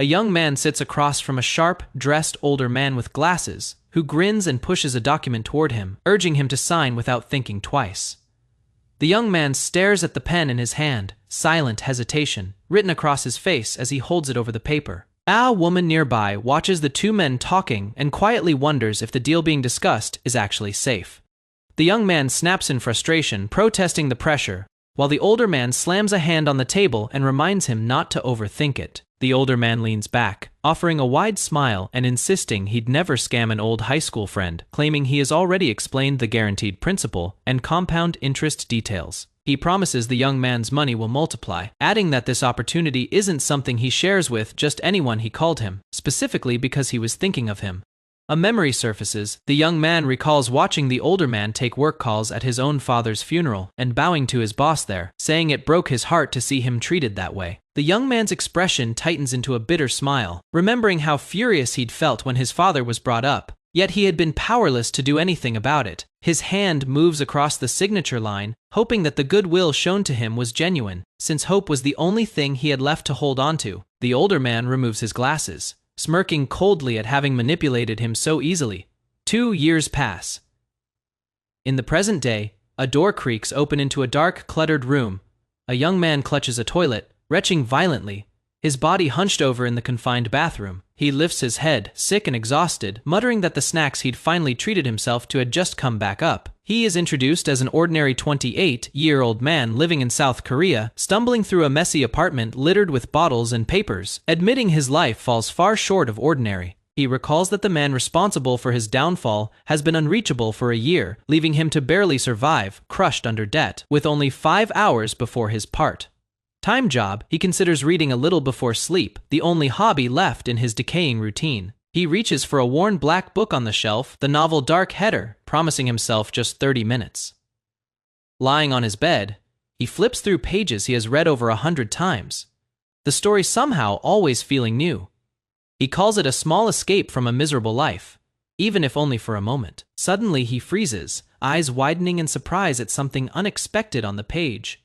A young man sits across from a sharp-dressed older man with glasses, who grins and pushes a document toward him, urging him to sign without thinking twice. The young man stares at the pen in his hand, silent hesitation written across his face as he holds it over the paper. A woman nearby watches the two men talking and quietly wonders if the deal being discussed is actually safe. The young man snaps in frustration, protesting the pressure, while the older man slams a hand on the table and reminds him not to overthink it. The older man leans back, offering a wide smile and insisting he'd never scam an old high school friend, claiming he has already explained the guaranteed principal and compound interest details. He promises the young man's money will multiply, adding that this opportunity isn't something he shares with just anyone he called him, specifically because he was thinking of him. A memory surfaces. The young man recalls watching the older man take work calls at his own father's funeral and bowing to his boss there, saying it broke his heart to see him treated that way. The young man's expression tightens into a bitter smile, remembering how furious he'd felt when his father was brought up, yet he had been powerless to do anything about it. His hand moves across the signature line, hoping that the goodwill shown to him was genuine, since hope was the only thing he had left to hold onto. The older man removes his glasses, smirking coldly at having manipulated him so easily. 2 years pass. In the present day, a door creaks open into a dark, cluttered room. A young man clutches a toilet, retching violently, his body hunched over in the confined bathroom. He lifts his head, sick and exhausted, muttering that the snacks he'd finally treated himself to had just come back up. He is introduced as an ordinary 28-year-old man living in South Korea, stumbling through a messy apartment littered with bottles and papers, admitting his life falls far short of ordinary. He recalls that the man responsible for his downfall has been unreachable for a year, leaving him to barely survive, crushed under debt, with only 5 hours before his part-time job. He considers reading a little before sleep, the only hobby left in his decaying routine. He reaches for a worn black book on the shelf, the novel Dark Header, promising himself just 30 minutes. Lying on his bed, he flips through pages he has read over 100 times, the story somehow always feeling new. He calls it a small escape from a miserable life, even if only for a moment. Suddenly he freezes, eyes widening in surprise at something unexpected on the page.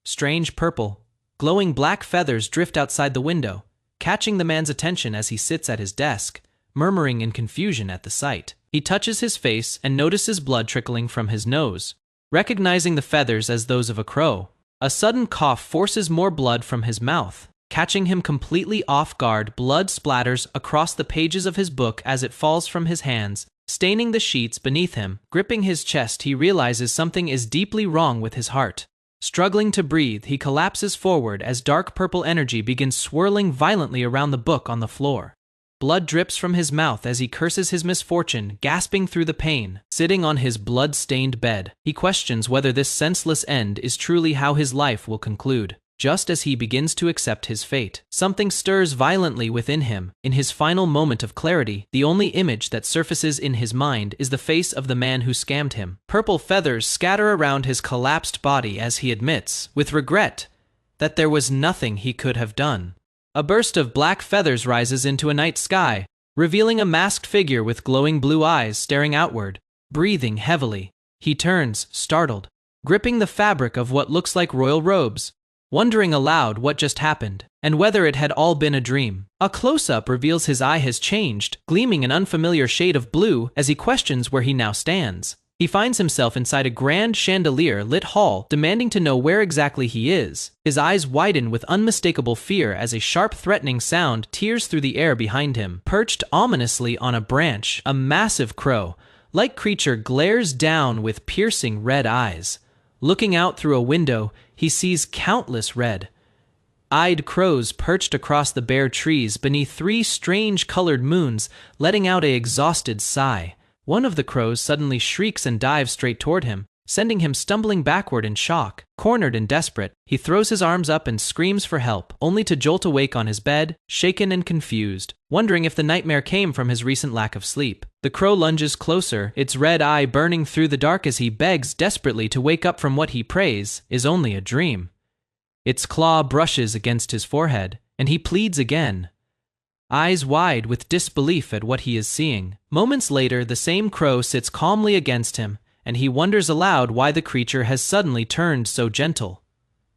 Strange purple, glowing black feathers drift outside the window, catching the man's attention as he sits at his desk, murmuring in confusion at the sight. He touches his face and notices blood trickling from his nose. Recognizing the feathers as those of a crow, a sudden cough forces more blood from his mouth. Catching him completely off guard, blood splatters across the pages of his book as it falls from his hands, staining the sheets beneath him. Gripping his chest, he realizes something is deeply wrong with his heart. Struggling to breathe, he collapses forward as dark purple energy begins swirling violently around the book on the floor. Blood drips from his mouth as he curses his misfortune, gasping through the pain. Sitting on his blood-stained bed, he questions whether this senseless end is truly how his life will conclude. Just as he begins to accept his fate, something stirs violently within him. In his final moment of clarity, the only image that surfaces in his mind is the face of the man who scammed him. Purple feathers scatter around his collapsed body as he admits, with regret, that there was nothing he could have done. A burst of black feathers rises into a night sky, revealing a masked figure with glowing blue eyes staring outward. Breathing heavily, he turns, startled, gripping the fabric of what looks like royal robes, wondering aloud what just happened, and whether it had all been a dream. A close-up reveals his eye has changed, gleaming an unfamiliar shade of blue as he questions where he now stands. He finds himself inside a grand chandelier-lit hall, demanding to know where exactly he is. His eyes widen with unmistakable fear as a sharp, threatening sound tears through the air behind him. Perched ominously on a branch, a massive crow-like creature glares down with piercing red eyes. Looking out through a window, he sees countless red-eyed crows perched across the bare trees beneath 3 strange-colored moons, letting out an exhausted sigh. One of the crows suddenly shrieks and dives straight toward him, sending him stumbling backward in shock. Cornered and desperate, he throws his arms up and screams for help, only to jolt awake on his bed, shaken and confused, wondering if the nightmare came from his recent lack of sleep. The crow lunges closer, its red eye burning through the dark as he begs desperately to wake up from what he prays is only a dream. Its claw brushes against his forehead, and he pleads again, eyes wide with disbelief at what he is seeing. Moments later, the same crow sits calmly against him, and he wonders aloud why the creature has suddenly turned so gentle.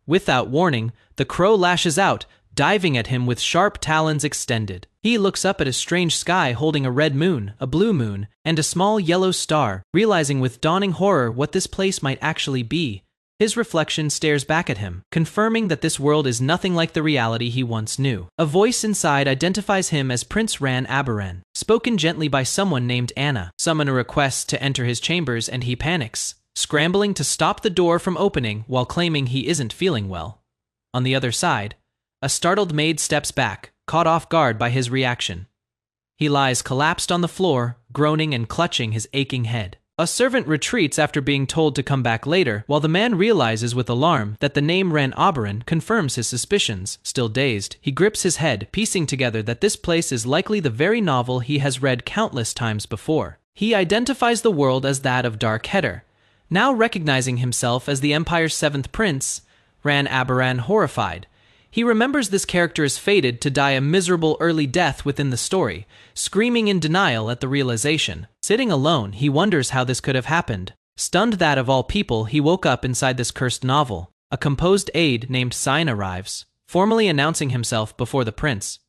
Without warning, the crow lashes out, diving at him with sharp talons extended. He looks up at a strange sky holding a red moon, a blue moon, and a small yellow star, realizing with dawning horror what this place might actually be. His reflection stares back at him, confirming that this world is nothing like the reality he once knew. A voice inside identifies him as Prince Ran-Abaran, spoken gently by someone named Anna. Summon a request to enter his chambers and he panics, scrambling to stop the door from opening while claiming he isn't feeling well. On the other side, a startled maid steps back, caught off guard by his reaction. He lies collapsed on the floor, groaning and clutching his aching head. A servant retreats after being told to come back later, while the man realizes with alarm that the name Ran-Abaran confirms his suspicions. Still dazed, he grips his head, piecing together that this place is likely the very novel he has read countless times before. He identifies the world as that of Dark Header. Now recognizing himself as the Empire's seventh prince, Ran-Abaran horrified. He remembers this character is fated to die a miserable early death within the story, screaming in denial at the realization. Sitting alone, he wonders how this could have happened. Stunned that of all people, he woke up inside this cursed novel. A composed aide named Sign arrives, formally announcing himself before the prince.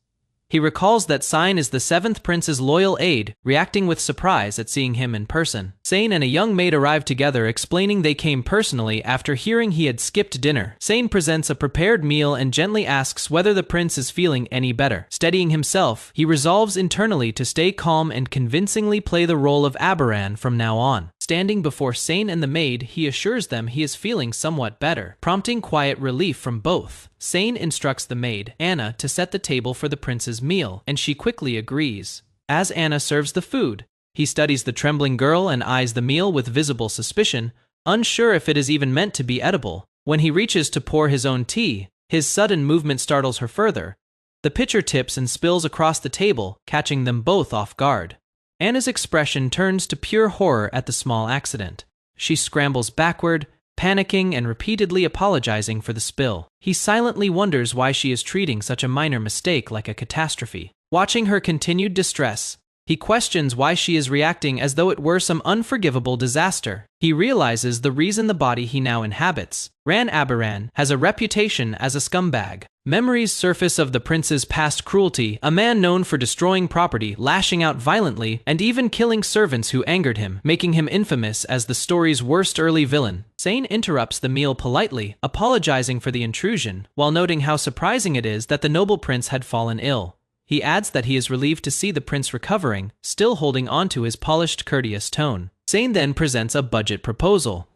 He recalls that Sign is the seventh prince's loyal aide, reacting with surprise at seeing him in person. Sane and a young maid arrive together, explaining they came personally after hearing he had skipped dinner. Sane presents a prepared meal and gently asks whether the prince is feeling any better. Steadying himself, he resolves internally to stay calm and convincingly play the role of Abaran from now on. Standing before Sane and the maid, he assures them he is feeling somewhat better, prompting quiet relief from both. Sane instructs the maid, Anna, to set the table for the prince's meal, and she quickly agrees. As Anna serves the food, he studies the trembling girl and eyes the meal with visible suspicion, unsure if it is even meant to be edible. When he reaches to pour his own tea, his sudden movement startles her further. The pitcher tips and spills across the table, catching them both off guard. Anna's expression turns to pure horror at the small accident. She scrambles backward, panicking and repeatedly apologizing for the spill. He silently wonders why she is treating such a minor mistake like a catastrophe. Watching her continued distress, he questions why she is reacting as though it were some unforgivable disaster. He realizes the reason the body he now inhabits, Ran-Abaran, has a reputation as a scumbag. Memories surface of the prince's past cruelty, a man known for destroying property, lashing out violently, and even killing servants who angered him, making him infamous as the story's worst early villain. Sane interrupts the meal politely, apologizing for the intrusion, while noting how surprising it is that the noble prince had fallen ill. He adds that he is relieved to see the prince recovering, still holding on to his polished, courteous tone. Sane then presents a budget proposal,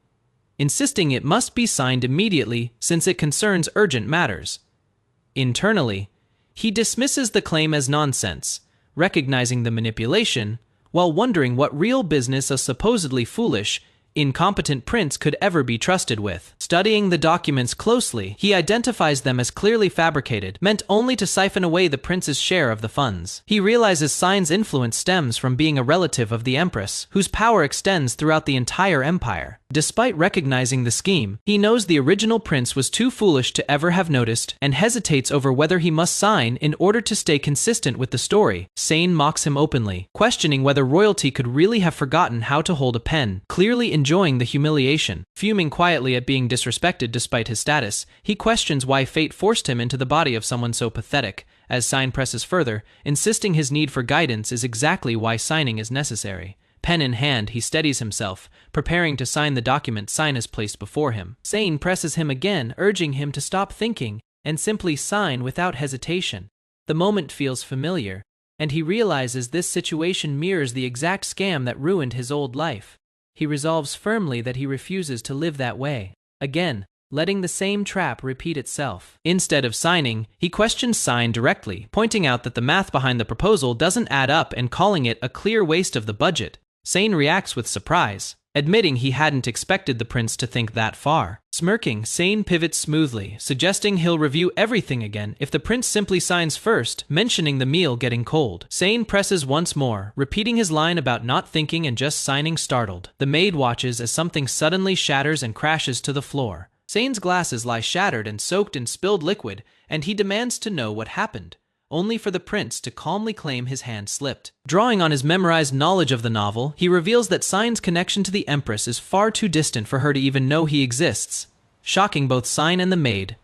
insisting it must be signed immediately since it concerns urgent matters. Internally, he dismisses the claim as nonsense, recognizing the manipulation, while wondering what real business a supposedly foolish, incompetent prince could ever be trusted with. Studying the documents closely, he identifies them as clearly fabricated, meant only to siphon away the prince's share of the funds. He realizes Sign's influence stems from being a relative of the empress, whose power extends throughout the entire empire. Despite recognizing the scheme, he knows the original prince was too foolish to ever have noticed, and hesitates over whether he must sign in order to stay consistent with the story. Sane mocks him openly, questioning whether royalty could really have forgotten how to hold a pen. Clearly enjoying the humiliation, fuming quietly at being disrespected despite his status, he questions why fate forced him into the body of someone so pathetic. As Sign presses further, insisting his need for guidance is exactly why signing is necessary. Pen in hand, he steadies himself, preparing to sign the document Sign has placed before him. Sane presses him again, urging him to stop thinking and simply sign without hesitation. The moment feels familiar, and he realizes this situation mirrors the exact scam that ruined his old life. He resolves firmly that he refuses to live that way again, letting the same trap repeat itself. Instead of signing, he questions Sign directly, pointing out that the math behind the proposal doesn't add up and calling it a clear waste of the budget. Sane reacts with surprise, admitting he hadn't expected the prince to think that far. Smirking, Sane pivots smoothly, suggesting he'll review everything again if the prince simply signs first, mentioning the meal getting cold. Sane presses once more, repeating his line about not thinking and just signing. Startled, the maid watches as something suddenly shatters and crashes to the floor. Sane's glasses lie shattered and soaked in spilled liquid, and he demands to know what happened, only for the prince to calmly claim his hand slipped. Drawing on his memorized knowledge of the novel, he reveals that Sign's connection to the empress is far too distant for her to even know he exists, shocking both Sign and the maid.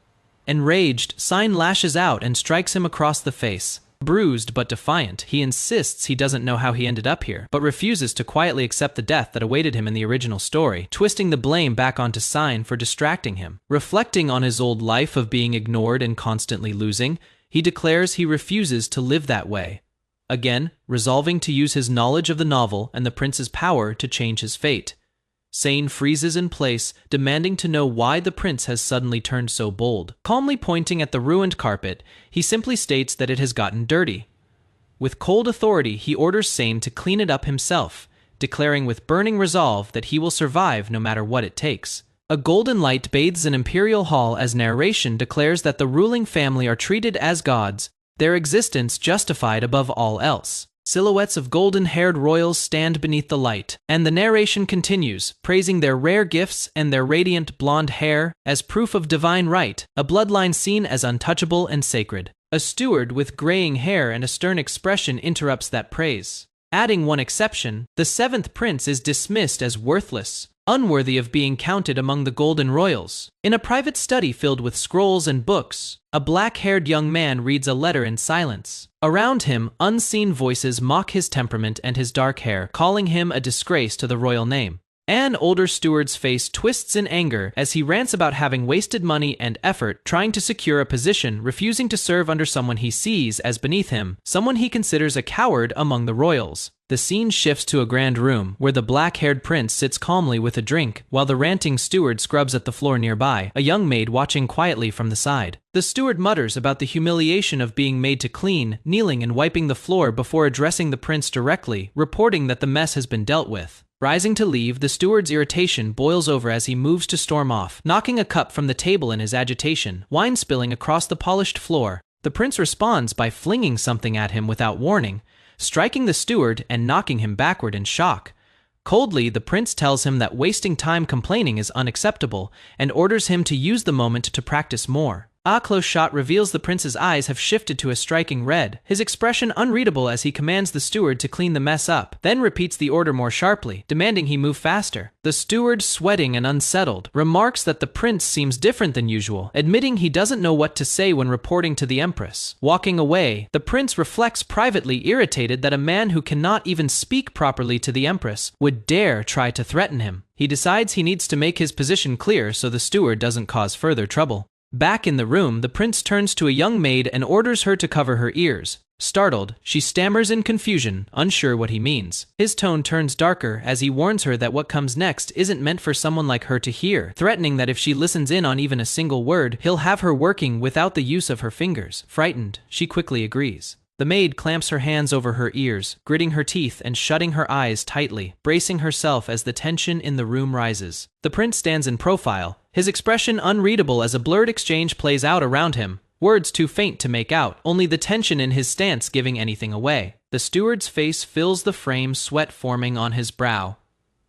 Enraged, Sign lashes out and strikes him across the face. Bruised but defiant, he insists he doesn't know how he ended up here, but refuses to quietly accept the death that awaited him in the original story, twisting the blame back onto Sign for distracting him. Reflecting on his old life of being ignored and constantly losing, he declares he refuses to live that way. Again, resolving to use his knowledge of the novel and the prince's power to change his fate. Sane freezes in place, demanding to know why the prince has suddenly turned so bold. Calmly pointing at the ruined carpet, he simply states that it has gotten dirty. With cold authority, he orders Sane to clean it up himself, declaring with burning resolve that he will survive no matter what it takes. A golden light bathes an imperial hall as narration declares that the ruling family are treated as gods, their existence justified above all else. Silhouettes of golden-haired royals stand beneath the light, and the narration continues, praising their rare gifts and their radiant blonde hair as proof of divine right, a bloodline seen as untouchable and sacred. A steward with graying hair and a stern expression interrupts that praise. Adding one exception, the seventh prince is dismissed as worthless, unworthy of being counted among the golden royals. In a private study filled with scrolls and books, a black-haired young man reads a letter in silence. Around him, unseen voices mock his temperament and his dark hair, calling him a disgrace to the royal name. An older steward's face twists in anger as he rants about having wasted money and effort trying to secure a position, refusing to serve under someone he sees as beneath him, someone he considers a coward among the royals. The scene shifts to a grand room, where the black-haired prince sits calmly with a drink, while the ranting steward scrubs at the floor nearby, a young maid watching quietly from the side. The steward mutters about the humiliation of being made to clean, kneeling and wiping the floor before addressing the prince directly, reporting that the mess has been dealt with. Rising to leave, the steward's irritation boils over as he moves to storm off, knocking a cup from the table in his agitation, wine spilling across the polished floor. The prince responds by flinging something at him without warning, striking the steward and knocking him backward in shock. Coldly, the prince tells him that wasting time complaining is unacceptable and orders him to use the moment to practice more. A close shot reveals the prince's eyes have shifted to a striking red, his expression unreadable as he commands the steward to clean the mess up, then repeats the order more sharply, demanding he move faster. The steward, sweating and unsettled, remarks that the prince seems different than usual, admitting he doesn't know what to say when reporting to the empress. Walking away, the prince reflects privately irritated that a man who cannot even speak properly to the empress would dare try to threaten him. He decides he needs to make his position clear so the steward doesn't cause further trouble. Back in the room, the prince turns to a young maid and orders her to cover her ears. Startled, she stammers in confusion, unsure what he means. His tone turns darker as he warns her that what comes next isn't meant for someone like her to hear, threatening that if she listens in on even a single word, he'll have her working without the use of her fingers. Frightened, she quickly agrees. The maid clamps her hands over her ears, gritting her teeth and shutting her eyes tightly, bracing herself as the tension in the room rises. The prince stands in profile, his expression unreadable as a blurred exchange plays out around him, words too faint to make out, only the tension in his stance giving anything away. The steward's face fills the frame, sweat forming on his brow,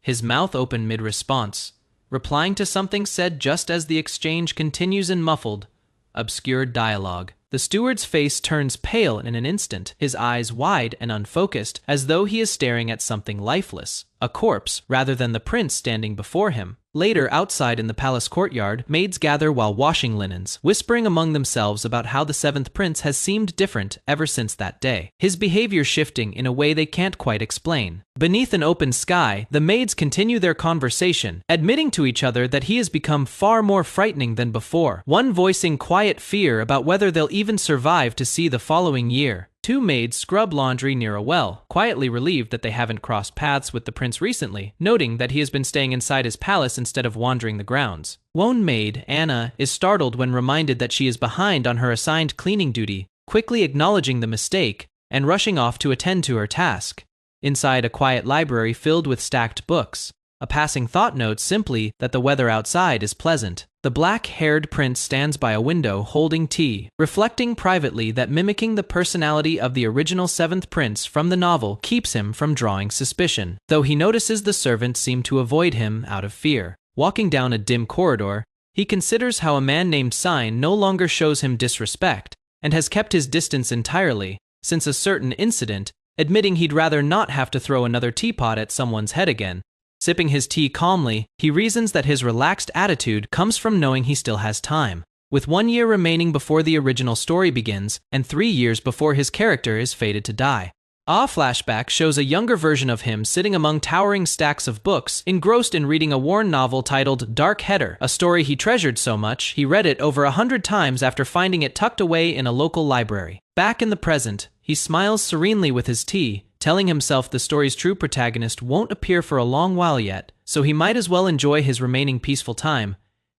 his mouth open mid-response, replying to something said just as the exchange continues in muffled, obscured dialogue. The steward's face turns pale in an instant, his eyes wide and unfocused, as though he is staring at something lifeless, a corpse, rather than the prince standing before him. Later, outside in the palace courtyard, maids gather while washing linens, whispering among themselves about how the seventh prince has seemed different ever since that day, his behavior shifting in a way they can't quite explain. Beneath an open sky, the maids continue their conversation, admitting to each other that he has become far more frightening than before, one voicing quiet fear about whether they'll even survive to see the following year. Two maids scrub laundry near a well, quietly relieved that they haven't crossed paths with the prince recently, noting that he has been staying inside his palace instead of wandering the grounds. One maid, Anna, is startled when reminded that she is behind on her assigned cleaning duty, quickly acknowledging the mistake and rushing off to attend to her task. Inside a quiet library filled with stacked books, a passing thought notes simply that the weather outside is pleasant. The black-haired prince stands by a window holding tea, reflecting privately that mimicking the personality of the original seventh prince from the novel keeps him from drawing suspicion, though he notices the servants seem to avoid him out of fear. Walking down a dim corridor, he considers how a man named Sign no longer shows him disrespect and has kept his distance entirely since a certain incident, admitting he'd rather not have to throw another teapot at someone's head again. Sipping his tea calmly, he reasons that his relaxed attitude comes from knowing he still has time. with 1 year remaining before the original story begins and 3 years before his character is fated to die. A flashback shows a younger version of him sitting among towering stacks of books, engrossed in reading a worn novel titled Dark Header, a story he treasured so much he read it over 100 times after finding it tucked away in a local library. Back in the present, he smiles serenely with his tea, telling himself the story's true protagonist won't appear for a long while yet, so he might as well enjoy his remaining peaceful time.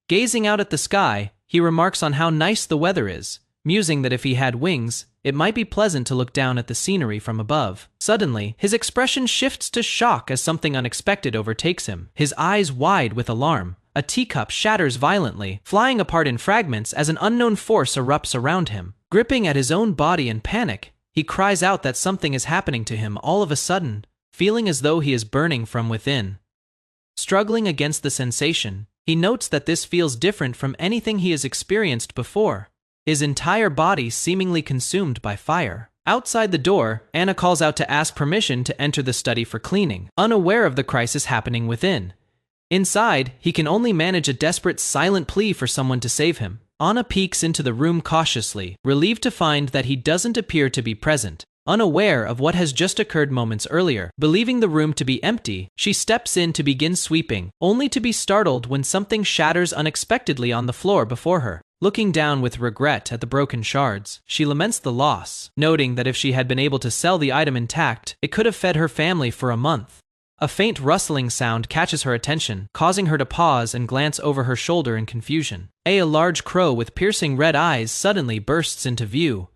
Gazing out at the sky, he remarks on how nice the weather is, musing that if he had wings, it might be pleasant to look down at the scenery from above. Suddenly, his expression shifts to shock as something unexpected overtakes him. His eyes wide with alarm, a teacup shatters violently, flying apart in fragments as an unknown force erupts around him. Gripping at his own body in panic, he cries out that something is happening to him all of a sudden, feeling as though he is burning from within. Struggling against the sensation, he notes that this feels different from anything he has experienced before. His entire body seemingly consumed by fire. Outside the door, Anna calls out to ask permission to enter the study for cleaning, unaware of the crisis happening within. Inside, he can only manage a desperate silent plea for someone to save him. Anna peeks into the room cautiously, relieved to find that he doesn't appear to be present. Unaware of what has just occurred moments earlier, believing the room to be empty, she steps in to begin sweeping, only to be startled when something shatters unexpectedly on the floor before her. Looking down with regret at the broken shards, she laments the loss, noting that if she had been able to sell the item intact, it could have fed her family for a month. A faint rustling sound catches her attention, causing her to pause and glance over her shoulder in confusion. A large crow with piercing red eyes suddenly bursts into view.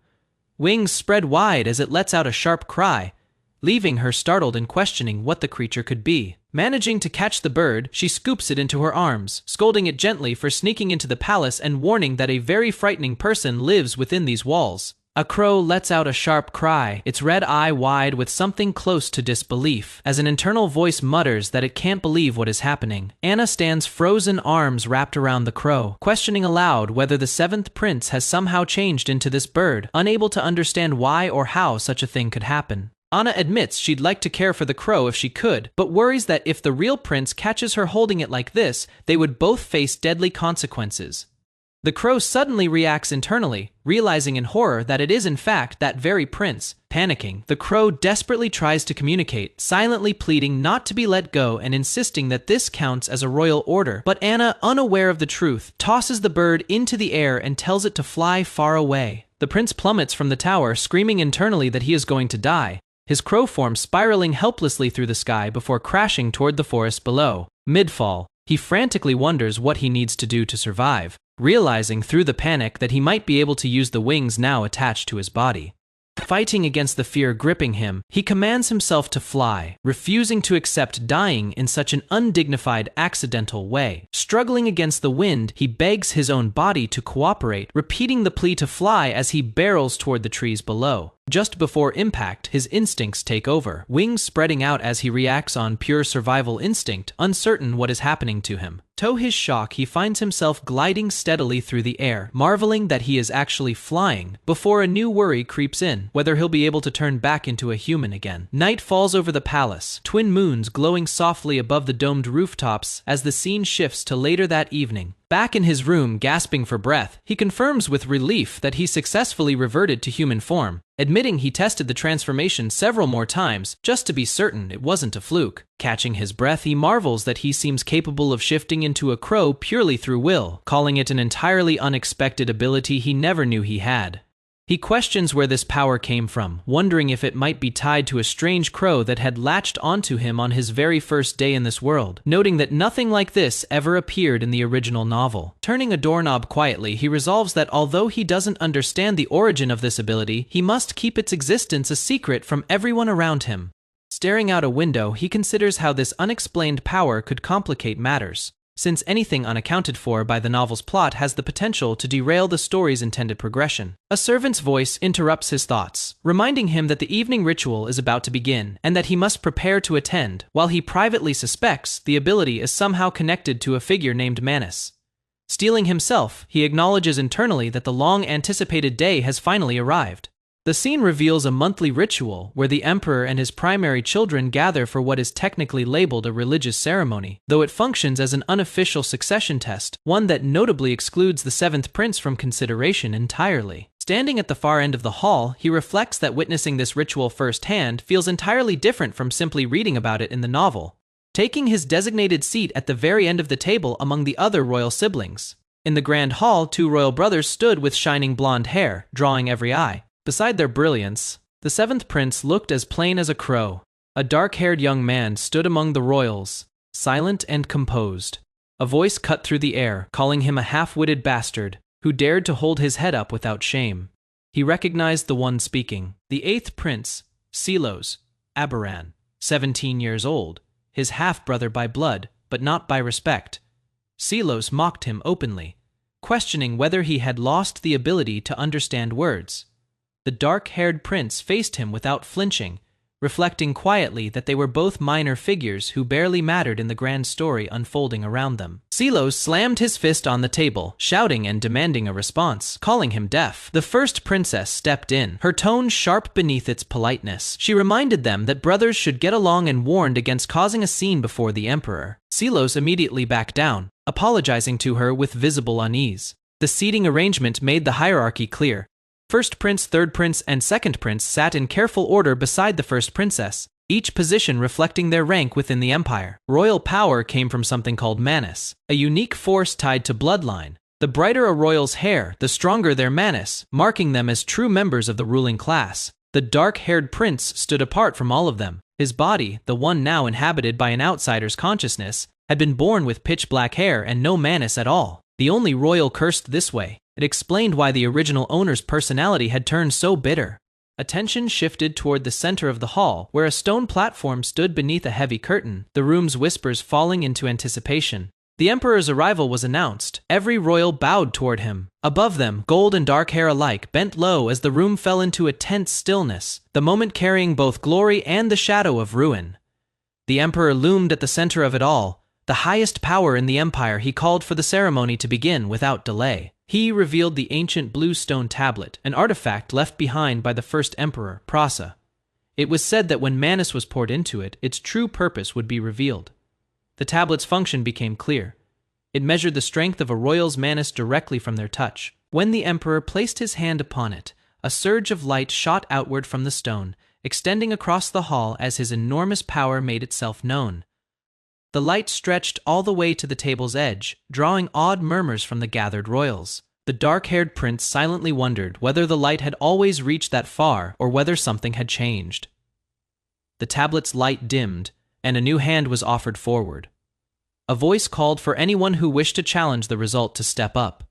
Wings spread wide as it lets out a sharp cry, leaving her startled and questioning what the creature could be. Managing to catch the bird, she scoops it into her arms, scolding it gently for sneaking into the palace and warning that a very frightening person lives within these walls. A crow lets out a sharp cry, its red eye wide with something close to disbelief, as an internal voice mutters that it can't believe what is happening. Anna stands frozen, arms wrapped around the crow, questioning aloud whether the seventh prince has somehow changed into this bird, unable to understand why or how such a thing could happen. Anna admits she'd like to care for the crow if she could, but worries that if the real prince catches her holding it like this, they would both face deadly consequences. The crow suddenly reacts internally, realizing in horror that it is in fact that very prince. Panicking, the crow desperately tries to communicate, silently pleading not to be let go and insisting that this counts as a royal order. But Anna, unaware of the truth, tosses the bird into the air and tells it to fly far away. The prince plummets from the tower, screaming internally that he is going to die, his crow form spiraling helplessly through the sky before crashing toward the forest below. Mid-fall, he frantically wonders what he needs to do to survive, realizing through the panic that he might be able to use the wings now attached to his body. Fighting against the fear gripping him, he commands himself to fly, refusing to accept dying in such an undignified, accidental way. Struggling against the wind, he begs his own body to cooperate, repeating the plea to fly as he barrels toward the trees below. Just before impact, his instincts take over, wings spreading out as he reacts on pure survival instinct, uncertain what is happening to him. To his shock, he finds himself gliding steadily through the air, marveling that he is actually flying, before a new worry creeps in, whether he'll be able to turn back into a human again. Night falls over the palace, twin moons glowing softly above the domed rooftops as the scene shifts to later that evening. Back in his room, gasping for breath, he confirms with relief that he successfully reverted to human form, admitting he tested the transformation several more times just to be certain it wasn't a fluke. Catching his breath, he marvels that he seems capable of shifting into a crow purely through will, calling it an entirely unexpected ability he never knew he had. He questions where this power came from, wondering if it might be tied to a strange crow that had latched onto him on his very first day in this world, noting that nothing like this ever appeared in the original novel. Turning a doorknob quietly, he resolves that although he doesn't understand the origin of this ability, he must keep its existence a secret from everyone around him. Staring out a window, he considers how this unexplained power could complicate matters, since anything unaccounted for by the novel's plot has the potential to derail the story's intended progression. A servant's voice interrupts his thoughts, reminding him that the evening ritual is about to begin, and that he must prepare to attend, while he privately suspects the ability is somehow connected to a figure named Manus. Steeling himself, he acknowledges internally that the long-anticipated day has finally arrived. The scene reveals a monthly ritual where the emperor and his primary children gather for what is technically labeled a religious ceremony, though it functions as an unofficial succession test, one that notably excludes the seventh prince from consideration entirely. Standing at the far end of the hall, he reflects that witnessing this ritual firsthand feels entirely different from simply reading about it in the novel. Taking his designated seat at the very end of the table among the other royal siblings. In the grand hall, two royal brothers stood with shining blonde hair, drawing every eye. Beside their brilliance, the seventh prince looked as plain as a crow. A dark-haired young man stood among the royals, silent and composed. A voice cut through the air, calling him a half-witted bastard, who dared to hold his head up without shame. He recognized the one speaking, the eighth prince, Silos, Aberan, 17 years old, his half-brother by blood, but not by respect. Silos mocked him openly, questioning whether he had lost the ability to understand words. The dark-haired prince faced him without flinching, reflecting quietly that they were both minor figures who barely mattered in the grand story unfolding around them. Silos slammed his fist on the table, shouting and demanding a response, calling him deaf. The first princess stepped in, her tone sharp beneath its politeness. She reminded them that brothers should get along and warned against causing a scene before the emperor. Silos immediately backed down, apologizing to her with visible unease. The seating arrangement made the hierarchy clear. First prince, third prince, and second prince sat in careful order beside the first princess, each position reflecting their rank within the empire. Royal power came from something called manus, a unique force tied to bloodline. The brighter a royal's hair, the stronger their manus, marking them as true members of the ruling class. The dark-haired prince stood apart from all of them. His body, the one now inhabited by an outsider's consciousness, had been born with pitch-black hair and no manus at all. The only royal cursed this way. It explained why the original owner's personality had turned so bitter. Attention shifted toward the center of the hall, where a stone platform stood beneath a heavy curtain, the room's whispers falling into anticipation. The emperor's arrival was announced. Every royal bowed toward him. Above them, gold and dark hair alike bent low as the room fell into a tense stillness, the moment carrying both glory and the shadow of ruin. The emperor loomed at the center of it all, the highest power in the empire. He called for the ceremony to begin without delay. He revealed the ancient blue stone tablet, an artifact left behind by the first emperor, Prasa. It was said that when manus was poured into it, its true purpose would be revealed. The tablet's function became clear. It measured the strength of a royal's manus directly from their touch. When the emperor placed his hand upon it, a surge of light shot outward from the stone, extending across the hall as his enormous power made itself known. The light stretched all the way to the table's edge, drawing awed murmurs from the gathered royals. The dark-haired prince silently wondered whether the light had always reached that far or whether something had changed. The tablet's light dimmed, and a new hand was offered forward. A voice called for anyone who wished to challenge the result to step up.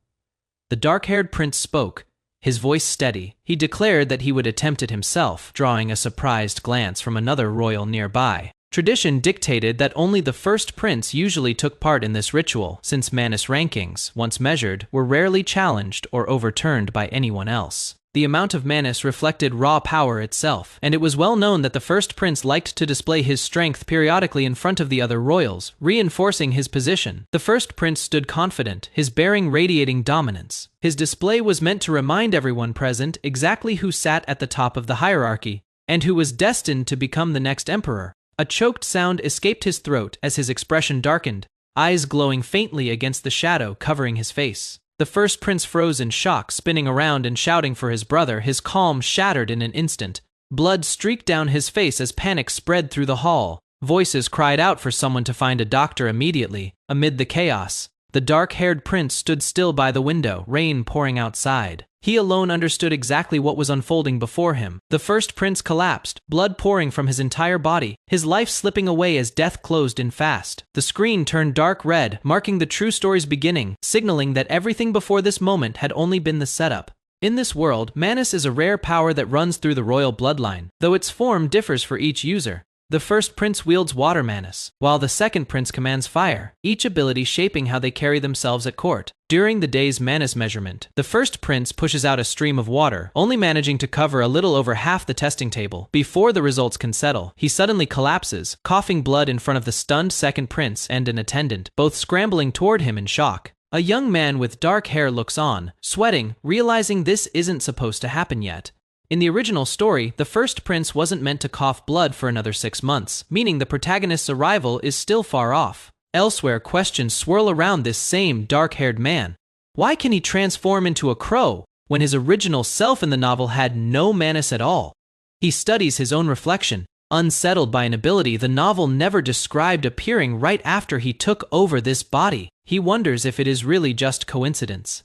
The dark-haired prince spoke, his voice steady. He declared that he would attempt it himself, drawing a surprised glance from another royal nearby. Tradition dictated that only the first prince usually took part in this ritual, since manus rankings, once measured, were rarely challenged or overturned by anyone else. The amount of manus reflected raw power itself, and it was well known that the first prince liked to display his strength periodically in front of the other royals, reinforcing his position. The first prince stood confident, his bearing radiating dominance. His display was meant to remind everyone present exactly who sat at the top of the hierarchy, and who was destined to become the next emperor. A choked sound escaped his throat as his expression darkened, eyes glowing faintly against the shadow covering his face. The first prince froze in shock, spinning around and shouting for his brother, his calm shattered in an instant. Blood streaked down his face as panic spread through the hall. Voices cried out for someone to find a doctor immediately. Amid the chaos, the dark-haired prince stood still by the window, rain pouring outside. He alone understood exactly what was unfolding before him. The first prince collapsed, blood pouring from his entire body, his life slipping away as death closed in fast. The screen turned dark red, marking the true story's beginning, signaling that everything before this moment had only been the setup. In this world, manus is a rare power that runs through the royal bloodline, though its form differs for each user. The first prince wields water manus, while the second prince commands fire, each ability shaping how they carry themselves at court. During the day's manus measurement, the first prince pushes out a stream of water, only managing to cover a little over half the testing table. Before the results can settle, he suddenly collapses, coughing blood in front of the stunned second prince and an attendant, both scrambling toward him in shock. A young man with dark hair looks on, sweating, realizing this isn't supposed to happen yet. In the original story, the first prince wasn't meant to cough blood for another 6 months, meaning the protagonist's arrival is still far off. Elsewhere, questions swirl around this same dark-haired man. Why can he transform into a crow when his original self in the novel had no manners at all? He studies his own reflection, unsettled by an ability the novel never described appearing right after he took over this body. He wonders if it is really just coincidence.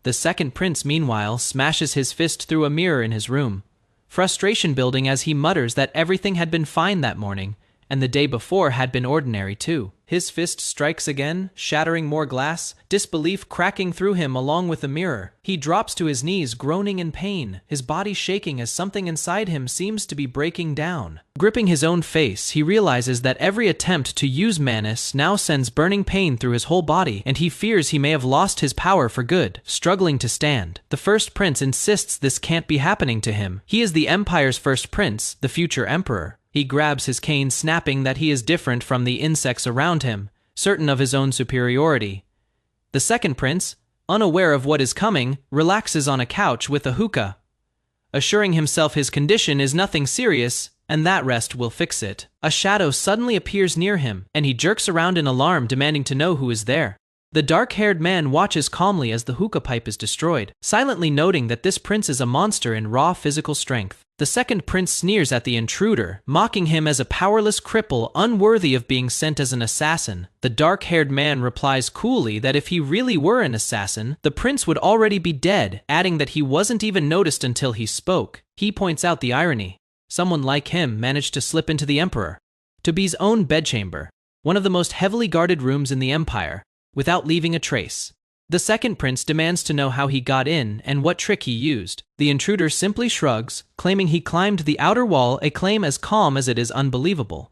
The second prince, meanwhile, smashes his fist through a mirror in his room, frustration building as he mutters that everything had been fine that morning, and the day before had been ordinary too. His fist strikes again, shattering more glass, disbelief cracking through him along with the mirror. He drops to his knees, groaning in pain, his body shaking as something inside him seems to be breaking down. Gripping his own face, he realizes that every attempt to use Manus now sends burning pain through his whole body, and he fears he may have lost his power for good. Struggling to stand, the first prince insists this can't be happening to him. He is the Empire's first prince, the future emperor. He grabs his cane, snapping that he is different from the insects around him, certain of his own superiority. The second prince, unaware of what is coming, relaxes on a couch with a hookah, assuring himself his condition is nothing serious and that rest will fix it. A shadow suddenly appears near him, and he jerks around in alarm, demanding to know who is there. The dark-haired man watches calmly as the hookah pipe is destroyed, silently noting that this prince is a monster in raw physical strength. The second prince sneers at the intruder, mocking him as a powerless cripple unworthy of being sent as an assassin. The dark-haired man replies coolly that if he really were an assassin, the prince would already be dead, adding that he wasn't even noticed until he spoke. He points out the irony. Someone like him managed to slip into the emperor, to be's own bedchamber, one of the most heavily guarded rooms in the empire, without leaving a trace. The second prince demands to know how he got in and what trick he used. The intruder simply shrugs, claiming he climbed the outer wall, a claim as calm as it is unbelievable.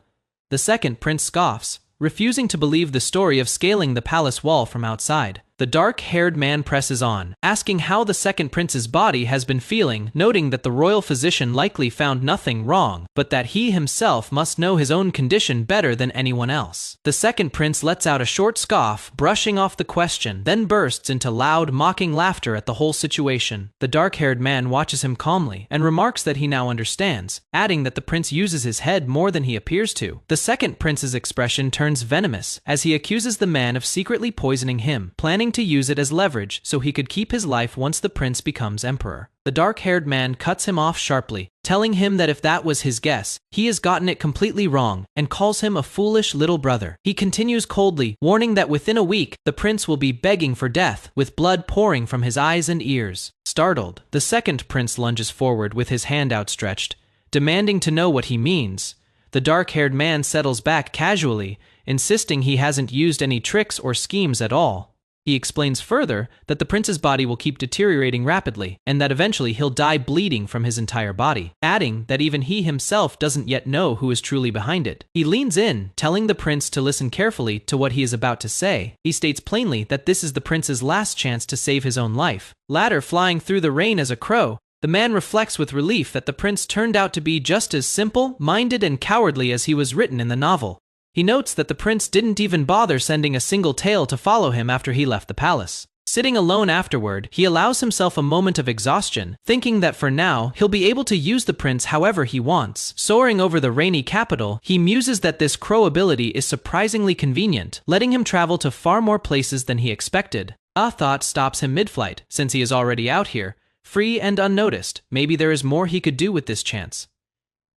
The second prince scoffs, refusing to believe the story of scaling the palace wall from outside. The dark-haired man presses on, asking how the second prince's body has been feeling, noting that the royal physician likely found nothing wrong, but that he himself must know his own condition better than anyone else. The second prince lets out a short scoff, brushing off the question, then bursts into loud, mocking laughter at the whole situation. The dark-haired man watches him calmly, and remarks that he now understands, adding that the prince uses his head more than he appears to. The second prince's expression turns venomous, as he accuses the man of secretly poisoning him, planning to use it as leverage so he could keep his life once the prince becomes emperor. The dark-haired man cuts him off sharply, telling him that if that was his guess, he has gotten it completely wrong, and calls him a foolish little brother. He continues coldly, warning that within a week, the prince will be begging for death, with blood pouring from his eyes and ears. Startled, the second prince lunges forward with his hand outstretched, demanding to know what he means. The dark-haired man settles back casually, insisting he hasn't used any tricks or schemes at all. He explains further that the prince's body will keep deteriorating rapidly, and that eventually he'll die bleeding from his entire body, adding that even he himself doesn't yet know who is truly behind it. He leans in, telling the prince to listen carefully to what he is about to say. He states plainly that this is the prince's last chance to save his own life. Later, flying through the rain as a crow, the man reflects with relief that the prince turned out to be just as simple-minded and cowardly as he was written in the novel. He notes that the prince didn't even bother sending a single tail to follow him after he left the palace. Sitting alone afterward, he allows himself a moment of exhaustion, thinking that for now, he'll be able to use the prince however he wants. Soaring over the rainy capital, he muses that this crow ability is surprisingly convenient, letting him travel to far more places than he expected. A thought stops him mid-flight, since he is already out here, free and unnoticed. Maybe there is more he could do with this chance.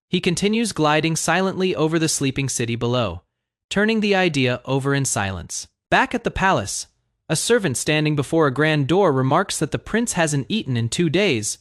He continues gliding silently over the sleeping city below, turning the idea over in silence. Back at the palace, a servant standing before a grand door remarks that the prince hasn't eaten in 2 days,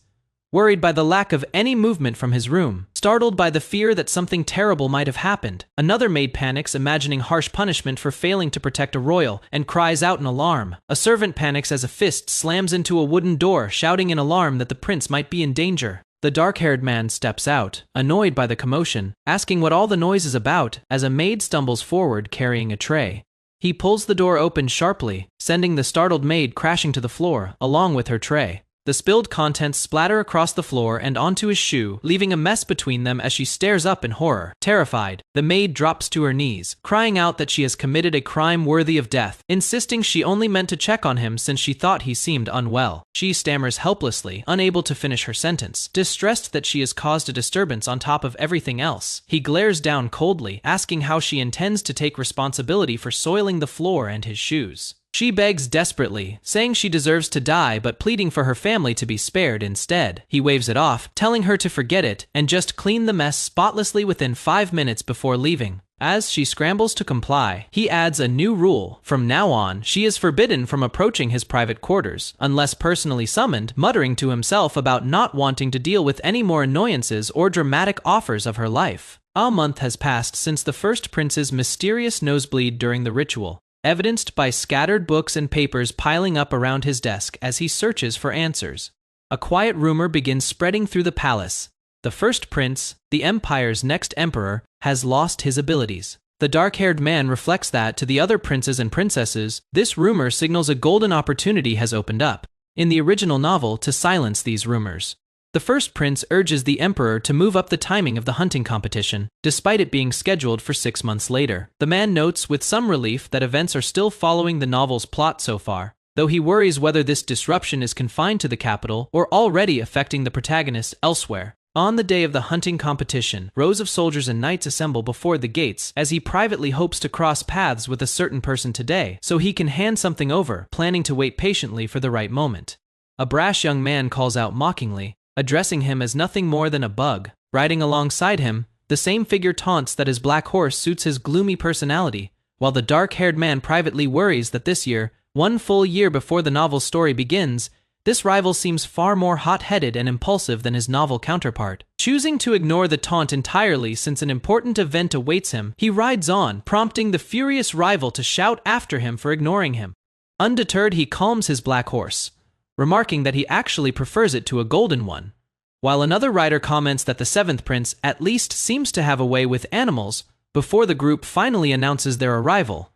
worried by the lack of any movement from his room. Startled by the fear that something terrible might have happened, another maid panics, imagining harsh punishment for failing to protect a royal, and cries out in alarm. A servant panics as a fist slams into a wooden door, shouting in alarm that the prince might be in danger. The dark-haired man steps out, annoyed by the commotion, asking what all the noise is about, as a maid stumbles forward carrying a tray. He pulls the door open sharply, sending the startled maid crashing to the floor, along with her tray. The spilled contents splatter across the floor and onto his shoe, leaving a mess between them as she stares up in horror. Terrified, the maid drops to her knees, crying out that she has committed a crime worthy of death, insisting she only meant to check on him since she thought he seemed unwell. She stammers helplessly, unable to finish her sentence, distressed that she has caused a disturbance on top of everything else. He glares down coldly, asking how she intends to take responsibility for soiling the floor and his shoes. She begs desperately, saying she deserves to die but pleading for her family to be spared instead. He waves it off, telling her to forget it and just clean the mess spotlessly within 5 minutes before leaving. As she scrambles to comply, he adds a new rule. From now on, she is forbidden from approaching his private quarters, unless personally summoned, muttering to himself about not wanting to deal with any more annoyances or dramatic offers of her life. A month has passed since the first prince's mysterious nosebleed during the ritual, evidenced by scattered books and papers piling up around his desk as he searches for answers. A quiet rumor begins spreading through the palace. The first prince, the empire's next emperor, has lost his abilities. The dark-haired man reflects that to the other princes and princesses, this rumor signals a golden opportunity has opened up, in the original novel, to silence these rumors. The first prince urges the emperor to move up the timing of the hunting competition, despite it being scheduled for 6 months later. The man notes with some relief that events are still following the novel's plot so far, though he worries whether this disruption is confined to the capital or already affecting the protagonists elsewhere. On the day of the hunting competition, rows of soldiers and knights assemble before the gates as he privately hopes to cross paths with a certain person today so he can hand something over, planning to wait patiently for the right moment. A brash young man calls out mockingly, addressing him as nothing more than a bug. Riding alongside him, the same figure taunts that his black horse suits his gloomy personality, while the dark-haired man privately worries that this year, 1 full year before the novel's story begins, this rival seems far more hot-headed and impulsive than his novel counterpart. Choosing to ignore the taunt entirely since an important event awaits him, he rides on, prompting the furious rival to shout after him for ignoring him. Undeterred, he calms his black horse, remarking that he actually prefers it to a golden one, while another rider comments that the 7th prince at least seems to have a way with animals. Before the group finally announces their arrival,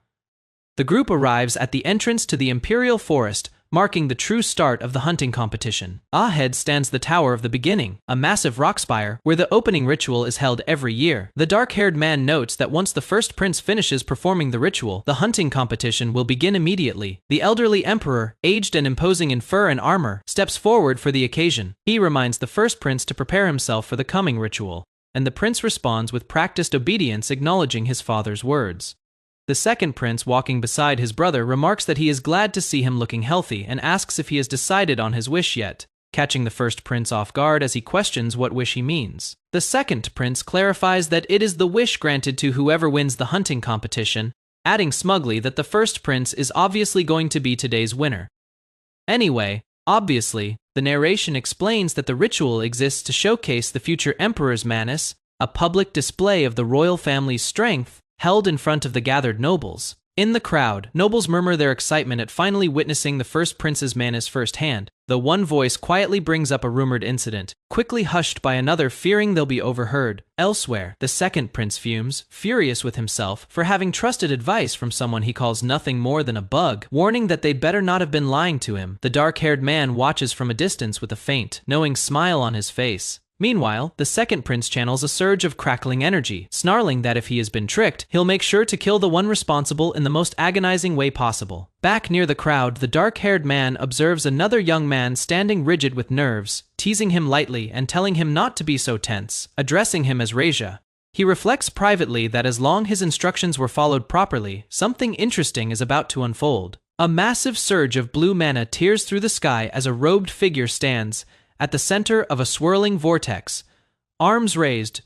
the group arrives at the entrance to the imperial forest, marking the true start of the hunting competition. Ahead stands the Tower of the Beginning, a massive rock spire where the opening ritual is held every year. The dark-haired man notes that once the first prince finishes performing the ritual, the hunting competition will begin immediately. The elderly emperor, aged and imposing in fur and armor, steps forward for the occasion. He reminds the first prince to prepare himself for the coming ritual, and the prince responds with practiced obedience, acknowledging his father's words. The second prince, walking beside his brother, remarks that he is glad to see him looking healthy and asks if he has decided on his wish yet, catching the first prince off guard as he questions what wish he means. The second prince clarifies that it is the wish granted to whoever wins the hunting competition, adding smugly that the first prince is obviously going to be today's winner. Anyway, obviously, the narration explains that the ritual exists to showcase the future emperor's manus, a public display of the royal family's strength, held in front of the gathered nobles. In the crowd, nobles murmur their excitement at finally witnessing the first prince's manus firsthand, though one voice quietly brings up a rumored incident, quickly hushed by another fearing they'll be overheard. Elsewhere, the second prince fumes, furious with himself for having trusted advice from someone he calls nothing more than a bug, warning that they'd better not have been lying to him. The dark-haired man watches from a distance with a faint, knowing smile on his face. Meanwhile, the second prince channels a surge of crackling energy, snarling that if he has been tricked, he'll make sure to kill the one responsible in the most agonizing way possible. Back near the crowd, the dark-haired man observes another young man standing rigid with nerves, teasing him lightly and telling him not to be so tense, addressing him as Reja. He reflects privately that as long as his instructions were followed properly, something interesting is about to unfold. A massive surge of blue mana tears through the sky as a robed figure stands at the center of a swirling vortex, arms raised,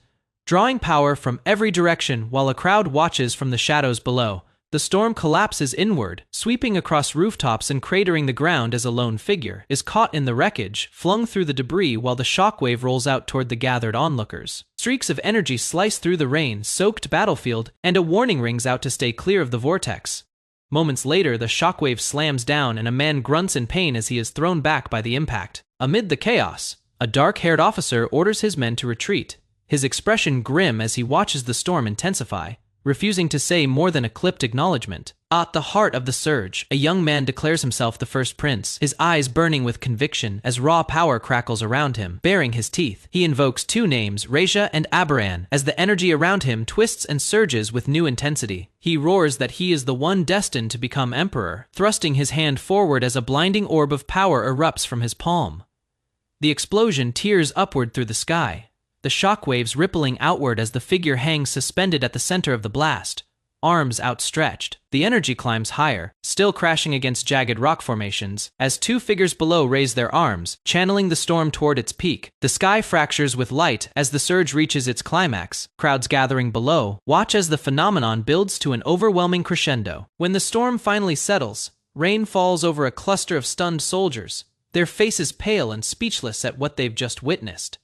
drawing power from every direction while a crowd watches from the shadows below. The storm collapses inward, sweeping across rooftops and cratering the ground as a lone figure is caught in the wreckage, flung through the debris while the shockwave rolls out toward the gathered onlookers. Streaks of energy slice through the rain-soaked battlefield, and a warning rings out to stay clear of the vortex. Moments later, the shockwave slams down and a man grunts in pain as he is thrown back by the impact. Amid the chaos, a dark-haired officer orders his men to retreat, his expression grim as he watches the storm intensify, refusing to say more than a clipped acknowledgement. At the heart of the surge, a young man declares himself the first prince, his eyes burning with conviction as raw power crackles around him, baring his teeth. He invokes two names, Reisha and Abaran, as the energy around him twists and surges with new intensity. He roars that he is the one destined to become emperor, thrusting his hand forward as a blinding orb of power erupts from his palm. The explosion tears upward through the sky, the shockwaves rippling outward as the figure hangs suspended at the center of the blast, arms outstretched. The energy climbs higher, still crashing against jagged rock formations, as two figures below raise their arms, channeling the storm toward its peak. The sky fractures with light as the surge reaches its climax. Crowds gathering below watch as the phenomenon builds to an overwhelming crescendo. When the storm finally settles, rain falls over a cluster of stunned soldiers, their faces pale and speechless at what they've just witnessed.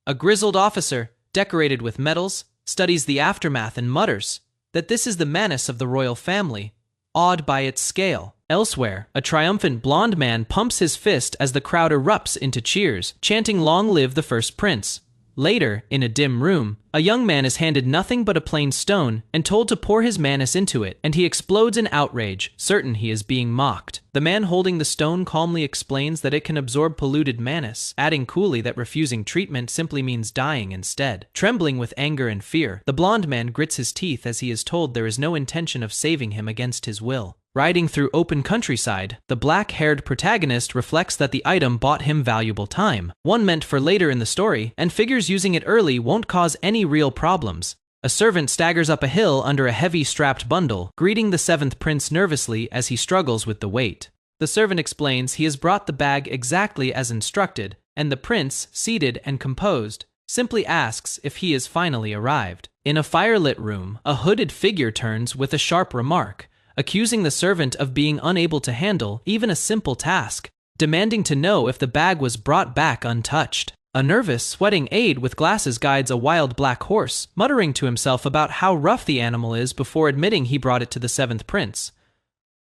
A grizzled officer, decorated with medals, studies the aftermath and mutters that this is the menace of the royal family, awed by its scale. Elsewhere, a triumphant blonde man pumps his fist as the crowd erupts into cheers, chanting "Long live the first prince." Later, in a dim room, a young man is handed nothing but a plain stone and told to pour his manis into it, and he explodes in outrage, certain he is being mocked. The man holding the stone calmly explains that it can absorb polluted manis, adding coolly that refusing treatment simply means dying instead. Trembling with anger and fear, the blonde man grits his teeth as he is told there is no intention of saving him against his will. Riding through open countryside, the black-haired protagonist reflects that the item bought him valuable time, one meant for later in the story, and figures using it early won't cause any real problems. A servant staggers up a hill under a heavy strapped bundle, greeting the seventh prince nervously as he struggles with the weight. The servant explains he has brought the bag exactly as instructed, and the prince, seated and composed, simply asks if he has finally arrived. In a firelit room, a hooded figure turns with a sharp remark, accusing the servant of being unable to handle even a simple task, demanding to know if the bag was brought back untouched. A nervous, sweating aide with glasses guides a wild black horse, muttering to himself about how rough the animal is before admitting he brought it to the seventh prince.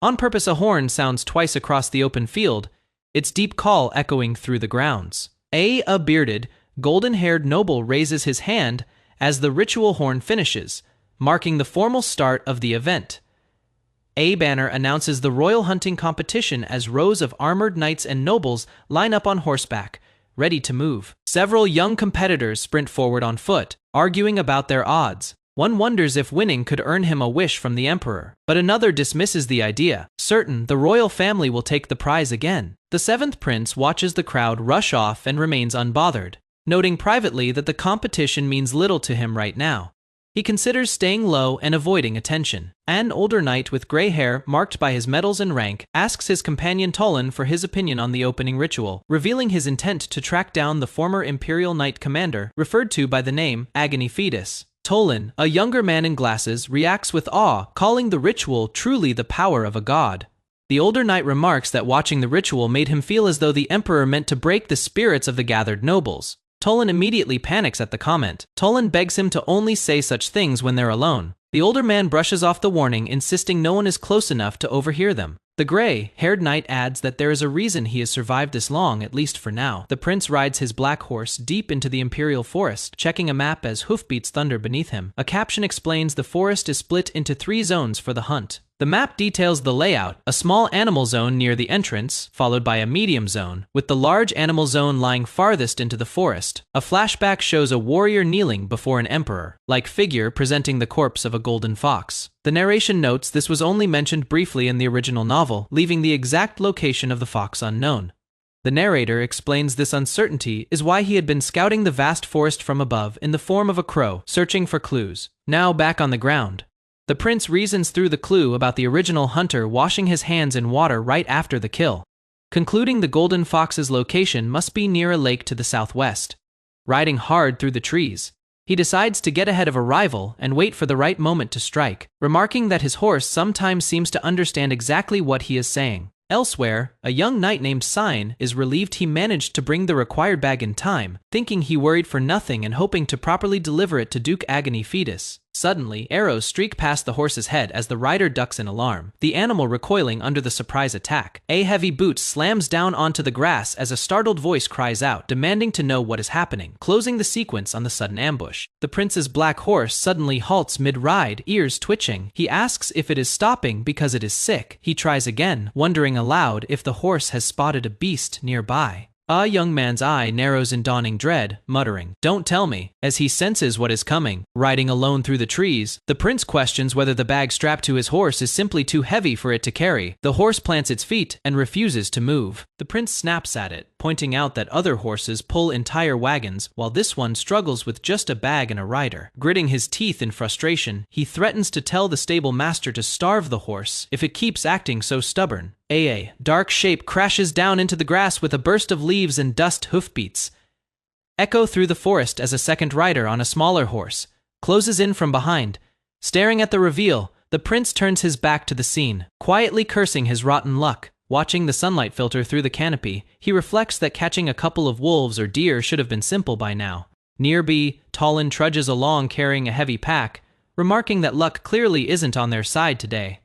On purpose, a horn sounds twice across the open field, its deep call echoing through the grounds. A bearded, golden-haired noble raises his hand as the ritual horn finishes, marking the formal start of the event. A banner announces the royal hunting competition as rows of armored knights and nobles line up on horseback, ready to move. Several young competitors sprint forward on foot, arguing about their odds. One wonders if winning could earn him a wish from the emperor, but another dismisses the idea, certain the royal family will take the prize again. The seventh prince watches the crowd rush off and remains unbothered, noting privately that the competition means little to him right now. He considers staying low and avoiding attention. An older knight with gray hair marked by his medals and rank asks his companion Tolan for his opinion on the opening ritual, revealing his intent to track down the former imperial knight commander referred to by the name Agony Fetus. Tolan, a younger man in glasses, reacts with awe, calling the ritual truly the power of a god. The older knight remarks that watching the ritual made him feel as though the emperor meant to break the spirits of the gathered nobles. Tolan immediately panics at the comment. Tolan begs him to only say such things when they're alone. The older man brushes off the warning, insisting no one is close enough to overhear them. The gray-haired knight adds that there is a reason he has survived this long, at least for now. The prince rides his black horse deep into the imperial forest, checking a map as hoofbeats thunder beneath him. A caption explains the forest is split into 3 zones for the hunt. The map details the layout, a small animal zone near the entrance, followed by a medium zone, with the large animal zone lying farthest into the forest. A flashback shows a warrior kneeling before an emperor-like figure presenting the corpse of a golden fox. The narration notes this was only mentioned briefly in the original novel, leaving the exact location of the fox unknown. The narrator explains this uncertainty is why he had been scouting the vast forest from above in the form of a crow, searching for clues. Now back on the ground, the prince reasons through the clue about the original hunter washing his hands in water right after the kill, concluding the golden fox's location must be near a lake to the southwest. Riding hard through the trees, he decides to get ahead of a rival and wait for the right moment to strike, remarking that his horse sometimes seems to understand exactly what he is saying. Elsewhere, a young knight named Sign is relieved he managed to bring the required bag in time, thinking he worried for nothing and hoping to properly deliver it to Duke Agony Fetus. Suddenly, arrows streak past the horse's head as the rider ducks in alarm, the animal recoiling under the surprise attack. A heavy boot slams down onto the grass as a startled voice cries out, demanding to know what is happening, closing the sequence on the sudden ambush. The prince's black horse suddenly halts mid-ride, ears twitching. He asks if it is stopping because it is sick. He tries again, wondering aloud if the horse has spotted a beast nearby. A young man's eye narrows in dawning dread, muttering, "Don't tell me," as he senses what is coming. Riding alone through the trees, the prince questions whether the bag strapped to his horse is simply too heavy for it to carry. The horse plants its feet and refuses to move. The prince snaps at it, pointing out that other horses pull entire wagons, while this one struggles with just a bag and a rider. Gritting his teeth in frustration, he threatens to tell the stable master to starve the horse if it keeps acting so stubborn. A dark shape crashes down into the grass with a burst of leaves and dust hoofbeats echo through the forest as a second rider on a smaller horse closes in from behind. Staring at the reveal, the prince turns his back to the scene, quietly cursing his rotten luck. Watching the sunlight filter through the canopy, he reflects that catching a couple of wolves or deer should have been simple by now. Nearby, Talon trudges along carrying a heavy pack, remarking that luck clearly isn't on their side today.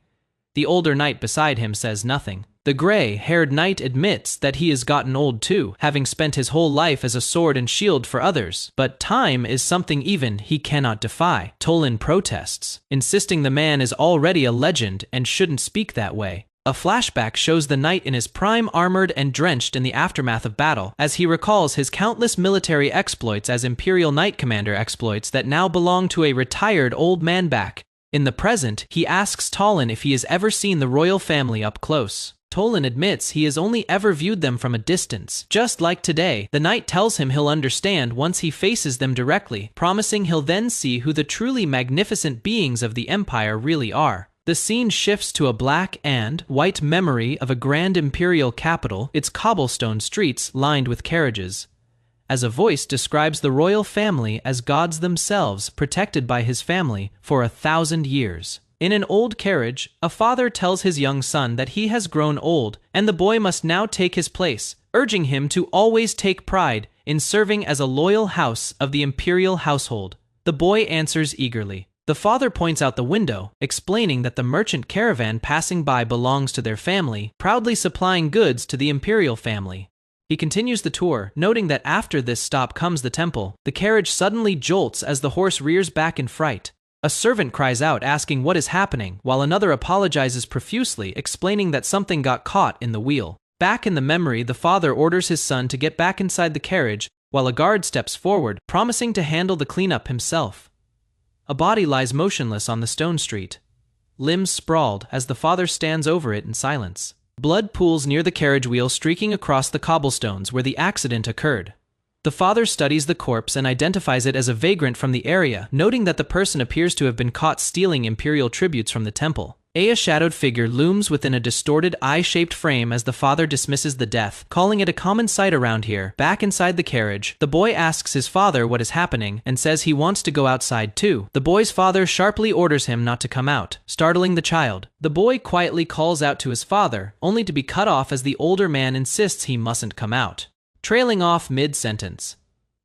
The older knight beside him says nothing. The gray-haired knight admits that he has gotten old too, having spent his whole life as a sword and shield for others. But time is something even he cannot defy. Tolan protests, insisting the man is already a legend and shouldn't speak that way. A flashback shows the knight in his prime, armored and drenched in the aftermath of battle, as he recalls his countless military exploits as Imperial Knight Commander exploits that now belong to a retired old man back. In the present, he asks Tolan if he has ever seen the royal family up close. Tolan admits he has only ever viewed them from a distance. Just like today, the knight tells him he'll understand once he faces them directly, promising he'll then see who the truly magnificent beings of the empire really are. The scene shifts to a black and white memory of a grand imperial capital, its cobblestone streets lined with carriages, as a voice describes the royal family as gods themselves, protected by his family for 1,000 years. In an old carriage, a father tells his young son that he has grown old and the boy must now take his place, urging him to always take pride in serving as a loyal house of the imperial household. The boy answers eagerly. The father points out the window, explaining that the merchant caravan passing by belongs to their family, proudly supplying goods to the imperial family. He continues the tour, noting that after this stop comes the temple. The carriage suddenly jolts as the horse rears back in fright. A servant cries out asking what is happening, while another apologizes profusely, explaining that something got caught in the wheel. Back in the memory, the father orders his son to get back inside the carriage, while a guard steps forward, promising to handle the cleanup himself. A body lies motionless on the stone street, limbs sprawled as the father stands over it in silence. Blood pools near the carriage wheel, streaking across the cobblestones where the accident occurred. The father studies the corpse and identifies it as a vagrant from the area, noting that the person appears to have been caught stealing imperial tributes from the temple. A shadowed figure looms within a distorted eye-shaped frame as the father dismisses the death, calling it a common sight around here. Back inside the carriage, the boy asks his father what is happening and says he wants to go outside too. The boy's father sharply orders him not to come out, startling the child. The boy quietly calls out to his father, only to be cut off as the older man insists he mustn't come out. Trailing off mid-sentence,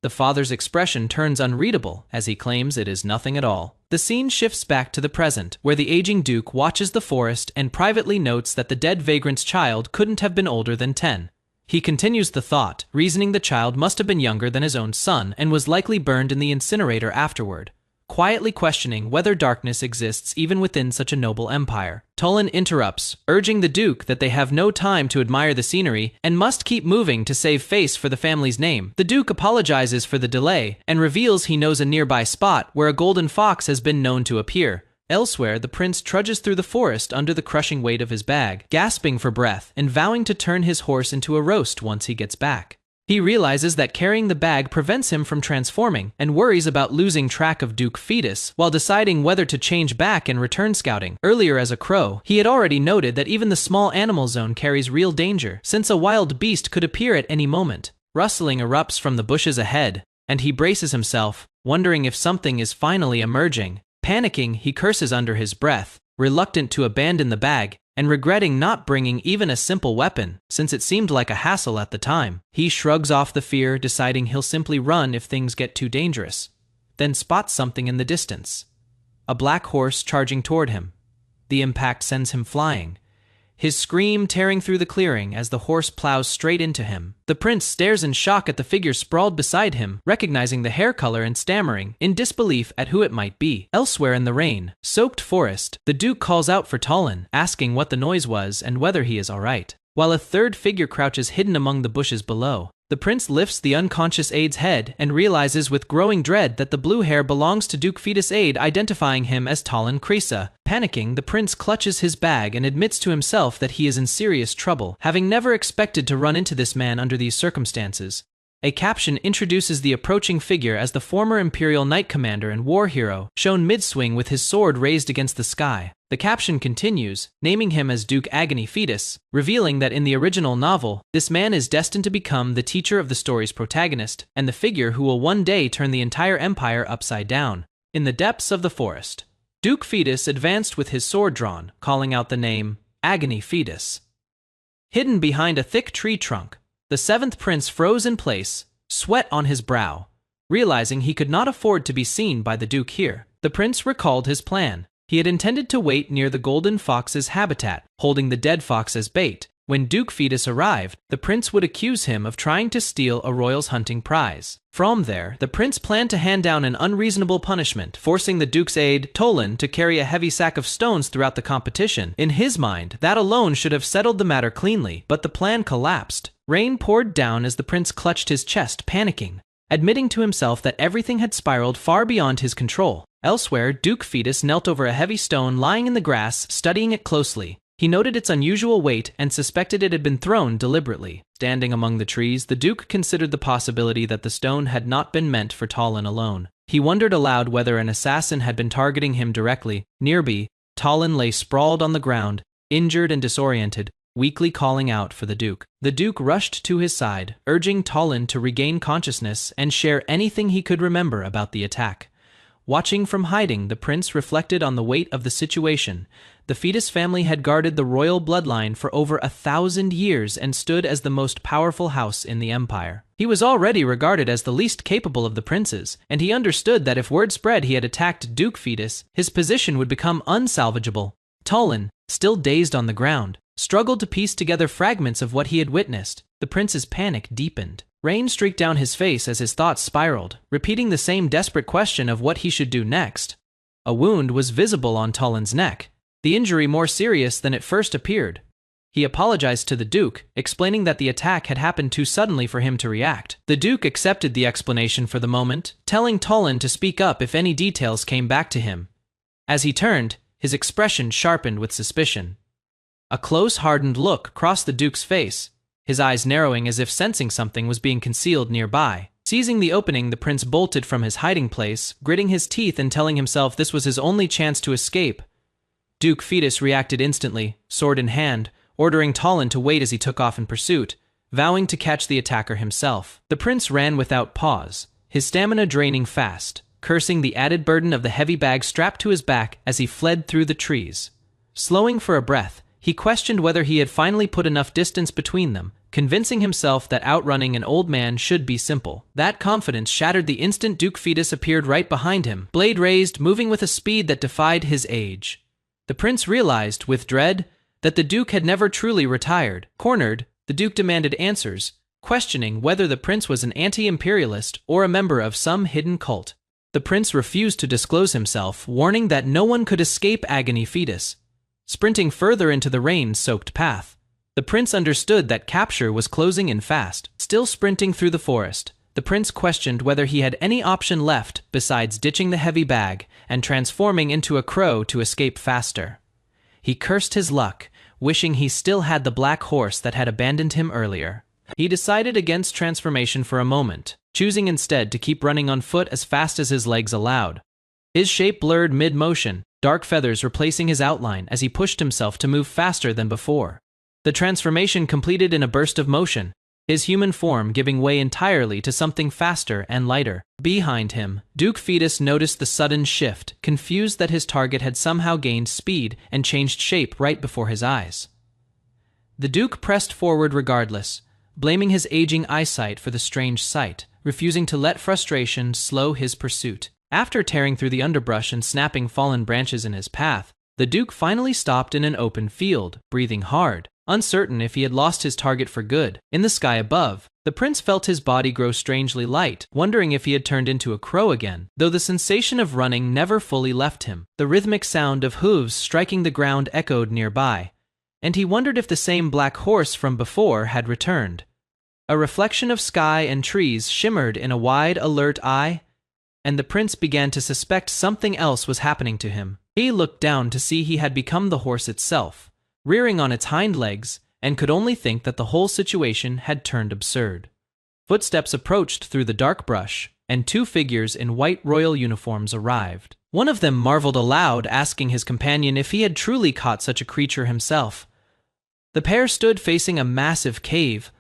the father's expression turns unreadable as he claims it is nothing at all. The scene shifts back to the present, where the aging duke watches the forest and privately notes that the dead vagrant's child couldn't have been older than 10. He continues the thought, reasoning the child must have been younger than his own son and was likely burned in the incinerator afterward, quietly questioning whether darkness exists even within such a noble empire. Tolan interrupts, urging the duke that they have no time to admire the scenery and must keep moving to save face for the family's name. The duke apologizes for the delay and reveals he knows a nearby spot where a golden fox has been known to appear. Elsewhere, the prince trudges through the forest under the crushing weight of his bag, gasping for breath and vowing to turn his horse into a roast once he gets back. He realizes that carrying the bag prevents him from transforming and worries about losing track of Duke Fetus while deciding whether to change back and return scouting. Earlier as a crow, he had already noted that even the small animal zone carries real danger, since a wild beast could appear at any moment. Rustling erupts from the bushes ahead, and he braces himself, wondering if something is finally emerging. Panicking, he curses under his breath, reluctant to abandon the bag, and regretting not bringing even a simple weapon, since it seemed like a hassle at the time. He shrugs off the fear, deciding he'll simply run if things get too dangerous, then spots something in the distance. a black horse charging toward him. The impact sends him flying, his scream tearing through the clearing as the horse plows straight into him. The prince stares in shock at the figure sprawled beside him, recognizing the hair color and stammering, in disbelief at who it might be. Elsewhere in the rain-soaked forest, the Duke calls out for Talon, asking what the noise was and whether he is alright. While a third figure crouches hidden among the bushes below, the prince lifts the unconscious Aide's head and realizes with growing dread that the blue hair belongs to Duke Fetus Aide, identifying him as Talon Krisa. Panicking, the prince clutches his bag and admits to himself that he is in serious trouble, having never expected to run into this man under these circumstances. A caption introduces the approaching figure as the former Imperial Knight Commander and war hero, shown mid-swing with his sword raised against the sky. The caption continues, naming him as Duke Agony Fetus, revealing that in the original novel, this man is destined to become the teacher of the story's protagonist, and the figure who will one day turn the entire empire upside down. In the depths of the forest, Duke Fetus advanced with his sword drawn, calling out the name, Agony Fetus. Hidden behind a thick tree trunk, the seventh prince froze in place, sweat on his brow. Realizing he could not afford to be seen by the Duke here, the prince recalled his plan. He had intended to wait near the golden fox's habitat, holding the dead fox as bait. When Duke Fetus arrived, the prince would accuse him of trying to steal a royal's hunting prize. From there, the prince planned to hand down an unreasonable punishment, forcing the Duke's aide, Tolan, to carry a heavy sack of stones throughout the competition. In his mind, that alone should have settled the matter cleanly, but the plan collapsed. Rain poured down as the prince clutched his chest, panicking, admitting to himself that everything had spiraled far beyond his control. Elsewhere, Duke Fetus knelt over a heavy stone lying in the grass, studying it closely. He noted its unusual weight and suspected it had been thrown deliberately. Standing among the trees, the Duke considered the possibility that the stone had not been meant for Talon alone. He wondered aloud whether an assassin had been targeting him directly. Nearby, Talon lay sprawled on the ground, injured and disoriented, weakly calling out for the Duke. The Duke rushed to his side, urging Talon to regain consciousness and share anything he could remember about the attack. Watching from hiding, the prince reflected on the weight of the situation. The Fetus family had guarded the royal bloodline for over 1,000 years and stood as the most powerful house in the empire. He was already regarded as the least capable of the princes, and he understood that if word spread he had attacked Duke Fetus, his position would become unsalvageable. Talon, still dazed on the ground, struggled to piece together fragments of what he had witnessed. The prince's panic deepened. Rain streaked down his face as his thoughts spiraled, repeating the same desperate question of what he should do next. A wound was visible on Talon's neck, the injury more serious than it first appeared. He apologized to the Duke, explaining that the attack had happened too suddenly for him to react. The Duke accepted the explanation for the moment, telling Talon to speak up if any details came back to him. As he turned, his expression sharpened with suspicion. A close, hardened look crossed the Duke's face, his eyes narrowing as if sensing something was being concealed nearby. Seizing the opening, the prince bolted from his hiding place, gritting his teeth and telling himself this was his only chance to escape. Duke Fetus reacted instantly, sword in hand, ordering Talon to wait as he took off in pursuit, vowing to catch the attacker himself. The prince ran without pause, his stamina draining fast, cursing the added burden of the heavy bag strapped to his back as he fled through the trees. Slowing for a breath, he questioned whether he had finally put enough distance between them, convincing himself that outrunning an old man should be simple. That confidence shattered the instant Duke Fetus appeared right behind him, blade raised, moving with a speed that defied his age. The prince realized, with dread, that the Duke had never truly retired. Cornered, the Duke demanded answers, questioning whether the prince was an anti-imperialist or a member of some hidden cult. The prince refused to disclose himself, warning that no one could escape Agony Fetus. Sprinting further into the rain-soaked path, the prince understood that capture was closing in fast. Still sprinting through the forest, the prince questioned whether he had any option left besides ditching the heavy bag and transforming into a crow to escape faster. He cursed his luck, wishing he still had the black horse that had abandoned him earlier. He decided against transformation for a moment, choosing instead to keep running on foot as fast as his legs allowed. His shape blurred mid-motion, dark feathers replacing his outline as he pushed himself to move faster than before. The transformation completed in a burst of motion, his human form giving way entirely to something faster and lighter. Behind him, Duke Fetus noticed the sudden shift, confused that his target had somehow gained speed and changed shape right before his eyes. The Duke pressed forward regardless, blaming his aging eyesight for the strange sight, refusing to let frustration slow his pursuit. After tearing through the underbrush and snapping fallen branches in his path, the Duke finally stopped in an open field, breathing hard, uncertain if he had lost his target for good. In the sky above, the prince felt his body grow strangely light, wondering if he had turned into a crow again, though the sensation of running never fully left him. The rhythmic sound of hooves striking the ground echoed nearby, and he wondered if the same black horse from before had returned. A reflection of sky and trees shimmered in a wide, alert eye, and the prince began to suspect something else was happening to him. He looked down to see he had become the horse itself, rearing on its hind legs, and could only think that the whole situation had turned absurd. Footsteps approached through the dark brush, and two figures in white royal uniforms arrived. One of them marveled aloud, asking his companion if he had truly caught such a creature himself. The pair stood facing a massive cave,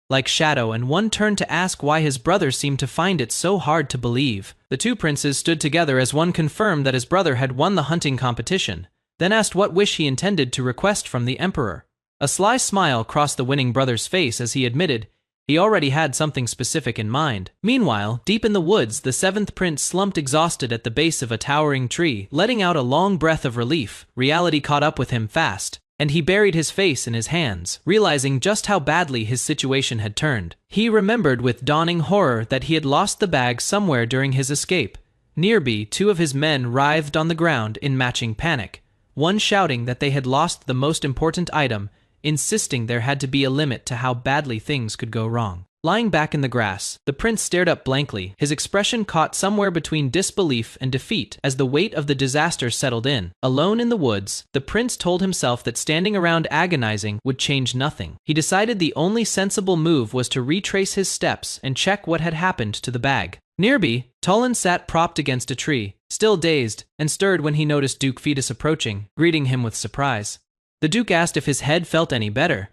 like shadow, and one turned to ask why his brother seemed to find it so hard to believe. The two princes stood together as one confirmed that his brother had won the hunting competition, then asked what wish he intended to request from the emperor. A sly smile crossed the winning brother's face as he admitted he already had something specific in mind. Meanwhile, deep in the woods, the seventh prince slumped exhausted at the base of a towering tree, letting out a long breath of relief. Reality caught up with him fast, and he buried his face in his hands, realizing just how badly his situation had turned. He remembered with dawning horror that he had lost the bag somewhere during his escape. Nearby, two of his men writhed on the ground in matching panic, one shouting that they had lost the most important item, insisting there had to be a limit to how badly things could go wrong. Lying back in the grass, the prince stared up blankly, his expression caught somewhere between disbelief and defeat as the weight of the disaster settled in. Alone in the woods, the prince told himself that standing around agonizing would change nothing. He decided the only sensible move was to retrace his steps and check what had happened to the bag. Nearby, Tolan sat propped against a tree, still dazed, and stirred when he noticed Duke Fetus approaching, greeting him with surprise. The Duke asked if his head felt any better.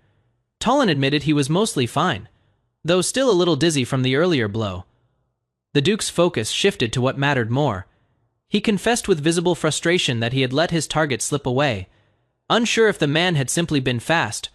Tolan admitted he was mostly fine, though still a little dizzy from the earlier blow. The Duke's focus shifted to what mattered more. He confessed with visible frustration that he had let his target slip away, unsure if the man had simply been fast,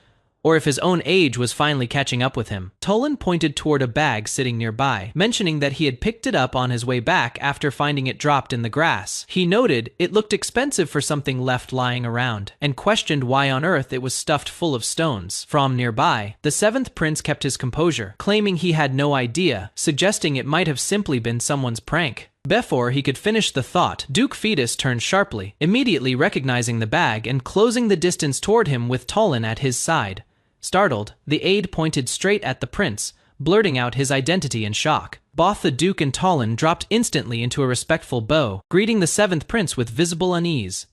or if his own age was finally catching up with him. Tolan pointed toward a bag sitting nearby, mentioning that he had picked it up on his way back after finding it dropped in the grass. He noted it looked expensive for something left lying around, and questioned why on earth it was stuffed full of stones. From nearby, the seventh prince kept his composure, claiming he had no idea, suggesting it might have simply been someone's prank. Before he could finish the thought, Duke Fetus turned sharply, immediately recognizing the bag and closing the distance toward him with Tolan at his side. Startled, the aide pointed straight at the prince, blurting out his identity in shock. Both the Duke and Tolan dropped instantly into a respectful bow, greeting the seventh prince with visible unease.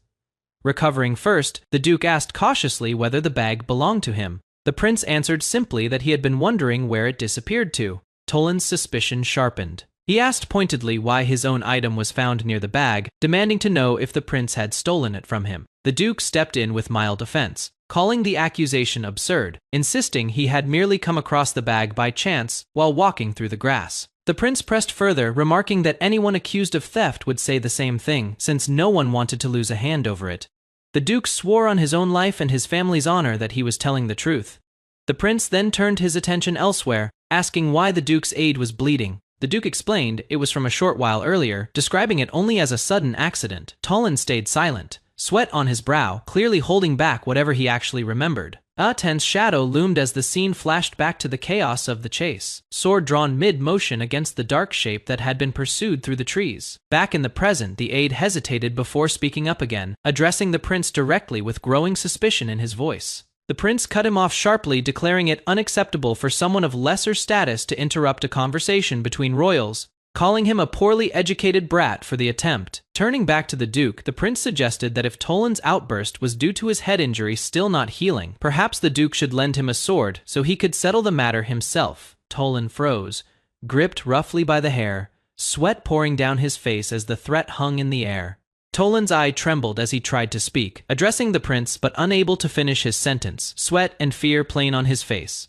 Recovering first, the Duke asked cautiously whether the bag belonged to him. The prince answered simply that he had been wondering where it disappeared to. Tolan's suspicion sharpened. He asked pointedly why his own item was found near the bag, demanding to know if the prince had stolen it from him. The Duke stepped in with mild offense, calling the accusation absurd, insisting he had merely come across the bag by chance while walking through the grass. The prince pressed further, remarking that anyone accused of theft would say the same thing, since no one wanted to lose a hand over it. The Duke swore on his own life and his family's honor that he was telling the truth. The prince then turned his attention elsewhere, asking why the Duke's aide was bleeding. The Duke explained it was from a short while earlier, describing it only as a sudden accident. Tolan stayed silent, sweat on his brow, clearly holding back whatever he actually remembered. A tense shadow loomed as the scene flashed back to the chaos of the chase, sword drawn mid-motion against the dark shape that had been pursued through the trees. Back in the present, the aide hesitated before speaking up again, addressing the prince directly with growing suspicion in his voice. The prince cut him off sharply, declaring it unacceptable for someone of lesser status to interrupt a conversation between royals, calling him a poorly educated brat for the attempt. Turning back to the Duke, the prince suggested that if Tolan's outburst was due to his head injury still not healing, perhaps the Duke should lend him a sword so he could settle the matter himself. Tolan froze, gripped roughly by the hair, sweat pouring down his face as the threat hung in the air. Tolan's eye trembled as he tried to speak, addressing the prince but unable to finish his sentence, sweat and fear plain on his face.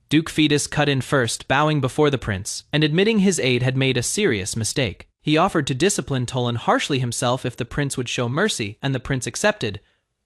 Duke Fetus cut in first, bowing before the prince, and admitting his aide had made a serious mistake. He offered to discipline Tolan harshly himself if the prince would show mercy, and the prince accepted,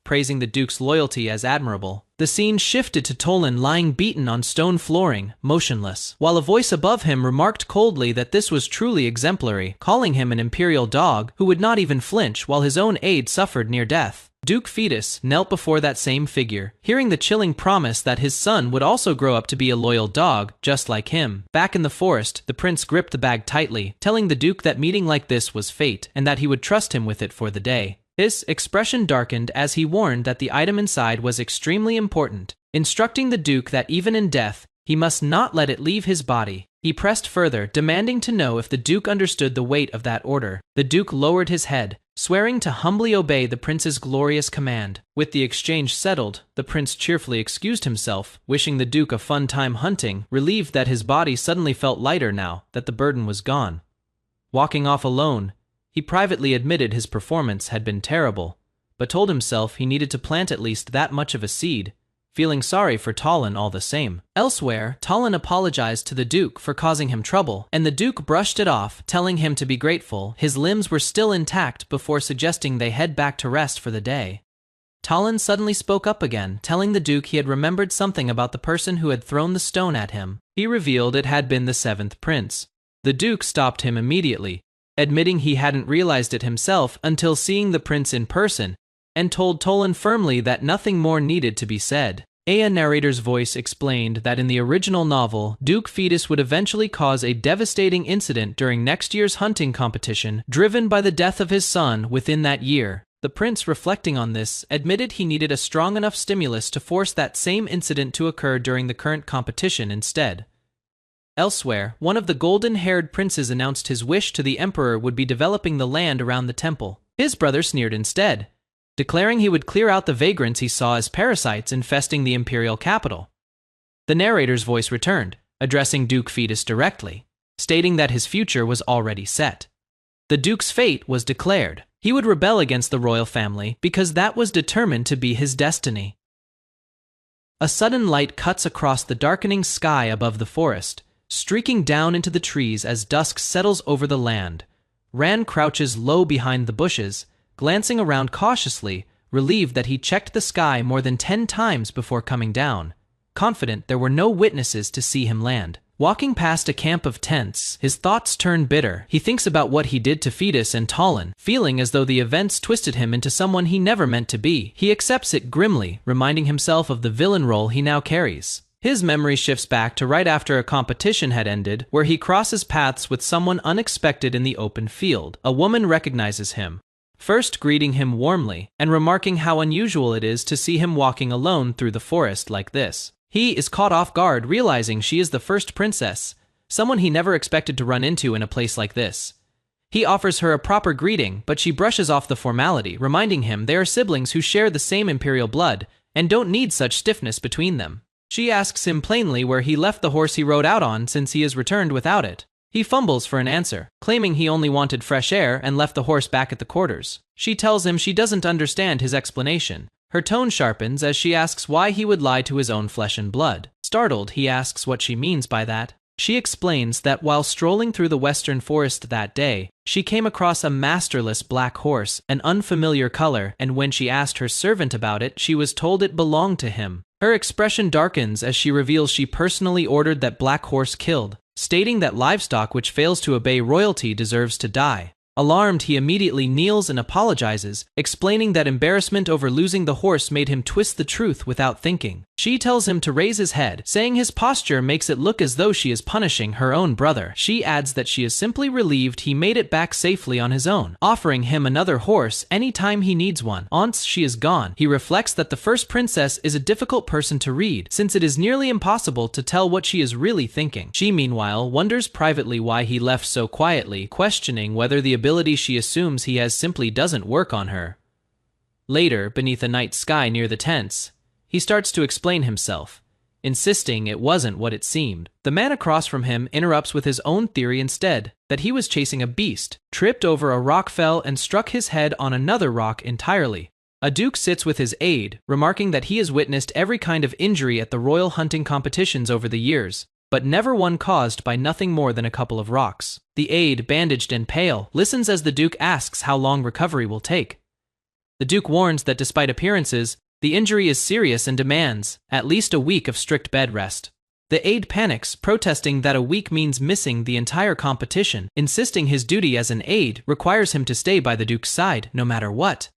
praising the Duke's loyalty as admirable. The scene shifted to Tolan lying beaten on stone flooring, motionless, while a voice above him remarked coldly that this was truly exemplary, calling him an imperial dog who would not even flinch while his own aide suffered near death. Duke Fetus knelt before that same figure, hearing the chilling promise that his son would also grow up to be a loyal dog, just like him. Back in the forest, the prince gripped the bag tightly, telling the Duke that meeting like this was fate, and that he would trust him with it for the day. His expression darkened as he warned that the item inside was extremely important, instructing the Duke that even in death, he must not let it leave his body. He pressed further, demanding to know if the Duke understood the weight of that order. The Duke lowered his head, swearing to humbly obey the prince's glorious command. With the exchange settled, the prince cheerfully excused himself, wishing the Duke a fun time hunting, relieved that his body suddenly felt lighter now that the burden was gone. Walking off alone, he privately admitted his performance had been terrible, but told himself he needed to plant at least that much of a seed, feeling sorry for Tolan all the same. Elsewhere, Tolan apologized to the Duke for causing him trouble, and the Duke brushed it off, telling him to be grateful his limbs were still intact before suggesting they head back to rest for the day. Tolan suddenly spoke up again, telling the Duke he had remembered something about the person who had thrown the stone at him. He revealed it had been the seventh prince. The Duke stopped him immediately, admitting he hadn't realized it himself until seeing the prince in person, and told Tolan firmly that nothing more needed to be said. A narrator's voice explained that in the original novel, Duke Fetus would eventually cause a devastating incident during next year's hunting competition, driven by the death of his son within that year. The prince, reflecting on this, admitted he needed a strong enough stimulus to force that same incident to occur during the current competition instead. Elsewhere, one of the golden-haired princes announced his wish to the emperor would be developing the land around the temple. His brother sneered instead, declaring he would clear out the vagrants he saw as parasites infesting the imperial capital. The narrator's voice returned, addressing Duke Fetus directly, stating that his future was already set. The Duke's fate was declared. He would rebel against the royal family because that was determined to be his destiny. A sudden light cuts across the darkening sky above the forest, streaking down into the trees as dusk settles over the land. Ran crouches low behind the bushes, glancing around cautiously, relieved that he checked the sky more than 10 times before coming down, confident there were no witnesses to see him land. Walking past a camp of tents, his thoughts turn bitter. He thinks about what he did to Fetus and Tolan, feeling as though the events twisted him into someone he never meant to be. He accepts it grimly, reminding himself of the villain role he now carries. His memory shifts back to right after a competition had ended, where he crosses paths with someone unexpected in the open field. A woman recognizes him, first greeting him warmly, and remarking how unusual it is to see him walking alone through the forest like this. He is caught off guard, realizing she is the first princess, someone he never expected to run into in a place like this. He offers her a proper greeting, but she brushes off the formality, reminding him they are siblings who share the same imperial blood, and don't need such stiffness between them. She asks him plainly where he left the horse he rode out on since he has returned without it. He fumbles for an answer, claiming he only wanted fresh air and left the horse back at the quarters. She tells him she doesn't understand his explanation. Her tone sharpens as she asks why he would lie to his own flesh and blood. Startled, he asks what she means by that. She explains that while strolling through the western forest that day, she came across a masterless black horse, an unfamiliar color, and when she asked her servant about it, she was told it belonged to him. Her expression darkens as she reveals she personally ordered that black horse killed, stating that livestock which fails to obey royalty deserves to die. Alarmed, he immediately kneels and apologizes, explaining that embarrassment over losing the horse made him twist the truth without thinking. She tells him to raise his head, saying his posture makes it look as though she is punishing her own brother. She adds that she is simply relieved he made it back safely on his own, offering him another horse anytime he needs one. Once she is gone, he reflects that the first princess is a difficult person to read, since it is nearly impossible to tell what she is really thinking. She, meanwhile, wonders privately why he left so quietly, questioning whether the ability she assumes he has simply doesn't work on her. Later, beneath a night sky near the tents, he starts to explain himself, insisting it wasn't what it seemed. The man across from him interrupts with his own theory instead, that he was chasing a beast, tripped over a rock, fell, and struck his head on another rock entirely. A duke sits with his aide, remarking that he has witnessed every kind of injury at the royal hunting competitions over the years, but never one caused by nothing more than a couple of rocks. The aide, bandaged and pale, listens as the duke asks how long recovery will take. The Duke warns that despite appearances, the injury is serious and demands at least a week of strict bed rest. The aide panics, protesting that a week means missing the entire competition, insisting his duty as an aide requires him to stay by the Duke's side no matter what.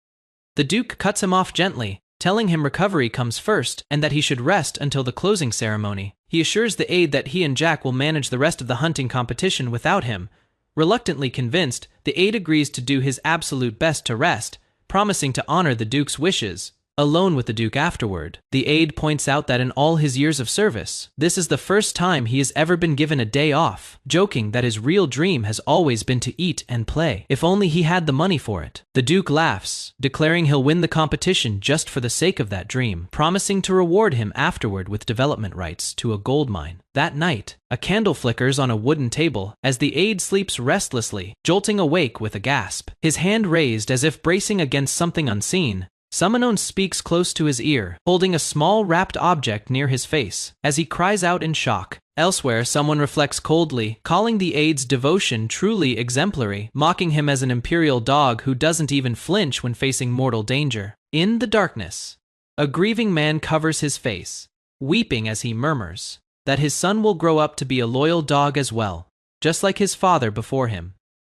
The Duke cuts him off gently, telling him recovery comes first and that he should rest until the closing ceremony. He assures the aide that he and Jack will manage the rest of the hunting competition without him. Reluctantly convinced, the aide agrees to do his absolute best to rest, promising to honor the Duke's wishes. Alone with the Duke afterward, the aide points out that in all his years of service, this is the first time he has ever been given a day off, joking that his real dream has always been to eat and play, if only he had the money for it. The Duke laughs, declaring he'll win the competition just for the sake of that dream, promising to reward him afterward with development rights to a gold mine. That night, a candle flickers on a wooden table as the aide sleeps restlessly, jolting awake with a gasp. His hand raised as if bracing against something unseen, Summonon speaks close to his ear, holding a small wrapped object near his face, as he cries out in shock. Elsewhere, someone reflects coldly, calling the aide's devotion truly exemplary, mocking him as an imperial dog who doesn't even flinch when facing mortal danger. In the darkness, a grieving man covers his face, weeping as he murmurs that his son will grow up to be a loyal dog as well, just like his father before him.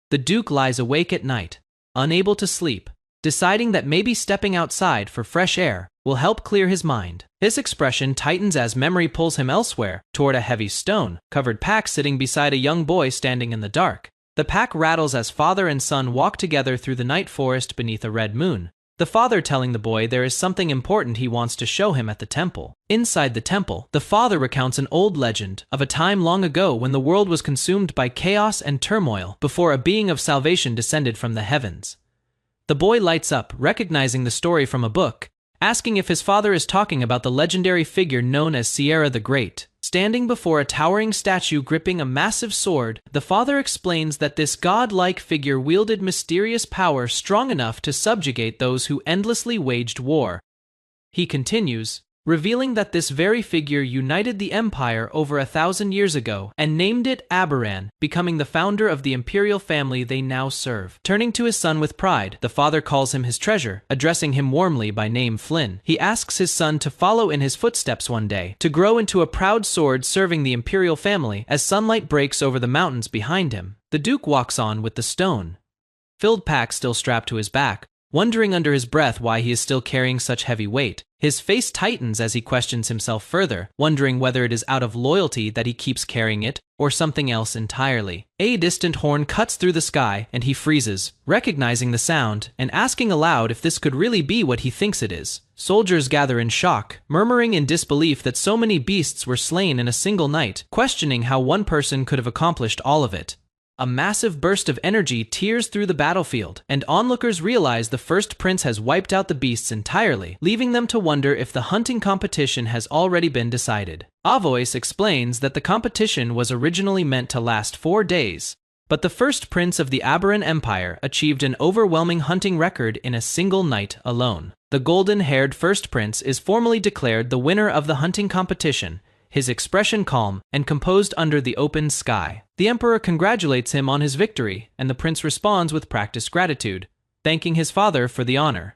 The Duke lies awake at night, unable to sleep, deciding that maybe stepping outside for fresh air will help clear his mind. His expression tightens as memory pulls him elsewhere, toward a heavy stone-covered pack sitting beside a young boy standing in the dark. The pack rattles as father and son walk together through the night forest beneath a red moon, the father telling the boy there is something important he wants to show him at the temple. Inside the temple, the father recounts an old legend of a time long ago when the world was consumed by chaos and turmoil before a being of salvation descended from the heavens. The boy lights up, recognizing the story from a book, asking if his father is talking about the legendary figure known as Sierra the Great. Standing before a towering statue gripping a massive sword, the father explains that this god-like figure wielded mysterious power strong enough to subjugate those who endlessly waged war. He continues, revealing that this very figure united the empire over 1,000 years ago and named it Aberan, becoming the founder of the imperial family they now serve. Turning to his son with pride, the father calls him his treasure, addressing him warmly by name Flynn. He asks his son to follow in his footsteps one day, to grow into a proud sword serving the imperial family as sunlight breaks over the mountains behind him. The Duke walks on with the stone-filled pack still strapped to his back, wondering under his breath why he is still carrying such heavy weight. His face tightens as he questions himself further, wondering whether it is out of loyalty that he keeps carrying it, or something else entirely. A distant horn cuts through the sky, and he freezes, recognizing the sound, and asking aloud if this could really be what he thinks it is. Soldiers gather in shock, murmuring in disbelief that so many beasts were slain in a single night, questioning how one person could have accomplished all of it. A massive burst of energy tears through the battlefield, and onlookers realize the first prince has wiped out the beasts entirely, leaving them to wonder if the hunting competition has already been decided. Avois explains that the competition was originally meant to last 4 days, but the first prince of the Aberan Empire achieved an overwhelming hunting record in a single night alone. The golden-haired first prince is formally declared the winner of the hunting competition, his expression calm and composed under the open sky. The emperor congratulates him on his victory, and the prince responds with practiced gratitude, thanking his father for the honor.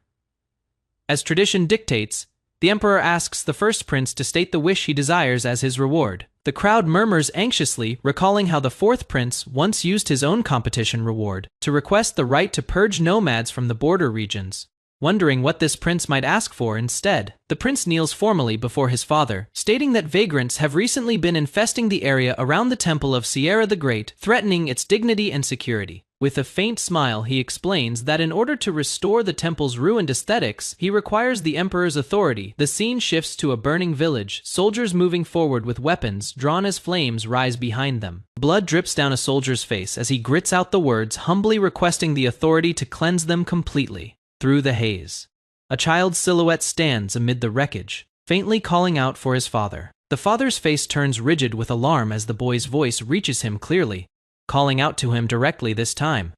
As tradition dictates, the emperor asks the first prince to state the wish he desires as his reward. The crowd murmurs anxiously, recalling how the fourth prince once used his own competition reward to request the right to purge nomads from the border regions. Wondering what this prince might ask for instead, the prince kneels formally before his father, stating that vagrants have recently been infesting the area around the temple of Sierra the Great, threatening its dignity and security. With a faint smile, he explains that in order to restore the temple's ruined aesthetics, he requires the emperor's authority. The scene shifts to a burning village, soldiers moving forward with weapons drawn as flames rise behind them. Blood drips down a soldier's face as he grits out the words, humbly requesting the authority to cleanse them completely. Through the haze, a child's silhouette stands amid the wreckage, faintly calling out for his father. The father's face turns rigid with alarm as the boy's voice reaches him clearly, calling out to him directly this time.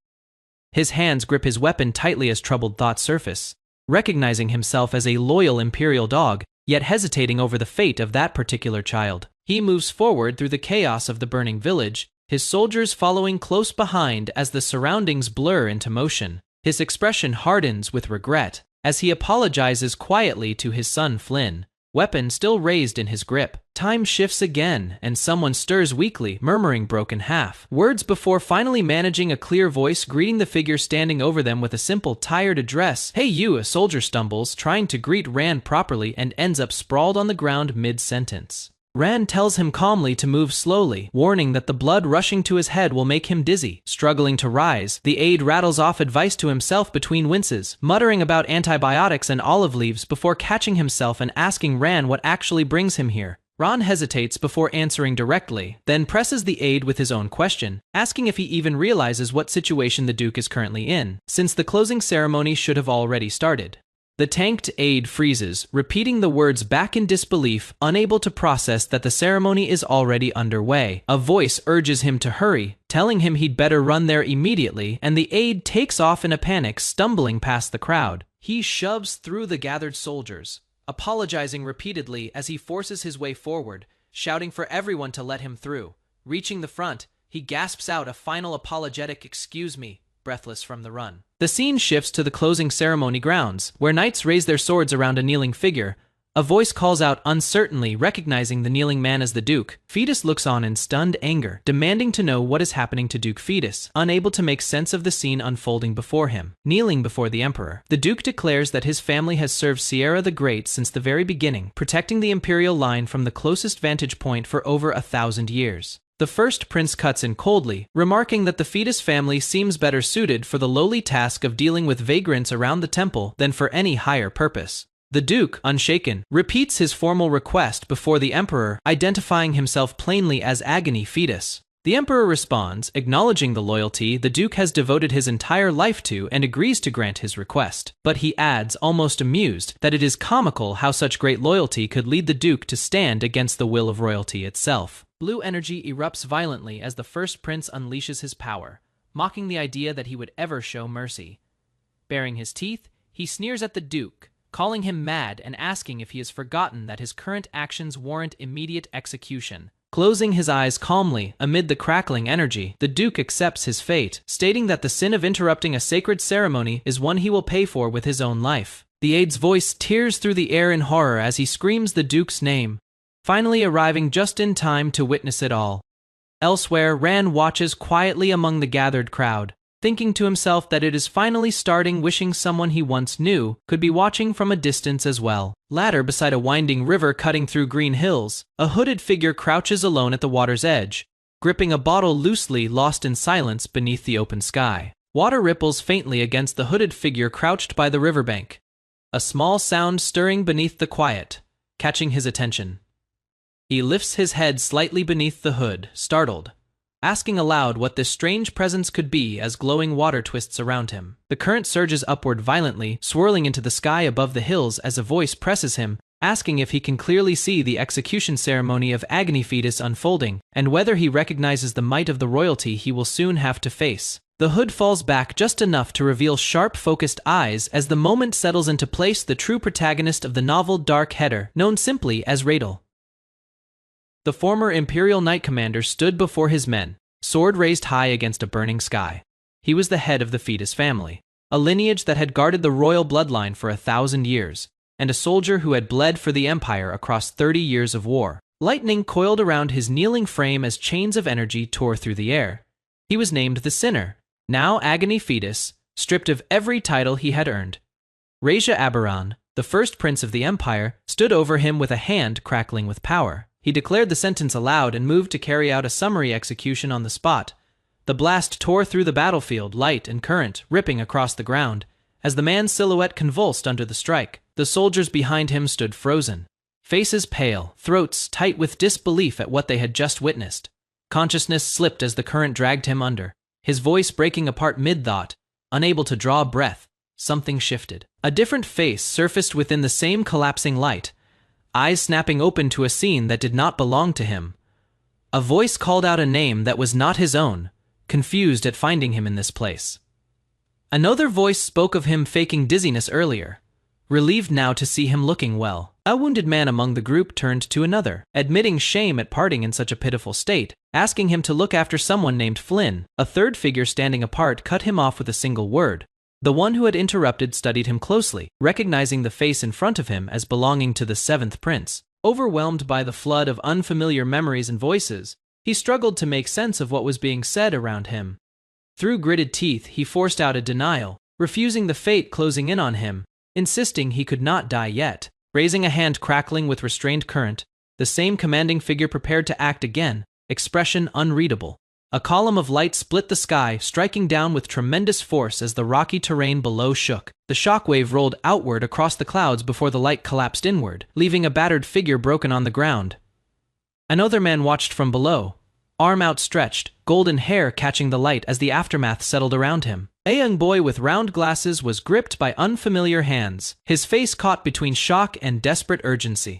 His hands grip his weapon tightly as troubled thoughts surface, recognizing himself as a loyal imperial dog, yet hesitating over the fate of that particular child. He moves forward through the chaos of the burning village, his soldiers following close behind as the surroundings blur into motion. His expression hardens with regret, as he apologizes quietly to his son Flynn, weapon still raised in his grip. Time shifts again, and someone stirs weakly, murmuring broken words before finally managing a clear voice greeting the figure standing over them with a simple, tired address. "Hey you!" A soldier stumbles, trying to greet Ran properly and ends up sprawled on the ground mid-sentence. Ran tells him calmly to move slowly, warning that the blood rushing to his head will make him dizzy. Struggling to rise, the aide rattles off advice to himself between winces, muttering about antibiotics and olive leaves before catching himself and asking Ran what actually brings him here. Ran hesitates before answering directly, then presses the aide with his own question, asking if he even realizes what situation the Duke is currently in, since the closing ceremony should have already started. The tanked aide freezes, repeating the words back in disbelief, unable to process that the ceremony is already underway. A voice urges him to hurry, telling him he'd better run there immediately, and the aide takes off in a panic, stumbling past the crowd. He shoves through the gathered soldiers, apologizing repeatedly as he forces his way forward, shouting for everyone to let him through. Reaching the front, he gasps out a final apologetic "excuse me," breathless from the run. The scene shifts to the closing ceremony grounds, where knights raise their swords around a kneeling figure. A voice calls out uncertainly, recognizing the kneeling man as the Duke. Fetus looks on in stunned anger, demanding to know what is happening to Duke Fetus, unable to make sense of the scene unfolding before him. Kneeling before the Emperor, the Duke declares that his family has served Sierra the Great since the very beginning, protecting the imperial line from the closest vantage point for over 1,000 years. The first prince cuts in coldly, remarking that the Fetus family seems better suited for the lowly task of dealing with vagrants around the temple than for any higher purpose. The Duke, unshaken, repeats his formal request before the Emperor, identifying himself plainly as Agony Fetus. The Emperor responds, acknowledging the loyalty the Duke has devoted his entire life to and agrees to grant his request. But he adds, almost amused, that it is comical how such great loyalty could lead the Duke to stand against the will of royalty itself. Blue energy erupts violently as the first prince unleashes his power, mocking the idea that he would ever show mercy. Baring his teeth, he sneers at the Duke, calling him mad and asking if he has forgotten that his current actions warrant immediate execution. Closing his eyes calmly, amid the crackling energy, the Duke accepts his fate, stating that the sin of interrupting a sacred ceremony is one he will pay for with his own life. The aide's voice tears through the air in horror as he screams the Duke's name, finally arriving just in time to witness it all. Elsewhere, Ran watches quietly among the gathered crowd, thinking to himself that it is finally starting, wishing someone he once knew could be watching from a distance as well. Later, beside a winding river cutting through green hills, a hooded figure crouches alone at the water's edge, gripping a bottle loosely, lost in silence beneath the open sky. Water ripples faintly against the hooded figure crouched by the riverbank, a small sound stirring beneath the quiet, catching his attention. He lifts his head slightly beneath the hood, startled, asking aloud what this strange presence could be as glowing water twists around him. The current surges upward violently, swirling into the sky above the hills as a voice presses him, asking if he can clearly see the execution ceremony of Agony Fetus unfolding, and whether he recognizes the might of the royalty he will soon have to face. The hood falls back just enough to reveal sharp, focused eyes as the moment settles into place, the true protagonist of the novel Dark Header, known simply as Radel. The former Imperial Knight Commander stood before his men, sword raised high against a burning sky. He was the head of the Fetus family, a lineage that had guarded the royal bloodline for 1,000 years, and a soldier who had bled for the Empire across 30 years of war. Lightning coiled around his kneeling frame as chains of energy tore through the air. He was named the Sinner, now Agony Fetus, stripped of every title he had earned. Raja Aberan, the first prince of the Empire, stood over him with a hand crackling with power. He declared the sentence aloud and moved to carry out a summary execution on the spot. The blast tore through the battlefield, light and current, ripping across the ground. As the man's silhouette convulsed under the strike, the soldiers behind him stood frozen, faces pale, throats tight with disbelief at what they had just witnessed. Consciousness slipped as the current dragged him under, his voice breaking apart mid-thought. Unable to draw a breath, something shifted. A different face surfaced within the same collapsing light, eyes snapping open to a scene that did not belong to him. A voice called out a name that was not his own, confused at finding him in this place. Another voice spoke of him faking dizziness earlier, relieved now to see him looking well. A wounded man among the group turned to another, admitting shame at parting in such a pitiful state, asking him to look after someone named Flynn. A third figure standing apart cut him off with a single word, The one who had interrupted studied him closely, recognizing the face in front of him as belonging to the seventh prince. Overwhelmed by the flood of unfamiliar memories and voices, he struggled to make sense of what was being said around him. Through gritted teeth, he forced out a denial, refusing the fate closing in on him, insisting he could not die yet. Raising a hand crackling with restrained current, the same commanding figure prepared to act again, expression unreadable. A column of light split the sky, striking down with tremendous force as the rocky terrain below shook. The shockwave rolled outward across the clouds before the light collapsed inward, leaving a battered figure broken on the ground. Another man watched from below, arm outstretched, golden hair catching the light as the aftermath settled around him. A young boy with round glasses was gripped by unfamiliar hands, his face caught between shock and desperate urgency.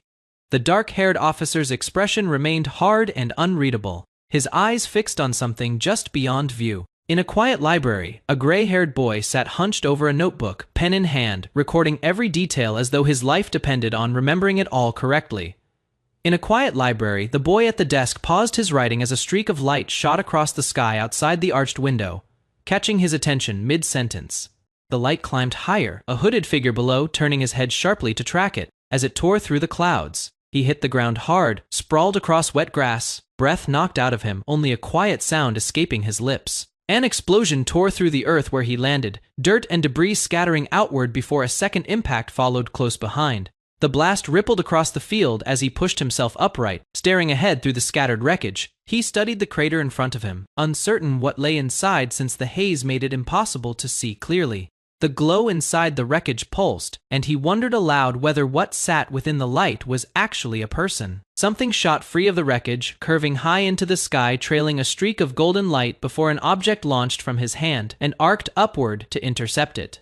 The dark-haired officer's expression remained hard and unreadable, his eyes fixed on something just beyond view. In a quiet library, a gray-haired boy sat hunched over a notebook, pen in hand, recording every detail as though his life depended on remembering it all correctly. In a quiet library, the boy at the desk paused his writing as a streak of light shot across the sky outside the arched window, catching his attention mid-sentence. The light climbed higher, a hooded figure below turning his head sharply to track it. As it tore through the clouds, he hit the ground hard, sprawled across wet grass, breath knocked out of him, only a quiet sound escaping his lips. An explosion tore through the earth where he landed, dirt and debris scattering outward before a second impact followed close behind. The blast rippled across the field as he pushed himself upright, staring ahead through the scattered wreckage. He studied the crater in front of him, uncertain what lay inside since the haze made it impossible to see clearly. The glow inside the wreckage pulsed, and he wondered aloud whether what sat within the light was actually a person. Something shot free of the wreckage, curving high into the sky, trailing a streak of golden light before an object launched from his hand and arced upward to intercept it.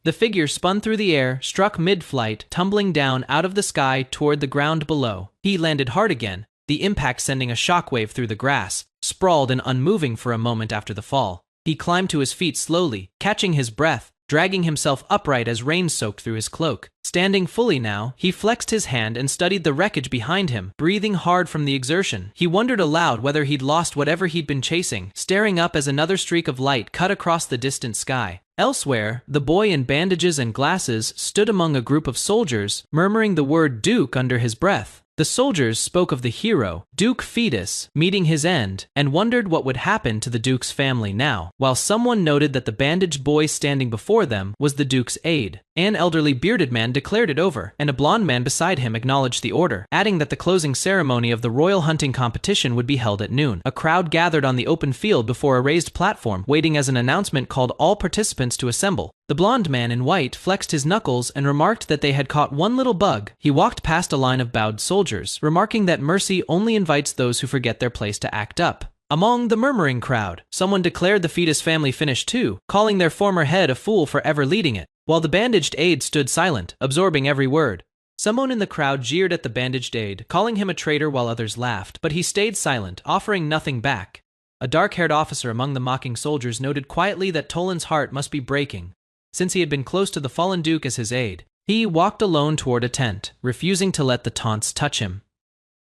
The figure spun through the air, struck mid-flight, tumbling down out of the sky toward the ground below. He landed hard again, the impact sending a shockwave through the grass, sprawled and unmoving for a moment after the fall. He climbed to his feet slowly, catching his breath, dragging himself upright as rain soaked through his cloak. Standing fully now, he flexed his hand and studied the wreckage behind him, breathing hard from the exertion. He wondered aloud whether he'd lost whatever he'd been chasing, staring up as another streak of light cut across the distant sky. Elsewhere, the boy in bandages and glasses stood among a group of soldiers, murmuring the word Duke under his breath. The soldiers spoke of the hero, Duke Fetus, meeting his end, and wondered what would happen to the Duke's family now, while someone noted that the bandaged boy standing before them was the Duke's aide. An elderly bearded man declared it over, and a blond man beside him acknowledged the order, adding that the closing ceremony of the royal hunting competition would be held at noon. A crowd gathered on the open field before a raised platform, waiting as an announcement called all participants to assemble. The blond man in white flexed his knuckles and remarked that they had caught one little bug. He walked past a line of bowed soldiers, remarking that mercy only invites those who forget their place to act up. Among the murmuring crowd, someone declared the Fetus family finished too, calling their former head a fool for ever leading it, while the bandaged aide stood silent, absorbing every word. Someone in the crowd jeered at the bandaged aide, calling him a traitor while others laughed, but he stayed silent, offering nothing back. A dark-haired officer among the mocking soldiers noted quietly that Tolan's heart must be breaking, since he had been close to the fallen duke as his aide. He walked alone toward a tent, refusing to let the taunts touch him.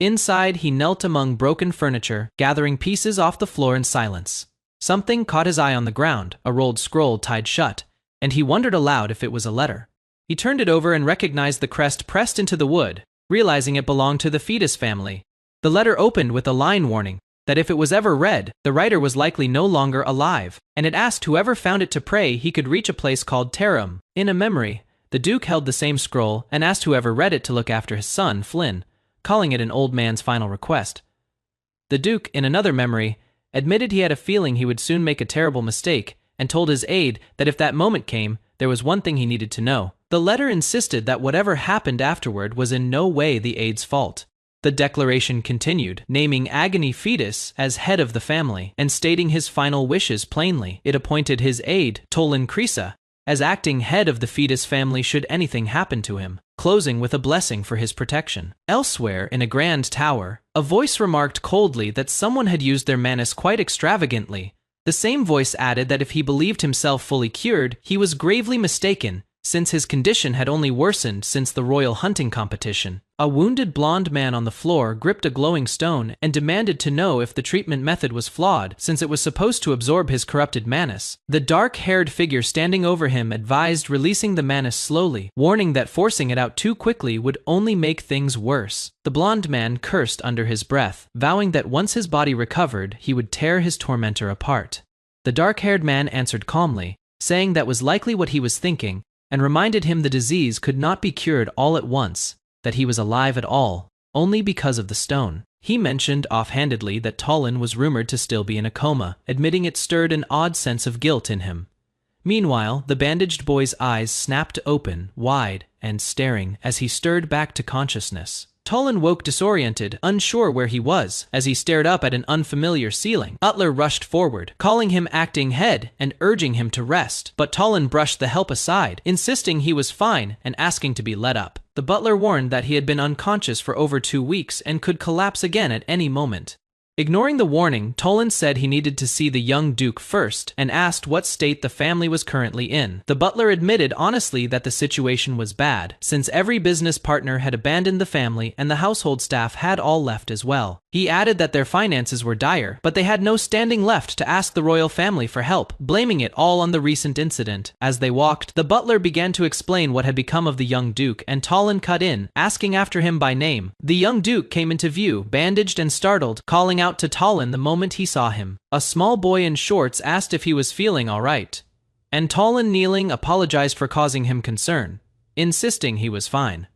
Inside, he knelt among broken furniture, gathering pieces off the floor in silence. Something caught his eye on the ground, a rolled scroll tied shut, and he wondered aloud if it was a letter. He turned it over and recognized the crest pressed into the wood, realizing it belonged to the Fetus family. The letter opened with a line warning that if it was ever read, the writer was likely no longer alive, and it asked whoever found it to pray he could reach a place called Tarum. In a memory, the Duke held the same scroll and asked whoever read it to look after his son, Flynn, calling it an old man's final request. The Duke, in another memory, admitted he had a feeling he would soon make a terrible mistake, and told his aide that if that moment came, there was one thing he needed to know. The letter insisted that whatever happened afterward was in no way the aide's fault. The declaration continued, naming Agony Fetus as head of the family, and stating his final wishes plainly. It appointed his aide, Tolan Krisa, as acting head of the Fetus family should anything happen to him, closing with a blessing for his protection. Elsewhere, in a grand tower, a voice remarked coldly that someone had used their manus quite extravagantly. The same voice added that if he believed himself fully cured, he was gravely mistaken, since his condition had only worsened since the royal hunting competition. A wounded blonde man on the floor gripped a glowing stone and demanded to know if the treatment method was flawed since it was supposed to absorb his corrupted manas. The dark-haired figure standing over him advised releasing the manas slowly, warning that forcing it out too quickly would only make things worse. The blonde man cursed under his breath, vowing that once his body recovered, he would tear his tormentor apart. The dark-haired man answered calmly, saying that was likely what he was thinking, and reminded him the disease could not be cured all at once, that he was alive at all, only because of the stone. He mentioned offhandedly that Talon was rumored to still be in a coma, admitting it stirred an odd sense of guilt in him. Meanwhile, the bandaged boy's eyes snapped open, wide, and staring as he stirred back to consciousness. Talon woke disoriented, unsure where he was, as he stared up at an unfamiliar ceiling. Butler rushed forward, calling him acting head and urging him to rest, but Talon brushed the help aside, insisting he was fine and asking to be let up. The butler warned that he had been unconscious for over 2 weeks and could collapse again at any moment. Ignoring the warning, Talon said he needed to see the young duke first and asked what state the family was currently in. The butler admitted honestly that the situation was bad, since every business partner had abandoned the family and the household staff had all left as well. He added that their finances were dire, but they had no standing left to ask the royal family for help, blaming it all on the recent incident. As they walked, the butler began to explain what had become of the young duke, and Talon cut in, asking after him by name. The young duke came into view, bandaged and startled, calling out to Talon the moment he saw him. A small boy in shorts asked if he was feeling all right, and Talon, kneeling, apologized for causing him concern, insisting he was fine.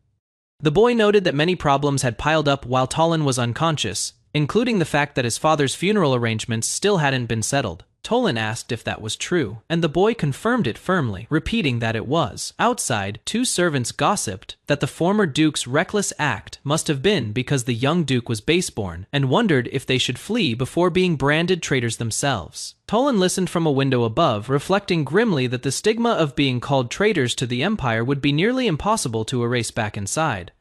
The boy noted that many problems had piled up while Talon was unconscious, including the fact that his father's funeral arrangements still hadn't been settled. Talon asked if that was true, and the boy confirmed it firmly, repeating that it was. Outside, 2 servants gossiped that the former duke's reckless act must have been because the young duke was baseborn, and wondered if they should flee before being branded traitors themselves. Talon listened from a window above, reflecting grimly that the stigma of being called traitors to the empire would be nearly impossible to erase back inside.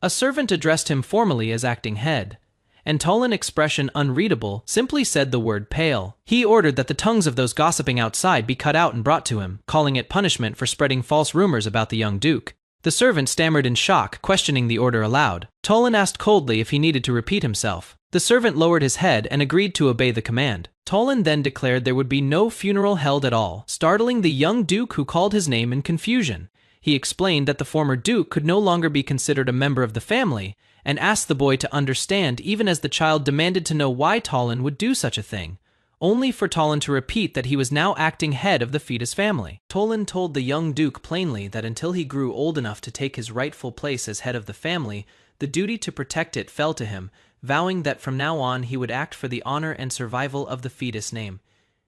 A servant addressed him formally as acting head, and Talon, expression unreadable, simply said the word pale. He ordered that the tongues of those gossiping outside be cut out and brought to him, calling it punishment for spreading false rumors about the young duke. The servant stammered in shock, questioning the order aloud. Talon asked coldly if he needed to repeat himself. The servant lowered his head and agreed to obey the command. Talon then declared there would be no funeral held at all, startling the young duke, who called his name in confusion. He explained that the former duke could no longer be considered a member of the family, and asked the boy to understand, even as the child demanded to know why Talon would do such a thing, only for Talon to repeat that he was now acting head of the fetus family. Talon told the young duke plainly that until he grew old enough to take his rightful place as head of the family, the duty to protect it fell to him, vowing that from now on he would act for the honor and survival of the fetus name.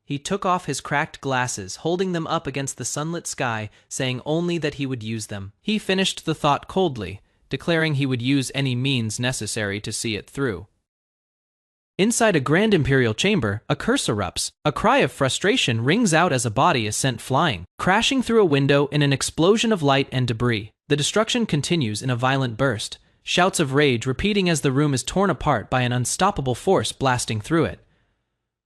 He took off his cracked glasses, holding them up against the sunlit sky, saying only that he would use them. He finished the thought coldly, declaring he would use any means necessary to see it through. Inside a grand imperial chamber, a curse erupts. A cry of frustration rings out as a body is sent flying, crashing through a window in an explosion of light and debris. The destruction continues in a violent burst, shouts of rage repeating as the room is torn apart by an unstoppable force blasting through it.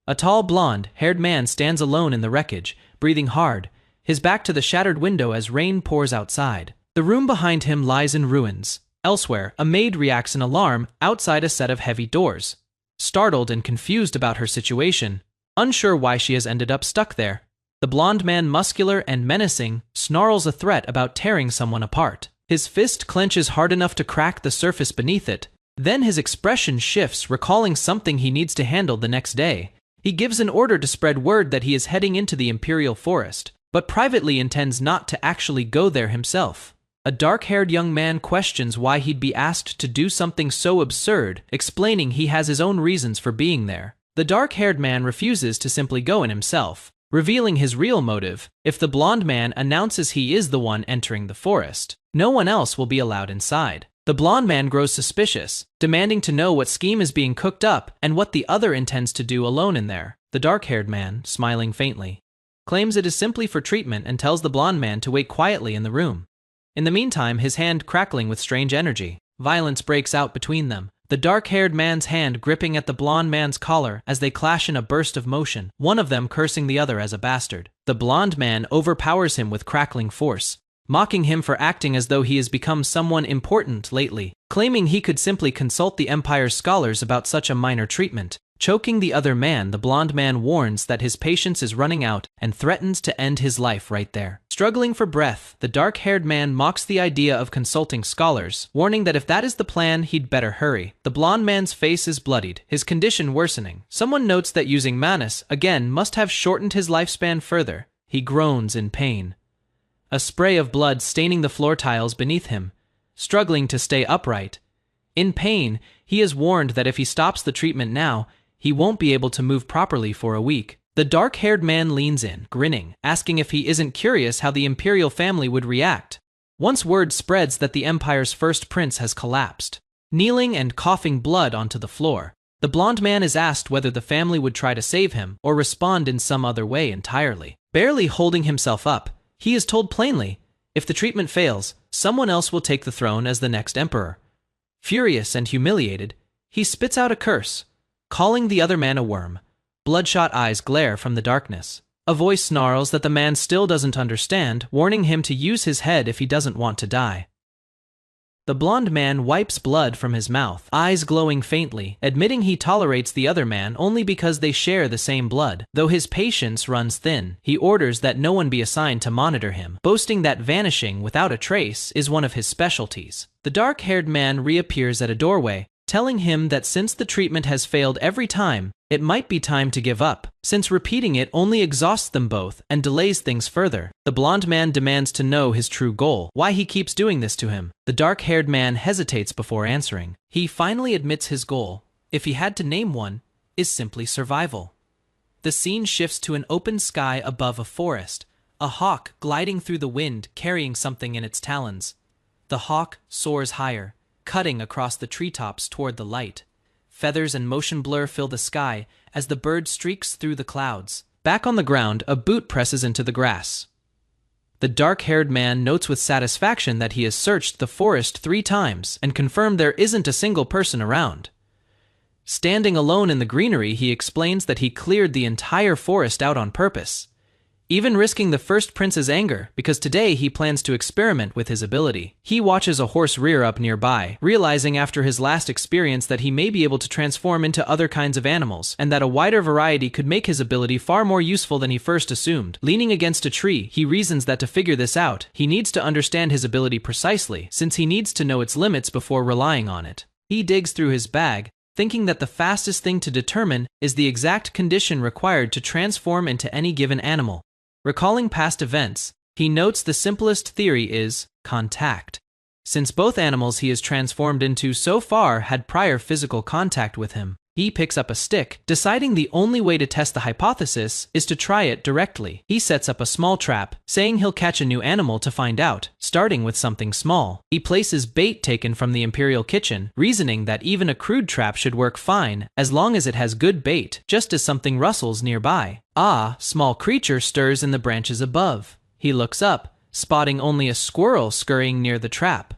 A tall, blonde-haired man stands alone in the wreckage, breathing hard, his back to the shattered window as rain pours outside. The room behind him lies in ruins. Elsewhere, a maid reacts in alarm outside a set of heavy doors, startled and confused about her situation, unsure why she has ended up stuck there. The blonde man, muscular and menacing, snarls a threat about tearing someone apart. His fist clenches hard enough to crack the surface beneath it. Then his expression shifts, recalling something he needs to handle the next day. He gives an order to spread word that he is heading into the imperial forest, but privately intends not to actually go there himself. A dark-haired young man questions why he'd be asked to do something so absurd, explaining he has his own reasons for being there. The dark-haired man refuses to simply go in himself, revealing his real motive. If the blonde man announces he is the one entering the forest, no one else will be allowed inside. The blonde man grows suspicious, demanding to know what scheme is being cooked up and what the other intends to do alone in there. The dark-haired man, smiling faintly, claims it is simply for treatment and tells the blonde man to wait quietly in the room. In the meantime, his hand crackling with strange energy, violence breaks out between them, the dark-haired man's hand gripping at the blonde man's collar as they clash in a burst of motion, one of them cursing the other as a bastard. The blonde man overpowers him with crackling force, mocking him for acting as though he has become someone important lately, claiming he could simply consult the Empire's scholars about such a minor treatment. Choking the other man, the blonde man warns that his patience is running out and threatens to end his life right there. Struggling for breath, the dark-haired man mocks the idea of consulting scholars, warning that if that is the plan, he'd better hurry. The blonde man's face is bloodied, his condition worsening. Someone notes that using Manus, again, must have shortened his lifespan further. He groans in pain. A spray of blood staining the floor tiles beneath him, struggling to stay upright. In pain, he is warned that if he stops the treatment now, he won't be able to move properly for a week. The dark-haired man leans in, grinning, asking if he isn't curious how the imperial family would react once word spreads that the Empire's first prince has collapsed. Kneeling and coughing blood onto the floor, the blonde man is asked whether the family would try to save him or respond in some other way entirely. Barely holding himself up, he is told plainly, if the treatment fails, someone else will take the throne as the next emperor. Furious and humiliated, he spits out a curse, calling the other man a worm. Bloodshot eyes glare from the darkness. A voice snarls that the man still doesn't understand, warning him to use his head if he doesn't want to die. The blonde man wipes blood from his mouth, eyes glowing faintly, admitting he tolerates the other man only because they share the same blood. Though his patience runs thin, he orders that no one be assigned to monitor him, boasting that vanishing without a trace is one of his specialties. The dark-haired man reappears at a doorway, telling him that since the treatment has failed every time, it might be time to give up, since repeating it only exhausts them both and delays things further. The blonde man demands to know his true goal, why he keeps doing this to him. The dark-haired man hesitates before answering. He finally admits his goal, if he had to name one, is simply survival. The scene shifts to an open sky above a forest, a hawk gliding through the wind carrying something in its talons. The hawk soars higher, cutting across the treetops toward the light. Feathers and motion blur fill the sky as the bird streaks through the clouds. Back on the ground, a boot presses into the grass. The dark-haired man notes with satisfaction that he has searched the forest 3 times and confirmed there isn't a single person around. Standing alone in the greenery, he explains that he cleared the entire forest out on purpose, even risking the first prince's anger, because today he plans to experiment with his ability. He watches a horse rear up nearby, realizing after his last experience that he may be able to transform into other kinds of animals, and that a wider variety could make his ability far more useful than he first assumed. Leaning against a tree, he reasons that to figure this out, he needs to understand his ability precisely, since he needs to know its limits before relying on it. He digs through his bag, thinking that the fastest thing to determine is the exact condition required to transform into any given animal. Recalling past events, he notes the simplest theory is contact, since both animals he is transformed into so far had prior physical contact with him. He picks up a stick, deciding the only way to test the hypothesis is to try it directly. He sets up a small trap, saying he'll catch a new animal to find out, starting with something small. He places bait taken from the Imperial kitchen, reasoning that even a crude trap should work fine as long as it has good bait, just as something rustles nearby. Small creature stirs in the branches above. He looks up, spotting only a squirrel scurrying near the trap.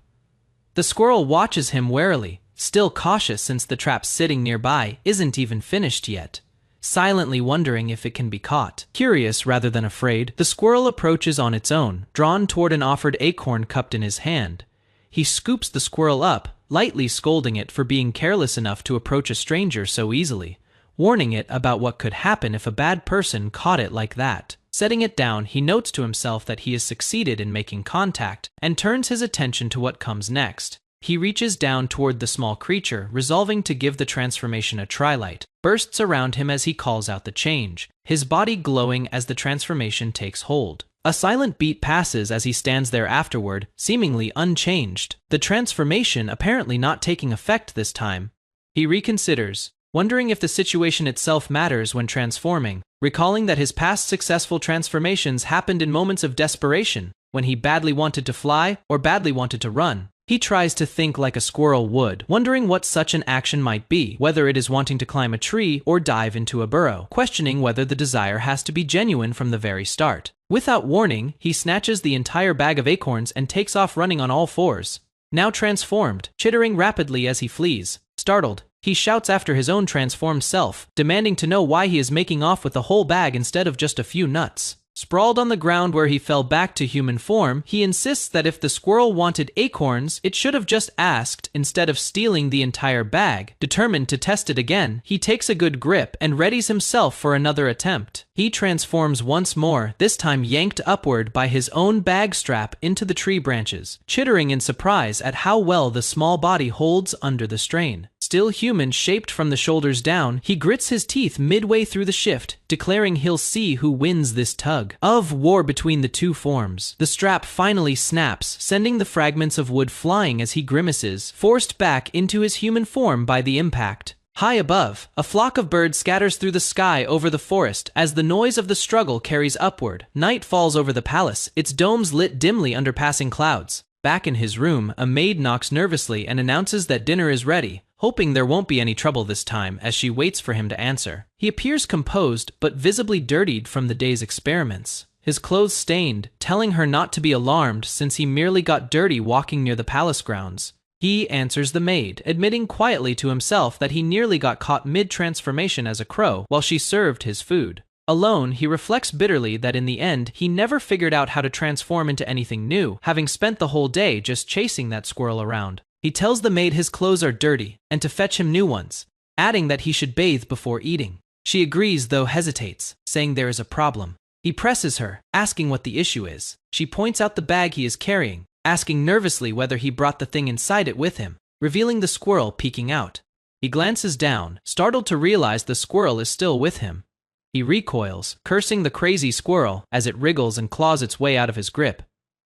The squirrel watches him warily, still cautious since the trap sitting nearby isn't even finished yet, silently wondering if it can be caught. Curious rather than afraid, the squirrel approaches on its own, drawn toward an offered acorn cupped in his hand. He scoops the squirrel up, lightly scolding it for being careless enough to approach a stranger so easily, warning it about what could happen if a bad person caught it like that. Setting it down, he notes to himself that he has succeeded in making contact and turns his attention to what comes next. He reaches down toward the small creature, resolving to give the transformation a try. Light bursts around him as he calls out the change, his body glowing as the transformation takes hold. A silent beat passes as he stands there afterward, seemingly unchanged, the transformation apparently not taking effect this time. He reconsiders, wondering if the situation itself matters when transforming, recalling that his past successful transformations happened in moments of desperation, when he badly wanted to fly or badly wanted to run. He tries to think like a squirrel would, wondering what such an action might be, whether it is wanting to climb a tree or dive into a burrow, questioning whether the desire has to be genuine from the very start. Without warning, he snatches the entire bag of acorns and takes off running on all fours. Now transformed, chittering rapidly as he flees. Startled, he shouts after his own transformed self, demanding to know why he is making off with the whole bag instead of just a few nuts. Sprawled on the ground where he fell back to human form, he insists that if the squirrel wanted acorns, it should have just asked instead of stealing the entire bag. Determined to test it again, he takes a good grip and readies himself for another attempt. He transforms once more, this time yanked upward by his own bag strap into the tree branches, chittering in surprise at how well the small body holds under the strain. Still human-shaped from the shoulders down, he grits his teeth midway through the shift, declaring he'll see who wins this tug of war between the two forms. The strap finally snaps, sending the fragments of wood flying as he grimaces, forced back into his human form by the impact. High above, a flock of birds scatters through the sky over the forest as the noise of the struggle carries upward. Night falls over the palace, its domes lit dimly under passing clouds. Back in his room, a maid knocks nervously and announces that dinner is ready, hoping there won't be any trouble this time as she waits for him to answer. He appears composed, but visibly dirtied from the day's experiments. His clothes stained, telling her not to be alarmed since he merely got dirty walking near the palace grounds. He answers the maid, admitting quietly to himself that he nearly got caught mid-transformation as a crow while she served his food. Alone, he reflects bitterly that in the end, he never figured out how to transform into anything new, having spent the whole day just chasing that squirrel around. He tells the maid his clothes are dirty and to fetch him new ones, adding that he should bathe before eating. She agrees, though hesitates, saying there is a problem. He presses her, asking what the issue is. She points out the bag he is carrying, asking nervously whether he brought the thing inside it with him, revealing the squirrel peeking out. He glances down, startled to realize the squirrel is still with him. He recoils, cursing the crazy squirrel as it wriggles and claws its way out of his grip.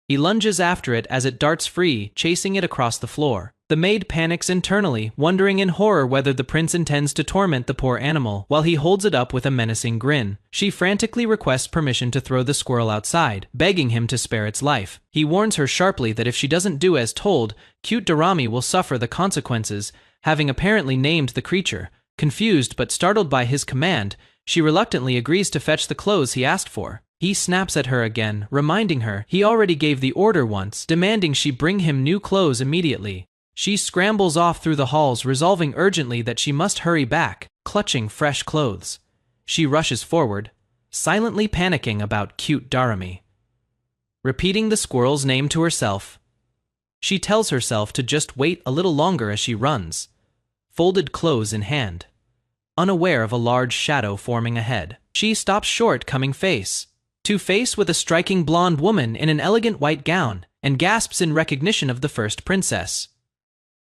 He lunges after it as it darts free, chasing it across the floor. The maid panics internally, wondering in horror whether the prince intends to torment the poor animal while he holds it up with a menacing grin. She frantically requests permission to throw the squirrel outside, begging him to spare its life. He warns her sharply that if she doesn't do as told, cute Dorami will suffer the consequences, having apparently named the creature. Confused but startled by his command, she reluctantly agrees to fetch the clothes he asked for. He snaps at her again, reminding her he already gave the order once, demanding she bring him new clothes immediately. She scrambles off through the halls, resolving urgently that she must hurry back, clutching fresh clothes. She rushes forward, silently panicking about cute Dorami. Repeating the squirrel's name to herself, she tells herself to just wait a little longer as she runs, folded clothes in hand. Unaware of a large shadow forming ahead, she stops short, coming face to face with a striking blonde woman in an elegant white gown, and gasps in recognition of the first princess.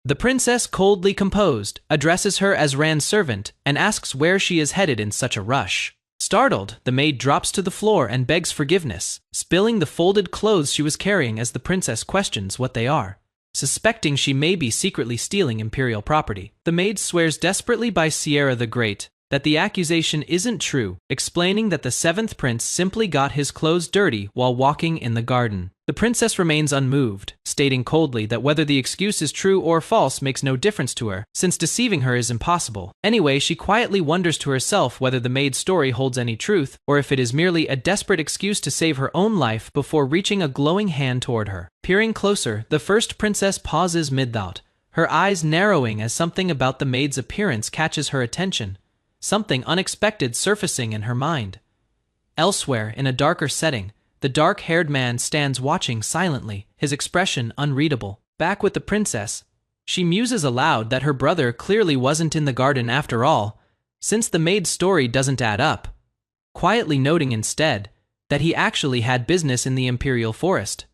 The princess, coldly composed, addresses her as Ran's servant and asks where she is headed in such a rush. Startled, the maid drops to the floor and begs forgiveness, spilling the folded clothes she was carrying as the princess questions what they are. Suspecting she may be secretly stealing imperial property, the maid swears desperately by Sierra the Great that the accusation isn't true, explaining that the seventh prince simply got his clothes dirty while walking in the garden. The princess remains unmoved, stating coldly that whether the excuse is true or false makes no difference to her, since deceiving her is impossible. Anyway, she quietly wonders to herself whether the maid's story holds any truth, or if it is merely a desperate excuse to save her own life before reaching a glowing hand toward her. Peering closer, the first princess pauses mid-thought, her eyes narrowing as something about the maid's appearance catches her attention, something unexpected surfacing in her mind. Elsewhere, in a darker setting, the dark-haired man stands watching silently, his expression unreadable. Back with the princess, she muses aloud that her brother clearly wasn't in the garden after all, since the maid's story doesn't add up, quietly noting instead that he actually had business in the imperial forest.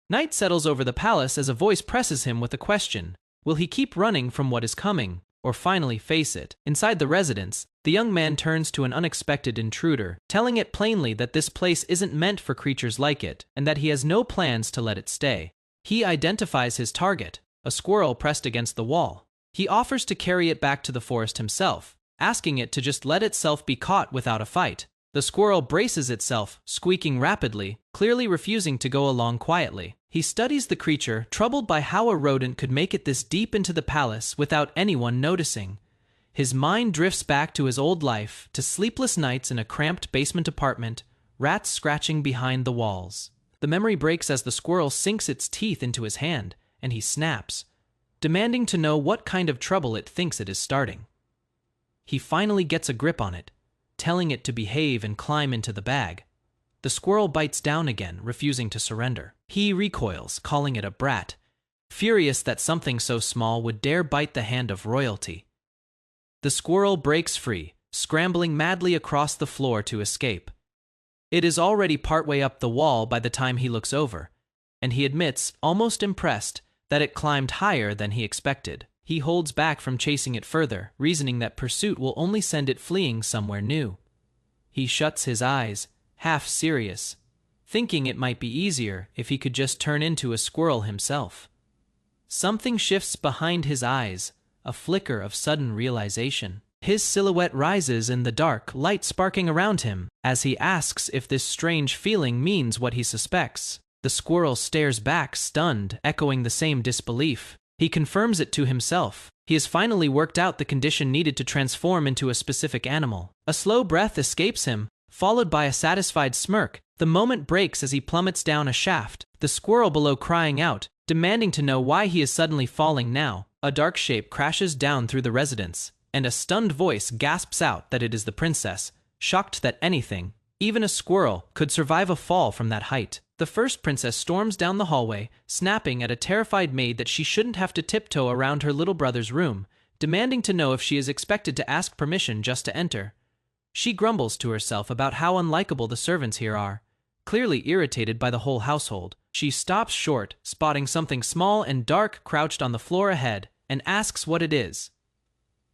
Night settles over the palace as a voice presses him with a question. Will he keep running from what is coming, or finally face it? Inside the residence, the young man turns to an unexpected intruder, telling it plainly that this place isn't meant for creatures like it, and that he has no plans to let it stay. He identifies his target, a squirrel pressed against the wall. He offers to carry it back to the forest himself, asking it to just let itself be caught without a fight. The squirrel braces itself, squeaking rapidly, clearly refusing to go along quietly. He studies the creature, troubled by how a rodent could make it this deep into the palace without anyone noticing. His mind drifts back to his old life, to sleepless nights in a cramped basement apartment, rats scratching behind the walls. The memory breaks as the squirrel sinks its teeth into his hand, and he snaps, demanding to know what kind of trouble it thinks it is starting. He finally gets a grip on it, telling it to behave and climb into the bag. The squirrel bites down again, refusing to surrender. He recoils, calling it a brat, furious that something so small would dare bite the hand of royalty. The squirrel breaks free, scrambling madly across the floor to escape. It is already partway up the wall by the time he looks over, and he admits, almost impressed, that it climbed higher than he expected. He holds back from chasing it further, reasoning that pursuit will only send it fleeing somewhere new. He shuts his eyes, half serious, thinking it might be easier if he could just turn into a squirrel himself. Something shifts behind his eyes, a flicker of sudden realization. His silhouette rises in the dark, light sparking around him, as he asks if this strange feeling means what he suspects. The squirrel stares back, stunned, echoing the same disbelief. He confirms it to himself. He has finally worked out the condition needed to transform into a specific animal. A slow breath escapes him, followed by a satisfied smirk. The moment breaks as he plummets down a shaft, the squirrel below crying out, demanding to know why he is suddenly falling now. A dark shape crashes down through the residence, and a stunned voice gasps out that it is the princess, shocked that anything, even a squirrel, could survive a fall from that height. The first princess storms down the hallway, snapping at a terrified maid that she shouldn't have to tiptoe around her little brother's room, demanding to know if she is expected to ask permission just to enter. She grumbles to herself about how unlikable the servants here are, clearly irritated by the whole household. She stops short, spotting something small and dark crouched on the floor ahead, and asks what it is.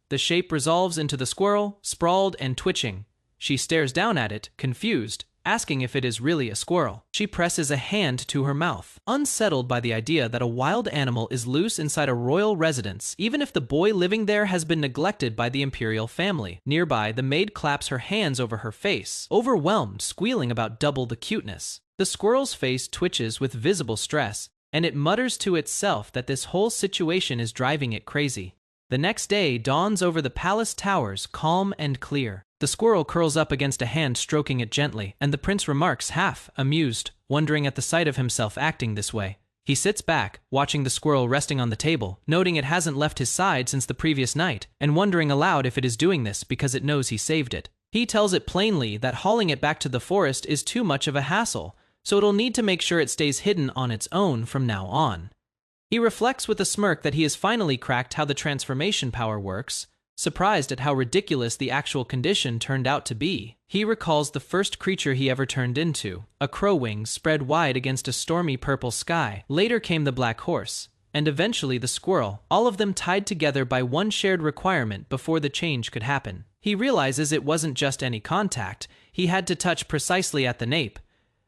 The shape resolves into the squirrel, sprawled and twitching. She stares down at it, confused, asking if it is really a squirrel. She presses a hand to her mouth, unsettled by the idea that a wild animal is loose inside a royal residence, even if the boy living there has been neglected by the imperial family. Nearby, the maid claps her hands over her face, overwhelmed, squealing about double the cuteness. The squirrel's face twitches with visible stress, and it mutters to itself that this whole situation is driving it crazy. The next day dawns over the palace towers, calm and clear. The squirrel curls up against a hand, stroking it gently, and the prince remarks, half amused, wondering at the sight of himself acting this way. He sits back, watching the squirrel resting on the table, noting it hasn't left his side since the previous night, and wondering aloud if it is doing this because it knows he saved it. He tells it plainly that hauling it back to the forest is too much of a hassle, so it'll need to make sure it stays hidden on its own from now on. He reflects with a smirk that he has finally cracked how the transformation power works, surprised at how ridiculous the actual condition turned out to be. He recalls the first creature he ever turned into, a crow wing spread wide against a stormy purple sky. Later came the black horse, and eventually the squirrel, all of them tied together by one shared requirement before the change could happen. He realizes it wasn't just any contact, he had to touch precisely at the nape,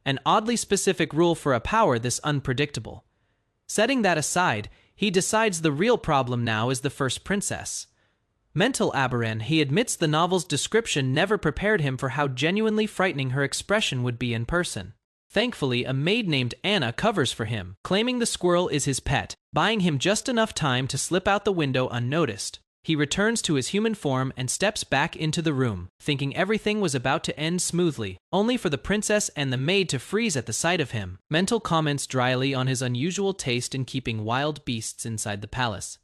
an oddly specific rule for a power this unpredictable. Setting that aside, he decides the real problem now is the first princess. Mental aberration, he admits the novel's description never prepared him for how genuinely frightening her expression would be in person. Thankfully, a maid named Anna covers for him, claiming the squirrel is his pet, buying him just enough time to slip out the window unnoticed. He returns to his human form and steps back into the room, thinking everything was about to end smoothly, only for the princess and the maid to freeze at the sight of him. Mental comments dryly on his unusual taste in keeping wild beasts inside the palace,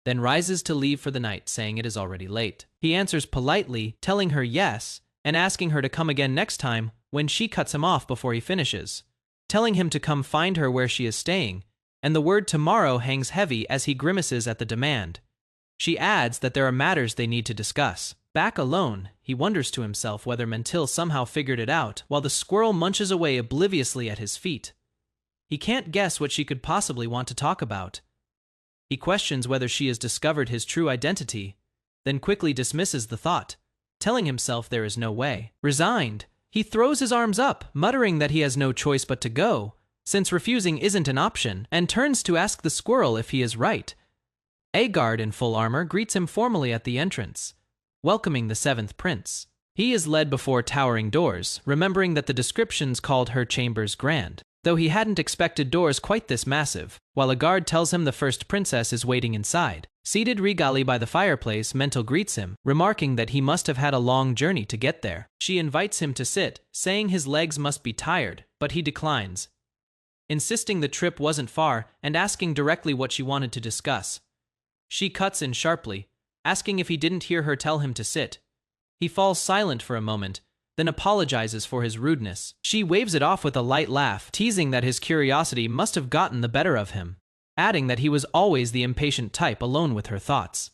then rises to leave for the night, saying it is already late. He answers politely, telling her yes, and asking her to come again next time, when she cuts him off before he finishes, telling him to come find her where she is staying, and the word tomorrow hangs heavy as he grimaces at the demand. She adds that there are matters they need to discuss. Back alone, he wonders to himself whether Mentil somehow figured it out, while the squirrel munches away obliviously at his feet. He can't guess what she could possibly want to talk about. He questions whether she has discovered his true identity, then quickly dismisses the thought, telling himself there is no way. Resigned, he throws his arms up, muttering that he has no choice but to go, since refusing isn't an option, and turns to ask the squirrel if he is right. A guard in full armor greets him formally at the entrance, welcoming the seventh prince. He is led before towering doors, remembering that the descriptions called her chambers grand, though he hadn't expected doors quite this massive, while a guard tells him the first princess is waiting inside. Seated regally by the fireplace, Mental greets him, remarking that he must have had a long journey to get there. She invites him to sit, saying his legs must be tired, but he declines, insisting the trip wasn't far and asking directly what she wanted to discuss. She cuts in sharply, asking if he didn't hear her tell him to sit. He falls silent for a moment, then apologizes for his rudeness. She waves it off with a light laugh, teasing that his curiosity must have gotten the better of him, adding that he was always the impatient type alone with her thoughts.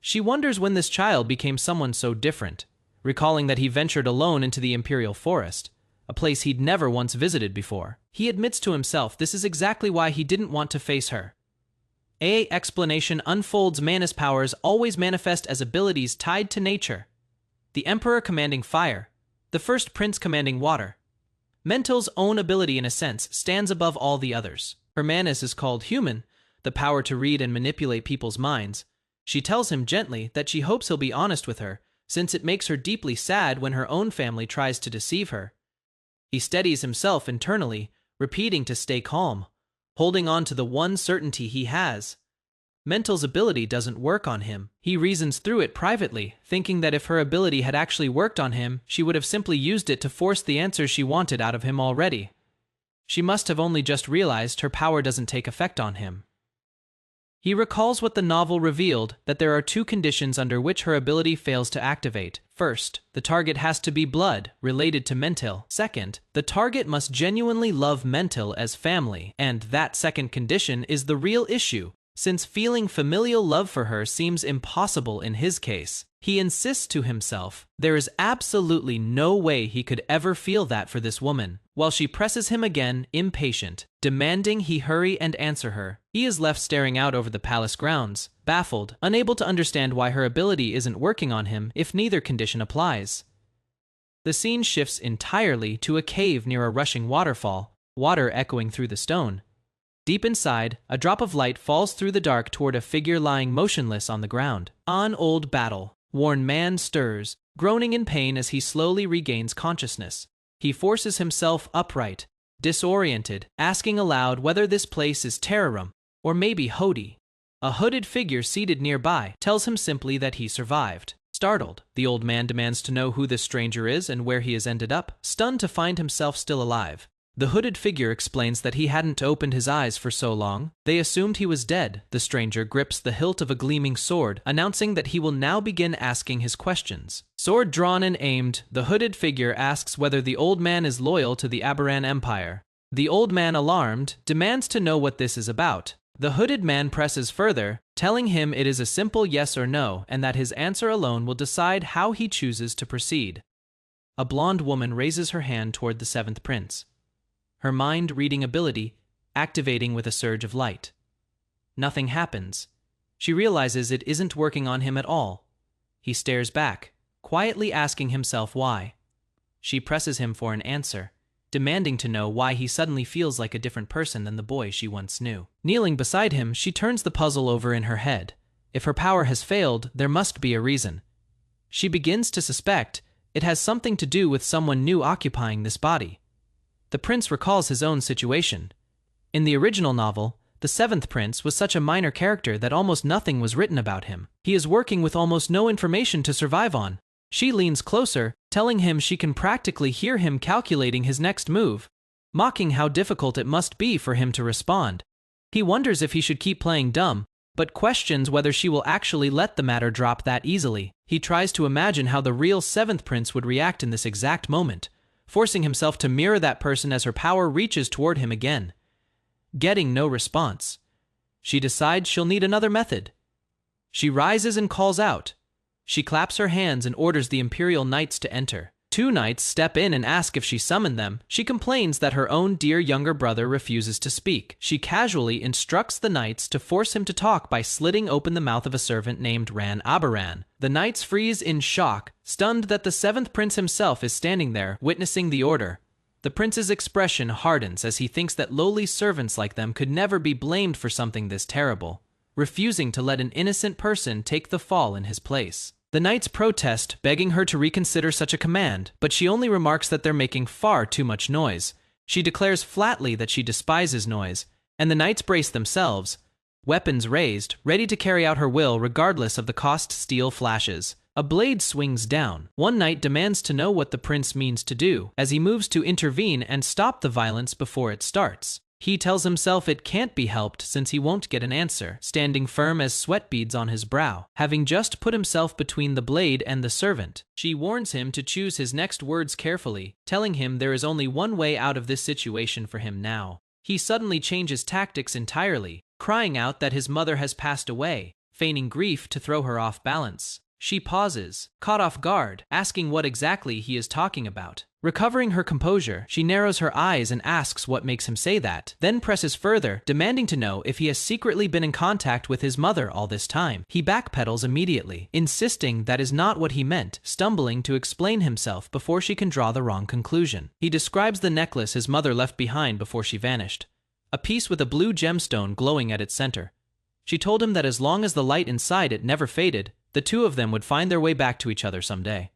She wonders when this child became someone so different, recalling that he ventured alone into the Imperial Forest, a place he'd never once visited before. He admits to himself this is exactly why he didn't want to face her. Explanation unfolds. Man's powers always manifest as abilities tied to nature. The Emperor commanding fire, the first prince commanding water. Mental's own ability, in a sense, stands above all the others. Her manus is called human, the power to read and manipulate people's minds. She tells him gently that she hopes he'll be honest with her, since it makes her deeply sad when her own family tries to deceive her. He steadies himself internally, repeating to stay calm, holding on to the one certainty he has. Mental's ability doesn't work on him. He reasons through it privately, thinking that if her ability had actually worked on him, she would have simply used it to force the answers she wanted out of him already. She must have only just realized her power doesn't take effect on him. He recalls what the novel revealed, that there are two conditions under which her ability fails to activate. First, the target has to be blood, related to Mental. Second, the target must genuinely love Mental as family. And that second condition is the real issue, since feeling familial love for her seems impossible in his case. He insists to himself there is absolutely no way he could ever feel that for this woman, while she presses him again, impatient, demanding he hurry and answer her. He is left staring out over the palace grounds, baffled, unable to understand why her ability isn't working on him if neither condition applies. The scene shifts entirely to a cave near a rushing waterfall, water echoing through the stone. Deep inside, a drop of light falls through the dark toward a figure lying motionless on the ground. An old battle-worn man stirs, groaning in pain as he slowly regains consciousness. He forces himself upright, disoriented, asking aloud whether this place is Terrarum, or maybe Hody. A hooded figure seated nearby tells him simply that he survived. Startled, the old man demands to know who this stranger is and where he has ended up, stunned to find himself still alive. The hooded figure explains that he hadn't opened his eyes for so long. They assumed he was dead. The stranger grips the hilt of a gleaming sword, announcing that he will now begin asking his questions. Sword drawn and aimed, the hooded figure asks whether the old man is loyal to the Aberan Empire. The old man, alarmed, demands to know what this is about. The hooded man presses further, telling him it is a simple yes or no, and that his answer alone will decide how he chooses to proceed. A blonde woman raises her hand toward the seventh prince, her mind-reading ability activating with a surge of light. Nothing happens. She realizes it isn't working on him at all. He stares back, quietly asking himself why. She presses him for an answer, demanding to know why he suddenly feels like a different person than the boy she once knew. Kneeling beside him, she turns the puzzle over in her head. If her power has failed, there must be a reason. She begins to suspect it has something to do with someone new occupying this body. The prince recalls his own situation. In the original novel, the seventh prince was such a minor character that almost nothing was written about him. He is working with almost no information to survive on. She leans closer, telling him she can practically hear him calculating his next move, mocking how difficult it must be for him to respond. He wonders if he should keep playing dumb, but questions whether she will actually let the matter drop that easily. He tries to imagine how the real seventh prince would react in this exact moment, forcing himself to mirror that person as her power reaches toward him again. Getting no response, she decides she'll need another method. She rises and calls out. She claps her hands and orders the Imperial Knights to enter. Two knights step in and ask if she summoned them. She complains that her own dear younger brother refuses to speak. She casually instructs the knights to force him to talk by slitting open the mouth of a servant named Ran Aberan. The knights freeze in shock, stunned that the seventh prince himself is standing there, witnessing the order. The prince's expression hardens as he thinks that lowly servants like them could never be blamed for something this terrible, refusing to let an innocent person take the fall in his place. The knights protest, begging her to reconsider such a command, but she only remarks that they're making far too much noise. She declares flatly that she despises noise, and the knights brace themselves, weapons raised, ready to carry out her will regardless of the cost. Steel flashes. A blade swings down. One knight demands to know what the prince means to do, as he moves to intervene and stop the violence before it starts. He tells himself it can't be helped since he won't get an answer, standing firm as sweat beads on his brow, having just put himself between the blade and the servant. She warns him to choose his next words carefully, telling him there is only one way out of this situation for him now. He suddenly changes tactics entirely, crying out that his mother has passed away, feigning grief to throw her off balance. She pauses, caught off guard, asking what exactly he is talking about. Recovering her composure, she narrows her eyes and asks what makes him say that, then presses further, demanding to know if he has secretly been in contact with his mother all this time. He backpedals immediately, insisting that is not what he meant, stumbling to explain himself before she can draw the wrong conclusion. He describes the necklace his mother left behind before she vanished, a piece with a blue gemstone glowing at its center. She told him that as long as the light inside it never faded, the two of them would find their way back to each other someday.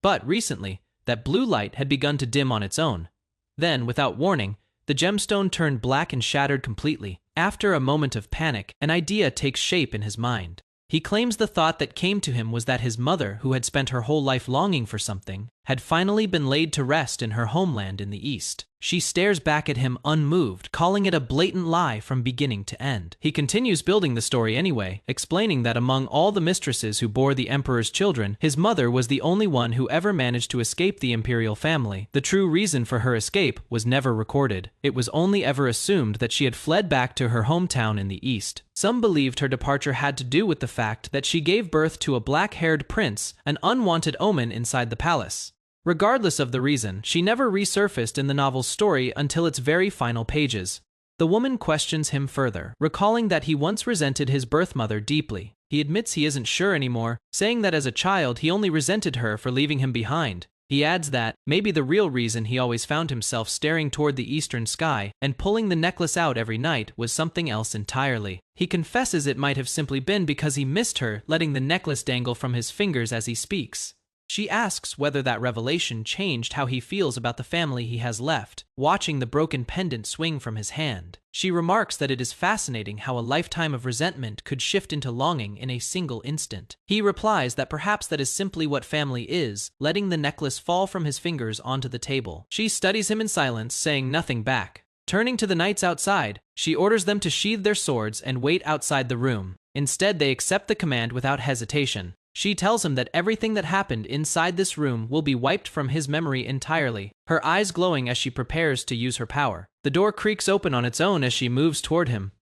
But recently, that blue light had begun to dim on its own. Then, without warning, the gemstone turned black and shattered completely. After a moment of panic, an idea takes shape in his mind. He claims the thought that came to him was that his mother, who had spent her whole life longing for something, had finally been laid to rest in her homeland in the East. She stares back at him unmoved, calling it a blatant lie from beginning to end. He continues building the story anyway, explaining that among all the mistresses who bore the emperor's children, his mother was the only one who ever managed to escape the imperial family. The true reason for her escape was never recorded. It was only ever assumed that she had fled back to her hometown in the East. Some believed her departure had to do with the fact that she gave birth to a black-haired prince, an unwanted omen inside the palace. Regardless of the reason, she never resurfaced in the novel's story until its very final pages. The woman questions him further, recalling that he once resented his birth mother deeply. He admits he isn't sure anymore, saying that as a child he only resented her for leaving him behind. He adds that maybe the real reason he always found himself staring toward the eastern sky and pulling the necklace out every night was something else entirely. He confesses it might have simply been because he missed her, letting the necklace dangle from his fingers as he speaks. She asks whether that revelation changed how he feels about the family he has left, watching the broken pendant swing from his hand. She remarks that it is fascinating how a lifetime of resentment could shift into longing in a single instant. He replies that perhaps that is simply what family is, letting the necklace fall from his fingers onto the table. She studies him in silence, saying nothing back. Turning to the knights outside, she orders them to sheathe their swords and wait outside the room. Instead, they accept the command without hesitation. She tells him that everything that happened inside this room will be wiped from his memory entirely, her eyes glowing as she prepares to use her power. The door creaks open on its own as she moves toward him.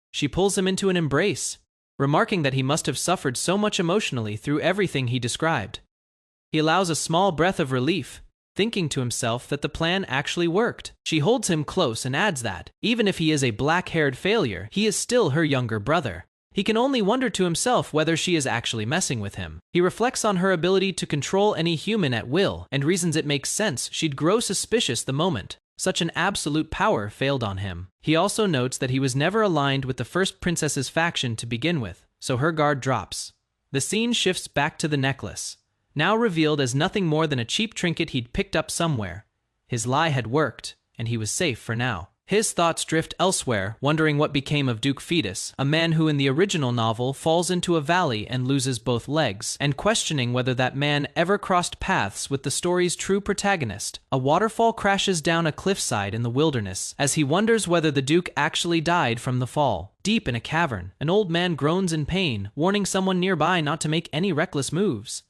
She pulls him into an embrace, remarking that he must have suffered so much emotionally through everything he described. He allows a small breath of relief, thinking to himself that the plan actually worked. She holds him close and adds that, even if he is a black-haired failure, he is still her younger brother. He can only wonder to himself whether she is actually messing with him. He reflects on her ability to control any human at will, and reasons it makes sense she'd grow suspicious the moment such an absolute power failed on him. He also notes that he was never aligned with the first princess's faction to begin with, so her guard drops. The scene shifts back to the necklace, now revealed as nothing more than a cheap trinket he'd picked up somewhere. His lie had worked, and he was safe for now. His thoughts drift elsewhere, wondering what became of Duke Fetus, a man who in the original novel falls into a valley and loses both legs, and questioning whether that man ever crossed paths with the story's true protagonist. A waterfall crashes down a cliffside in the wilderness, as he wonders whether the Duke actually died from the fall. Deep in a cavern, an old man groans in pain, warning someone nearby not to make any reckless moves.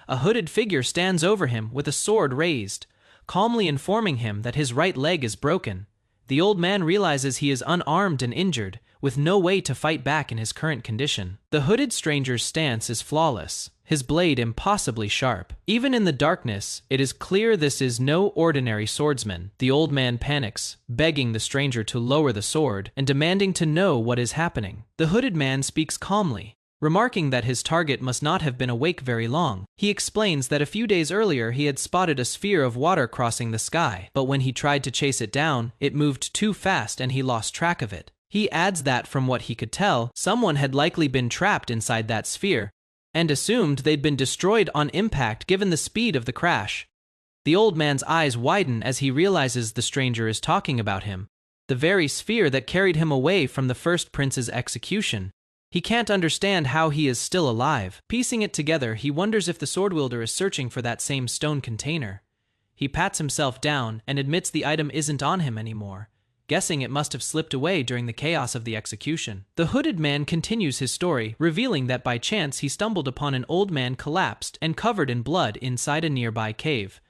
A hooded figure stands over him with a sword raised, calmly informing him that his right leg is broken. The old man realizes he is unarmed and injured, with no way to fight back in his current condition. The hooded stranger's stance is flawless, his blade impossibly sharp. Even in the darkness, it is clear this is no ordinary swordsman. The old man panics, begging the stranger to lower the sword and demanding to know what is happening. The hooded man speaks calmly, remarking that his target must not have been awake very long. He explains that a few days earlier he had spotted a sphere of water crossing the sky, but when he tried to chase it down, it moved too fast and he lost track of it. He adds that from what he could tell, someone had likely been trapped inside that sphere, and assumed they'd been destroyed on impact given the speed of the crash. The old man's eyes widen as he realizes the stranger is talking about him, the very sphere that carried him away from the first prince's execution. He can't understand how he is still alive. Piecing it together, he wonders if the sword wielder is searching for that same stone container. He pats himself down and admits the item isn't on him anymore. guessing it must have slipped away during the chaos of the execution. The hooded man continues his story, revealing that by chance he stumbled upon an old man collapsed and covered in blood inside a nearby cave.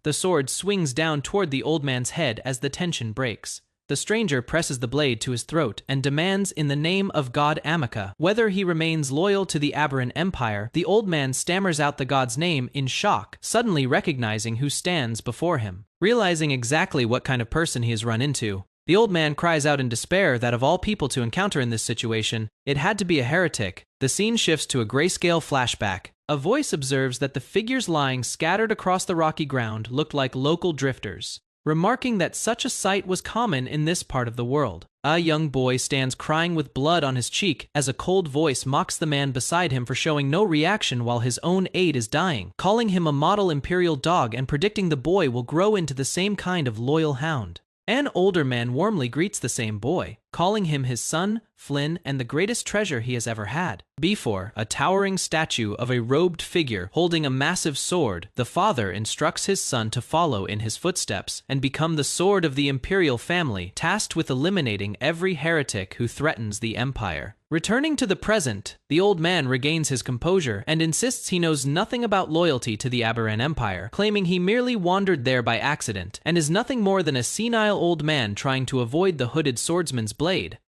The sword swings down toward the old man's head as the tension breaks. The stranger presses the blade to his throat and demands in the name of God Amika whether he remains loyal to the Aberrant Empire. The old man stammers out the god's name in shock, suddenly recognizing who stands before him. Realizing exactly what kind of person he has run into, the old man cries out in despair that of all people to encounter in this situation, it had to be a heretic. The scene shifts to a grayscale flashback. A voice observes that the figures lying scattered across the rocky ground looked like local drifters, remarking that such a sight was common in this part of the world. A young boy stands crying with blood on his cheek as a cold voice mocks the man beside him for showing no reaction while his own aide is dying, calling him a model imperial dog and predicting the boy will grow into the same kind of loyal hound. An older man warmly greets the same boy, calling him his son, Flynn, and the greatest treasure he has ever had. Before a towering statue of a robed figure holding a massive sword, the father instructs his son to follow in his footsteps and become the sword of the imperial family, tasked with eliminating every heretic who threatens the empire. Returning to the present, the old man regains his composure and insists he knows nothing about loyalty to the Aberrant Empire, claiming he merely wandered there by accident and is nothing more than a senile old man trying to avoid the hooded swordsman's blade.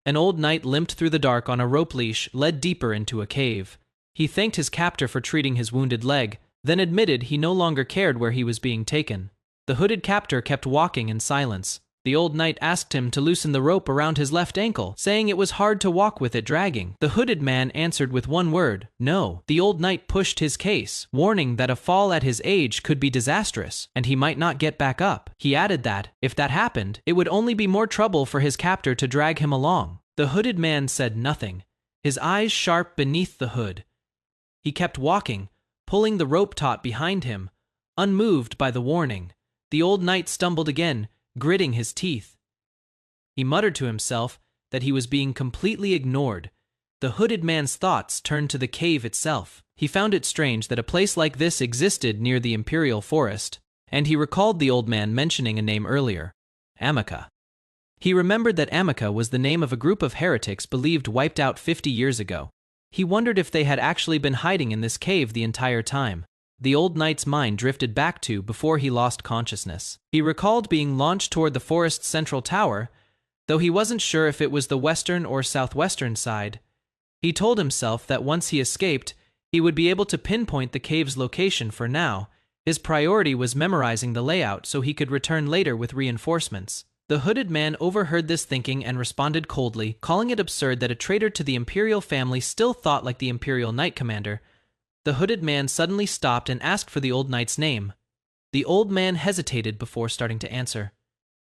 An old knight limped through the dark on a rope leash, led deeper into a cave. He thanked his captor for treating his wounded leg, then admitted he no longer cared where he was being taken. The hooded captor kept walking in silence. The old knight asked him to loosen the rope around his left ankle, saying it was hard to walk with it dragging. The hooded man answered with one word, "No." The old knight pushed his case, warning that a fall at his age could be disastrous, and he might not get back up. He added that, if that happened, it would only be more trouble for his captor to drag him along. The hooded man said nothing, his eyes sharp beneath the hood. He kept walking, pulling the rope taut behind him, unmoved by the warning. The old knight stumbled again, gritting his teeth. He muttered to himself that he was being completely ignored. The hooded man's thoughts turned to the cave itself. He found it strange that a place like this existed near the imperial forest, and he recalled the old man mentioning a name earlier, Amika. He remembered that Amika was the name of a group of heretics believed wiped out 50 years ago. He wondered if they had actually been hiding in this cave the entire time. The old knight's mind drifted back to before he lost consciousness. He recalled being launched toward the forest's central tower, though he wasn't sure if it was the western or southwestern side. He told himself that once he escaped, he would be able to pinpoint the cave's location. For now, his priority was memorizing the layout so he could return later with reinforcements. The hooded man overheard this thinking and responded coldly, calling it absurd that a traitor to the imperial family still thought like the imperial knight commander. The hooded man suddenly stopped and asked for the old knight's name. The old man hesitated before starting to answer.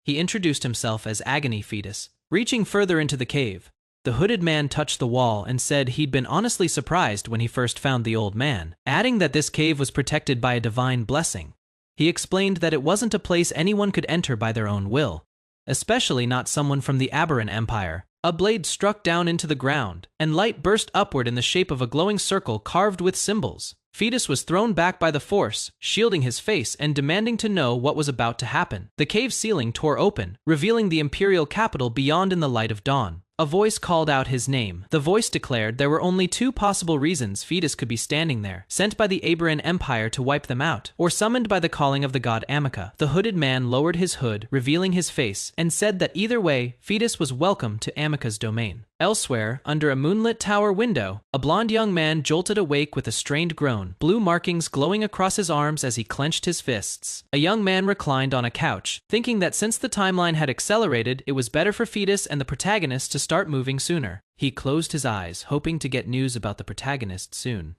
He introduced himself as Agony Fetus. Reaching further into the cave, the hooded man touched the wall and said he'd been honestly surprised when he first found the old man, adding that this cave was protected by a divine blessing. He explained that it wasn't a place anyone could enter by their own will, especially not someone from the Aberrant Empire. A blade struck down into the ground, and light burst upward in the shape of a glowing circle carved with symbols. Fetus was thrown back by the force, shielding his face and demanding to know what was about to happen. The cave ceiling tore open, revealing the imperial capital beyond in the light of dawn. A voice called out his name. The voice declared there were only two possible reasons Fetus could be standing there: sent by the Aberrant Empire to wipe them out, or summoned by the calling of the god Amika. The hooded man lowered his hood, revealing his face, and said that either way, Fetus was welcome to Amika's domain. Elsewhere, under a moonlit tower window, a blond young man jolted awake with a strained groan, blue markings glowing across his arms as he clenched his fists. A young man reclined on a couch, thinking that since the timeline had accelerated, it was better for Fetus and the protagonist to start moving sooner. He closed his eyes, hoping to get news about the protagonist soon,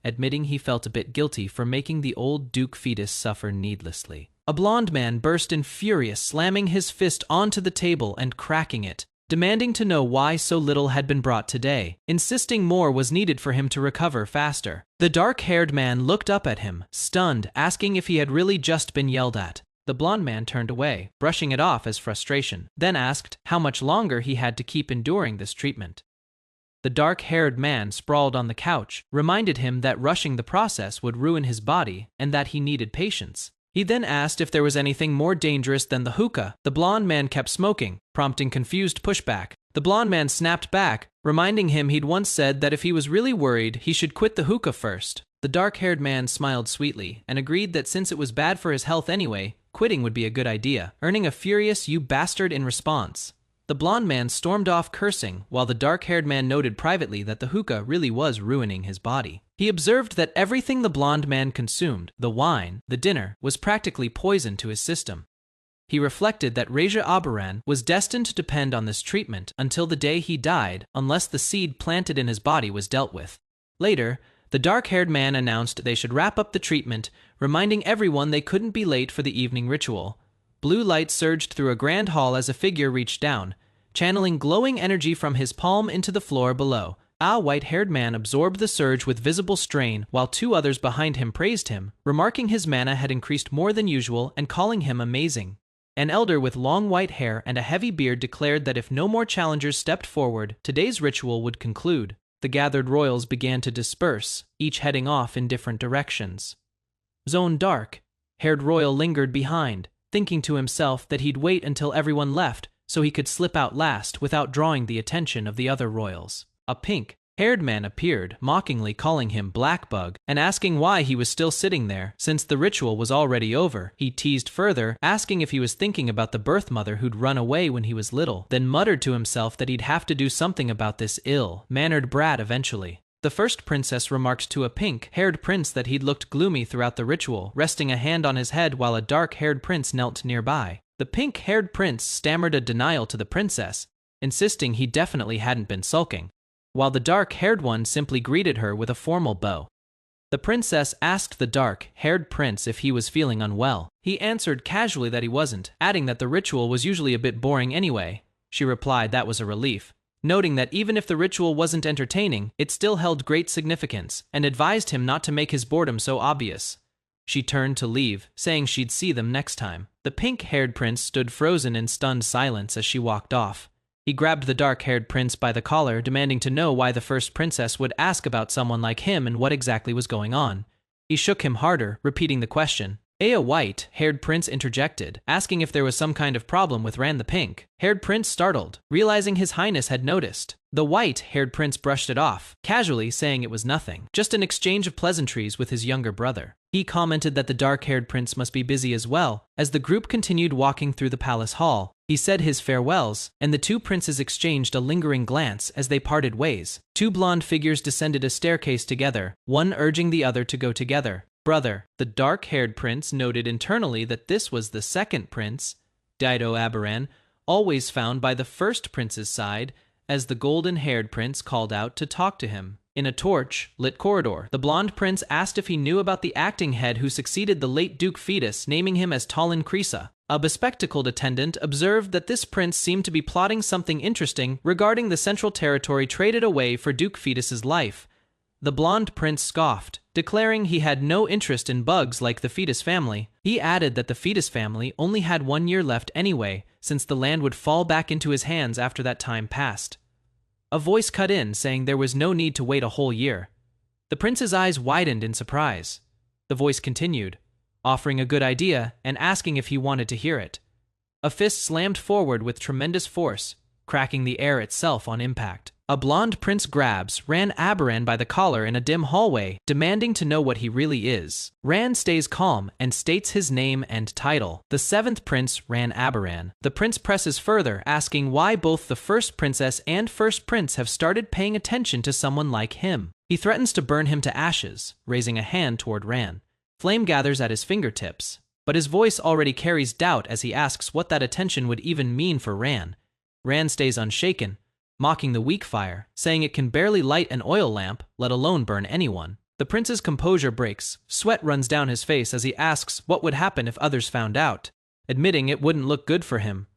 admitting he felt a bit guilty for making the old Duke Fetus suffer needlessly. A blond man burst in furious, slamming his fist onto the table and cracking it, demanding to know why so little had been brought today, insisting more was needed for him to recover faster. The dark-haired man looked up at him, stunned, asking if he had really just been yelled at. The blond man turned away, brushing it off as frustration, then asked how much longer he had to keep enduring this treatment. The dark-haired man sprawled on the couch, reminded him that rushing the process would ruin his body and that he needed patience. He then asked if there was anything more dangerous than the hookah. The blonde man kept smoking, prompting confused pushback. The blonde man snapped back, reminding him he'd once said that if he was really worried, he should quit the hookah first. The dark-haired man smiled sweetly and agreed that since it was bad for his health anyway, quitting would be a good idea, earning a furious "you bastard" in response. The blonde man stormed off cursing, while the dark-haired man noted privately that the hookah really was ruining his body. He observed that everything the blonde man consumed, the wine, the dinner, was practically poison to his system. He reflected that Regression was destined to depend on this treatment until the day he died, unless the seed planted in his body was dealt with. Later, the dark-haired man announced they should wrap up the treatment, reminding everyone they couldn't be late for the evening ritual. Blue light surged through a grand hall as a figure reached down, channeling glowing energy from his palm into the floor below. A white-haired man absorbed the surge with visible strain, while two others behind him praised him, remarking his mana had increased more than usual and calling him amazing. An elder with long white hair and a heavy beard declared that if no more challengers stepped forward, today's ritual would conclude. The gathered royals began to disperse, each heading off in different directions. Zone dark-haired royal lingered behind, thinking to himself that he'd wait until everyone left so he could slip out last without drawing the attention of the other royals. A pink-haired man appeared, mockingly calling him Blackbug and asking why he was still sitting there since the ritual was already over. He teased further, asking if he was thinking about the birth mother who'd run away when he was little, then muttered to himself that he'd have to do something about this ill-mannered brat eventually. The first princess remarked to a pink-haired prince that he'd looked gloomy throughout the ritual, resting a hand on his head while a dark-haired prince knelt nearby. The pink-haired prince stammered a denial to the princess, insisting he definitely hadn't been sulking, while the dark-haired one simply greeted her with a formal bow. The princess asked the dark-haired prince if he was feeling unwell. He answered casually that he wasn't, adding that the ritual was usually a bit boring anyway. She replied that was a relief, noting that even if the ritual wasn't entertaining, it still held great significance, and advised him not to make his boredom so obvious. She turned to leave, saying she'd see them next time. The pink-haired prince stood frozen in stunned silence as she walked off. He grabbed the dark-haired prince by the collar, demanding to know why the first princess would ask about someone like him and what exactly was going on. He shook him harder, repeating the question. A white-haired prince interjected, asking if there was some kind of problem with Ran the pink-haired prince, startled, realizing his highness had noticed. The white-haired prince brushed it off, casually saying it was nothing, just an exchange of pleasantries with his younger brother. He commented that the dark-haired prince must be busy as well. As the group continued walking through the palace hall, he said his farewells, and the two princes exchanged a lingering glance as they parted ways. Two blonde figures descended a staircase together, one urging the other to go together. Brother, the dark-haired prince noted internally that this was the second prince, Dido Aberan, always found by the first prince's side, as the golden-haired prince called out to talk to him. In a torch-lit corridor, the blonde prince asked if he knew about the acting head who succeeded the late Duke Fetus, naming him as Talon Krisa. A bespectacled attendant observed that this prince seemed to be plotting something interesting regarding the central territory traded away for Duke Fetus's life. The blonde prince scoffed, declaring he had no interest in bugs like the Fetus family. He added that the Fetus family only had 1 year left anyway, since the land would fall back into his hands after that time passed. A voice cut in, saying there was no need to wait a whole year. The prince's eyes widened in surprise. The voice continued, offering a good idea and asking if he wanted to hear it. A fist slammed forward with tremendous force, cracking the air itself on impact. A blonde prince grabs Ran Aberan by the collar in a dim hallway, demanding to know what he really is. Ran stays calm and states his name and title. The seventh prince, Ran Aberan. The prince presses further, asking why both the first princess and first prince have started paying attention to someone like him. He threatens to burn him to ashes, raising a hand toward Ran. Flame gathers at his fingertips, but his voice already carries doubt as he asks what that attention would even mean for Ran. Ran stays unshaken, mocking the weak fire, saying it can barely light an oil lamp, let alone burn anyone. The prince's composure breaks, sweat runs down his face as he asks what would happen if others found out, admitting it wouldn't look good for him.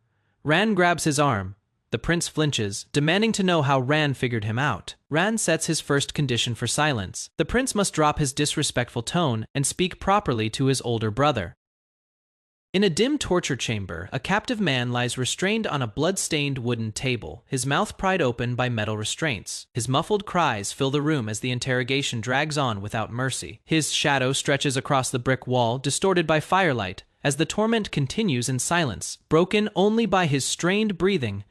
Ran grabs his arm. The prince flinches, demanding to know how Ran figured him out. Ran sets his first condition for silence. The prince must drop his disrespectful tone and speak properly to his older brother. In a dim torture chamber, a captive man lies restrained on a blood-stained wooden table, his mouth pried open by metal restraints. His muffled cries fill the room as the interrogation drags on without mercy. His shadow stretches across the brick wall, distorted by firelight, as the torment continues in silence, broken only by his strained breathing.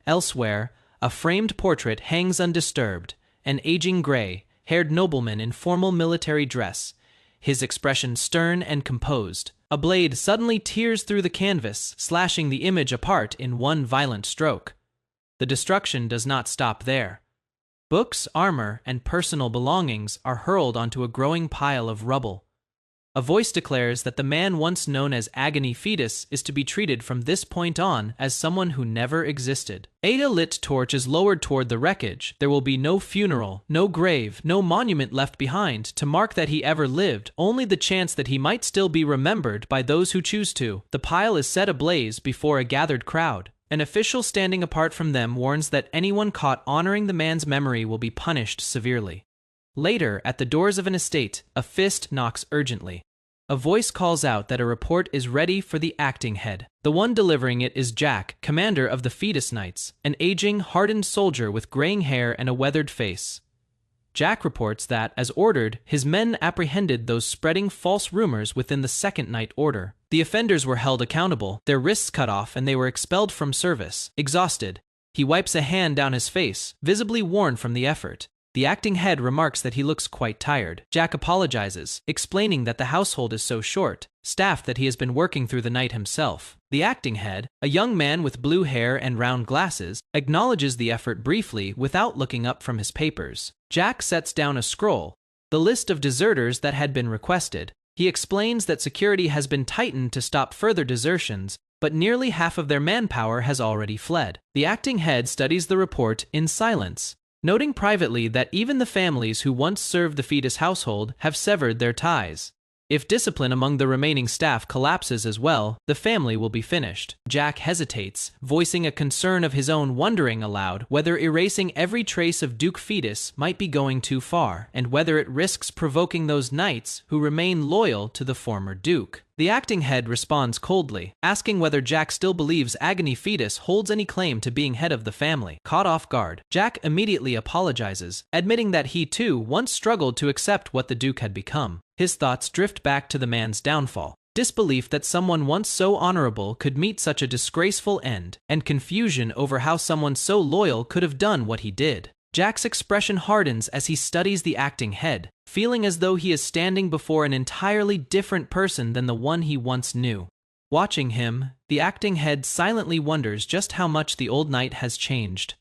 Elsewhere, a framed portrait hangs undisturbed, an aging gray-haired nobleman in formal military dress, his expression stern and composed. A blade suddenly tears through the canvas, slashing the image apart in one violent stroke. The destruction does not stop there. Books, armor, and personal belongings are hurled onto a growing pile of rubble. A voice declares that the man once known as Agony Fetus is to be treated from this point on as someone who never existed. A lit torch is lowered toward the wreckage. There will be no funeral, no grave, no monument left behind to mark that he ever lived, only the chance that he might still be remembered by those who choose to. The pile is set ablaze before a gathered crowd. An official standing apart from them warns that anyone caught honoring the man's memory will be punished severely. Later, at the doors of an estate, a fist knocks urgently. A voice calls out that a report is ready for the acting head. The one delivering it is Jack, commander of the Fetus Knights, an aging, hardened soldier with graying hair and a weathered face. Jack reports that, as ordered, his men apprehended those spreading false rumors within the Second Night Order. The offenders were held accountable, their wrists cut off, and they were expelled from service. Exhausted, he wipes a hand down his face, visibly worn from the effort. The acting head remarks that he looks quite tired. Jack apologizes, explaining that the household is so short-staffed that he has been working through the night himself. The acting head, a young man with blue hair and round glasses, acknowledges the effort briefly without looking up from his papers. Jack sets down a scroll, the list of deserters that had been requested. He explains that security has been tightened to stop further desertions, but nearly half of their manpower has already fled. The acting head studies the report in silence, noting privately that even the families who once served the Fetus household have severed their ties. If discipline among the remaining staff collapses as well, the family will be finished. Jack hesitates, voicing a concern of his own, wondering aloud whether erasing every trace of Duke Fetus might be going too far, and whether it risks provoking those knights who remain loyal to the former Duke. The acting head responds coldly, asking whether Jack still believes Agony Fetus holds any claim to being head of the family. Caught off guard, Jack immediately apologizes, admitting that he too once struggled to accept what the Duke had become. His thoughts drift back to the man's downfall, disbelief that someone once so honorable could meet such a disgraceful end, and confusion over how someone so loyal could have done what he did. Jack's expression hardens as he studies the acting head, feeling as though he is standing before an entirely different person than the one he once knew. Watching him, the acting head silently wonders just how much the old knight has changed,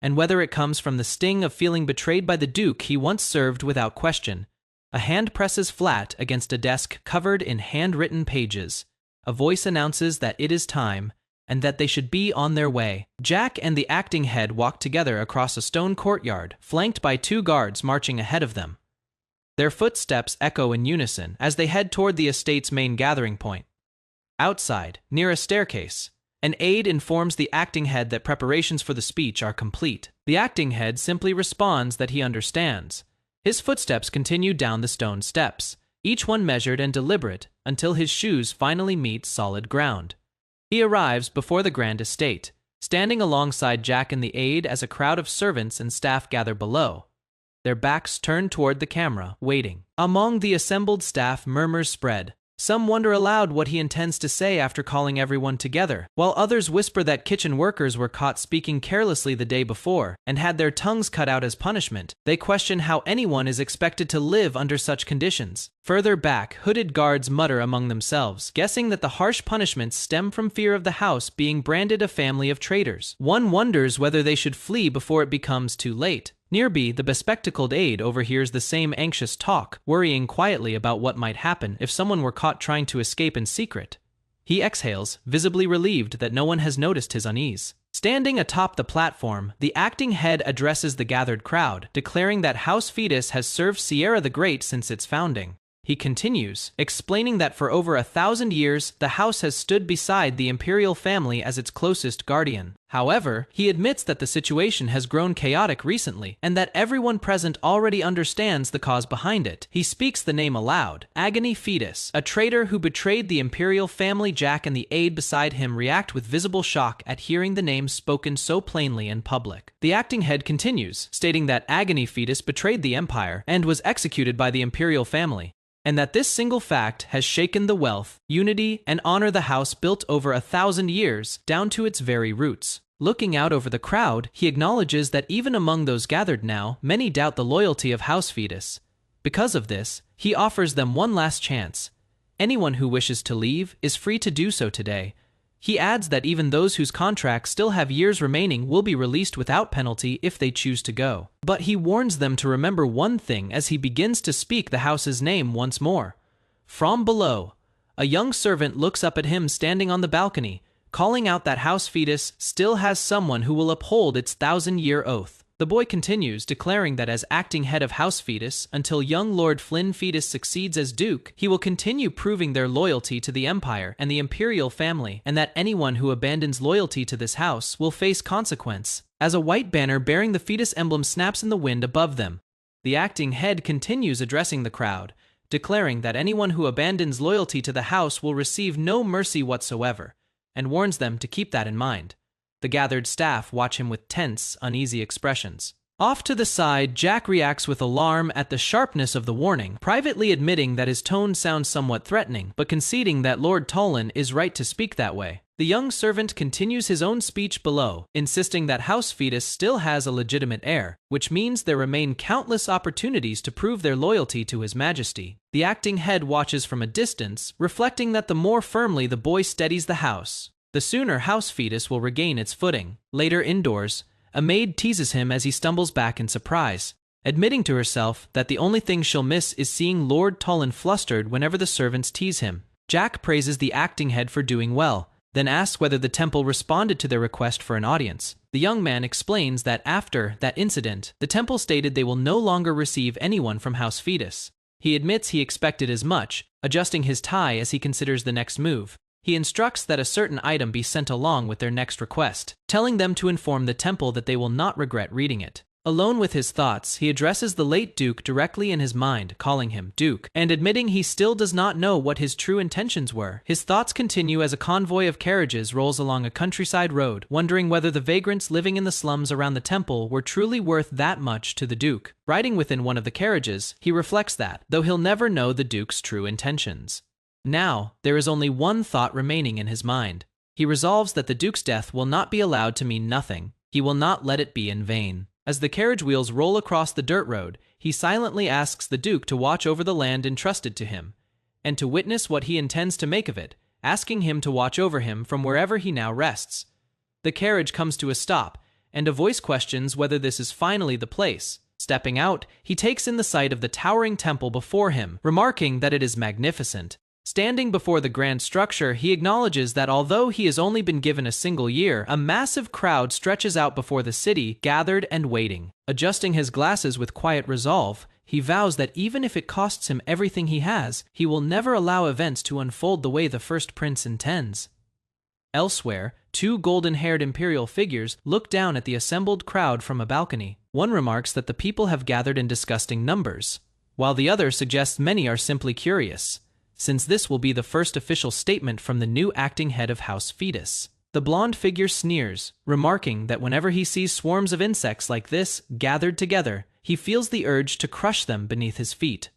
and whether it comes from the sting of feeling betrayed by the Duke he once served without question. A hand presses flat against a desk covered in handwritten pages. A voice announces that it is time, and that they should be on their way. Jack and the acting head walk together across a stone courtyard, flanked by two guards marching ahead of them. Their footsteps echo in unison as they head toward the estate's main gathering point. Outside, near a staircase, an aide informs the acting head that preparations for the speech are complete. The acting head simply responds that he understands. His footsteps continue down the stone steps, each one measured and deliberate, until his shoes finally meet solid ground. He arrives before the grand estate, standing alongside Jack and the aide as a crowd of servants and staff gather below, their backs turned toward the camera, waiting. Among the assembled staff, murmurs spread. Some wonder aloud what he intends to say after calling everyone together, while others whisper that kitchen workers were caught speaking carelessly the day before and had their tongues cut out as punishment. They question how anyone is expected to live under such conditions. Further back, hooded guards mutter among themselves, guessing that the harsh punishments stem from fear of the house being branded a family of traitors. One wonders whether they should flee before it becomes too late. Nearby, the bespectacled aide overhears the same anxious talk, worrying quietly about what might happen if someone were caught trying to escape in secret. He exhales, visibly relieved that no one has noticed his unease. Standing atop the platform, the acting head addresses the gathered crowd, declaring that House Fetus has served Sierra the Great since its founding. He continues, explaining that for over 1,000 years, the house has stood beside the imperial family as its closest guardian. However, he admits that the situation has grown chaotic recently, and that everyone present already understands the cause behind it. He speaks the name aloud. Agony Fetus, a traitor who betrayed the imperial family. Jack and the aide beside him react with visible shock at hearing the name spoken so plainly in public. The acting head continues, stating that Agony Fetus betrayed the empire and was executed by the imperial family, and that this single fact has shaken the wealth, unity, and honor the house built over 1,000 years down to its very roots. Looking out over the crowd, he acknowledges that even among those gathered now, many doubt the loyalty of House Fetus. Because of this, he offers them one last chance. Anyone who wishes to leave is free to do so today. He adds that even those whose contracts still have years remaining will be released without penalty if they choose to go. But he warns them to remember one thing as he begins to speak the house's name once more. From below, a young servant looks up at him standing on the balcony, calling out that House Fetus still has someone who will uphold its 1,000-year oath. The boy continues, declaring that as acting head of House Fetus, until young Lord Flynn Fetus succeeds as Duke, he will continue proving their loyalty to the Empire and the Imperial family, and that anyone who abandons loyalty to this house will face consequence. As a white banner bearing the Fetus emblem snaps in the wind above them, the acting head continues addressing the crowd, declaring that anyone who abandons loyalty to the house will receive no mercy whatsoever, and warns them to keep that in mind. The gathered staff watch him with tense, uneasy expressions. Off to the side, Jack reacts with alarm at the sharpness of the warning, privately admitting that his tone sounds somewhat threatening, but conceding that Lord Tolan is right to speak that way. The young servant continues his own speech below, insisting that House Fetus still has a legitimate heir, which means there remain countless opportunities to prove their loyalty to His Majesty. The acting head watches from a distance, reflecting that the more firmly the boy steadies the house, the sooner House Fetus will regain its footing. Later indoors, a maid teases him as he stumbles back in surprise, admitting to herself that the only thing she'll miss is seeing Lord Tolan flustered whenever the servants tease him. Jack praises the acting head for doing well, then asks whether the temple responded to their request for an audience. The young man explains that after that incident, the temple stated they will no longer receive anyone from House Fetus. He admits he expected as much, adjusting his tie as he considers the next move. He instructs that a certain item be sent along with their next request, telling them to inform the temple that they will not regret reading it. Alone with his thoughts, he addresses the late Duke directly in his mind, calling him Duke, and admitting he still does not know what his true intentions were. His thoughts continue as a convoy of carriages rolls along a countryside road, wondering whether the vagrants living in the slums around the temple were truly worth that much to the Duke. Riding within one of the carriages, he reflects that, though he'll never know the Duke's true intentions. Now, there is only one thought remaining in his mind. He resolves that the Duke's death will not be allowed to mean nothing. He will not let it be in vain. As the carriage wheels roll across the dirt road, he silently asks the Duke to watch over the land entrusted to him, and to witness what he intends to make of it, asking him to watch over him from wherever he now rests. The carriage comes to a stop, and a voice questions whether this is finally the place. Stepping out, he takes in the sight of the towering temple before him, remarking that it is magnificent. Standing before the grand structure, he acknowledges that although he has only been given a single year, a massive crowd stretches out before the city, gathered and waiting. Adjusting his glasses with quiet resolve, he vows that even if it costs him everything he has, he will never allow events to unfold the way the first prince intends. Elsewhere, two golden-haired imperial figures look down at the assembled crowd from a balcony. One remarks that the people have gathered in disgusting numbers, while the other suggests many are simply curious, since this will be the first official statement from the new acting head of House Fetus. The blonde figure sneers, remarking that whenever he sees swarms of insects like this gathered together, he feels the urge to crush them beneath his feet.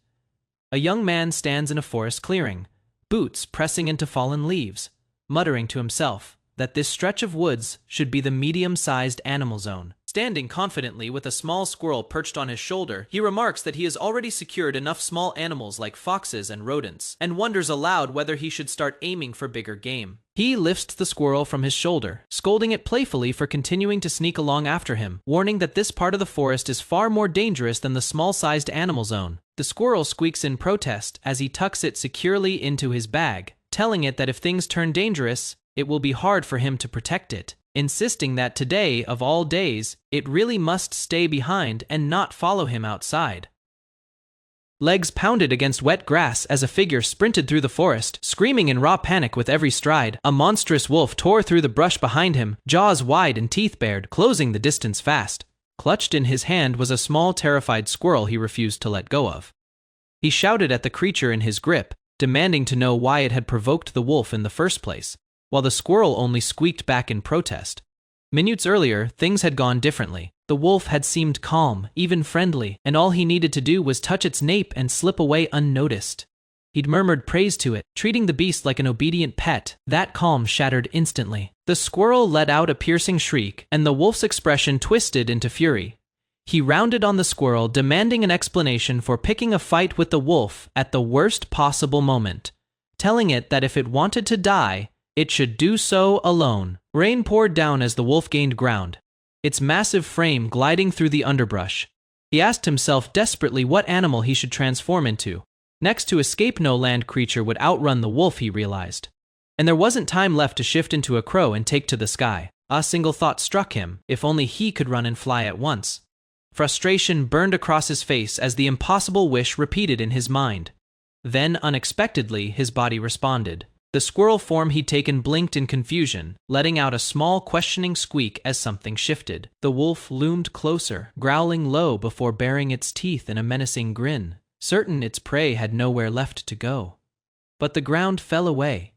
A young man stands in a forest clearing, boots pressing into fallen leaves, muttering to himself that this stretch of woods should be the medium-sized animal zone. Standing confidently with a small squirrel perched on his shoulder, he remarks that he has already secured enough small animals like foxes and rodents, and wonders aloud whether he should start aiming for bigger game. He lifts the squirrel from his shoulder, scolding it playfully for continuing to sneak along after him, warning that this part of the forest is far more dangerous than the small-sized animal zone. The squirrel squeaks in protest as he tucks it securely into his bag, telling it that if things turn dangerous, it will be hard for him to protect it, insisting that today, of all days, it really must stay behind and not follow him outside. Legs pounded against wet grass as a figure sprinted through the forest, screaming in raw panic with every stride. A monstrous wolf tore through the brush behind him, jaws wide and teeth bared, closing the distance fast. Clutched in his hand was a small, terrified squirrel he refused to let go of. He shouted at the creature in his grip, demanding to know why it had provoked the wolf in the first place, while the squirrel only squeaked back in protest. Minutes earlier, things had gone differently. The wolf had seemed calm, even friendly, and all he needed to do was touch its nape and slip away unnoticed. He'd murmured praise to it, treating the beast like an obedient pet. That calm shattered instantly. The squirrel let out a piercing shriek, and the wolf's expression twisted into fury. He rounded on the squirrel, demanding an explanation for picking a fight with the wolf at the worst possible moment, telling it that if it wanted to die, it should do so alone. Rain poured down as the wolf gained ground, its massive frame gliding through the underbrush. He asked himself desperately what animal he should transform into. Next to escape, no land creature would outrun the wolf, he realized. And there wasn't time left to shift into a crow and take to the sky. A single thought struck him: if only he could run and fly at once. Frustration burned across his face as the impossible wish repeated in his mind. Then, unexpectedly, his body responded. The squirrel form he'd taken blinked in confusion, letting out a small, questioning squeak as something shifted. The wolf loomed closer, growling low before baring its teeth in a menacing grin, certain its prey had nowhere left to go. But the ground fell away.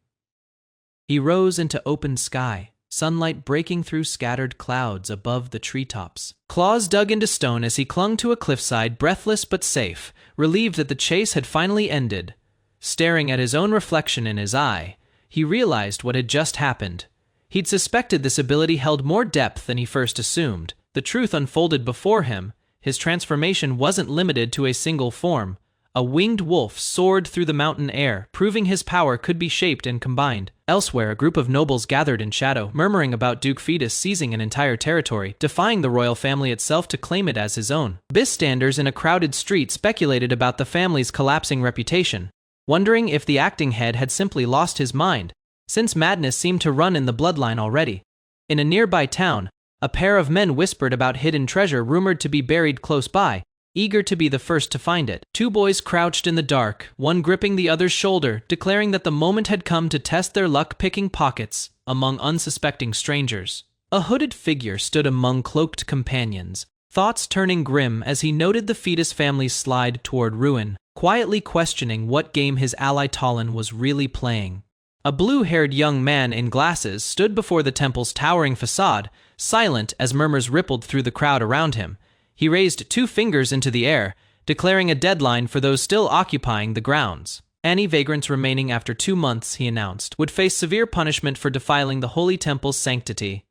He rose into open sky, sunlight breaking through scattered clouds above the treetops. Claws dug into stone as he clung to a cliffside, breathless but safe, relieved that the chase had finally ended. Staring at his own reflection in his eye, he realized what had just happened. He'd suspected this ability held more depth than he first assumed. The truth unfolded before him. His transformation wasn't limited to a single form. A winged wolf soared through the mountain air, proving his power could be shaped and combined. Elsewhere, a group of nobles gathered in shadow, murmuring about Duke Fetus seizing an entire territory, defying the royal family itself to claim it as his own. Bystanders in a crowded street speculated about the family's collapsing reputation, wondering if the acting head had simply lost his mind, since madness seemed to run in the bloodline already. In a nearby town, a pair of men whispered about hidden treasure rumored to be buried close by, eager to be the first to find it. Two boys crouched in the dark, one gripping the other's shoulder, declaring that the moment had come to test their luck picking pockets among unsuspecting strangers. A hooded figure stood among cloaked companions, thoughts turning grim as he noted the Fetus family slide toward ruin, quietly questioning what game his ally Talon was really playing. A blue-haired young man in glasses stood before the temple's towering facade, silent as murmurs rippled through the crowd around him. He raised 2 fingers into the air, declaring a deadline for those still occupying the grounds. Any vagrants remaining after 2 months, he announced, would face severe punishment for defiling the holy temple's sanctity.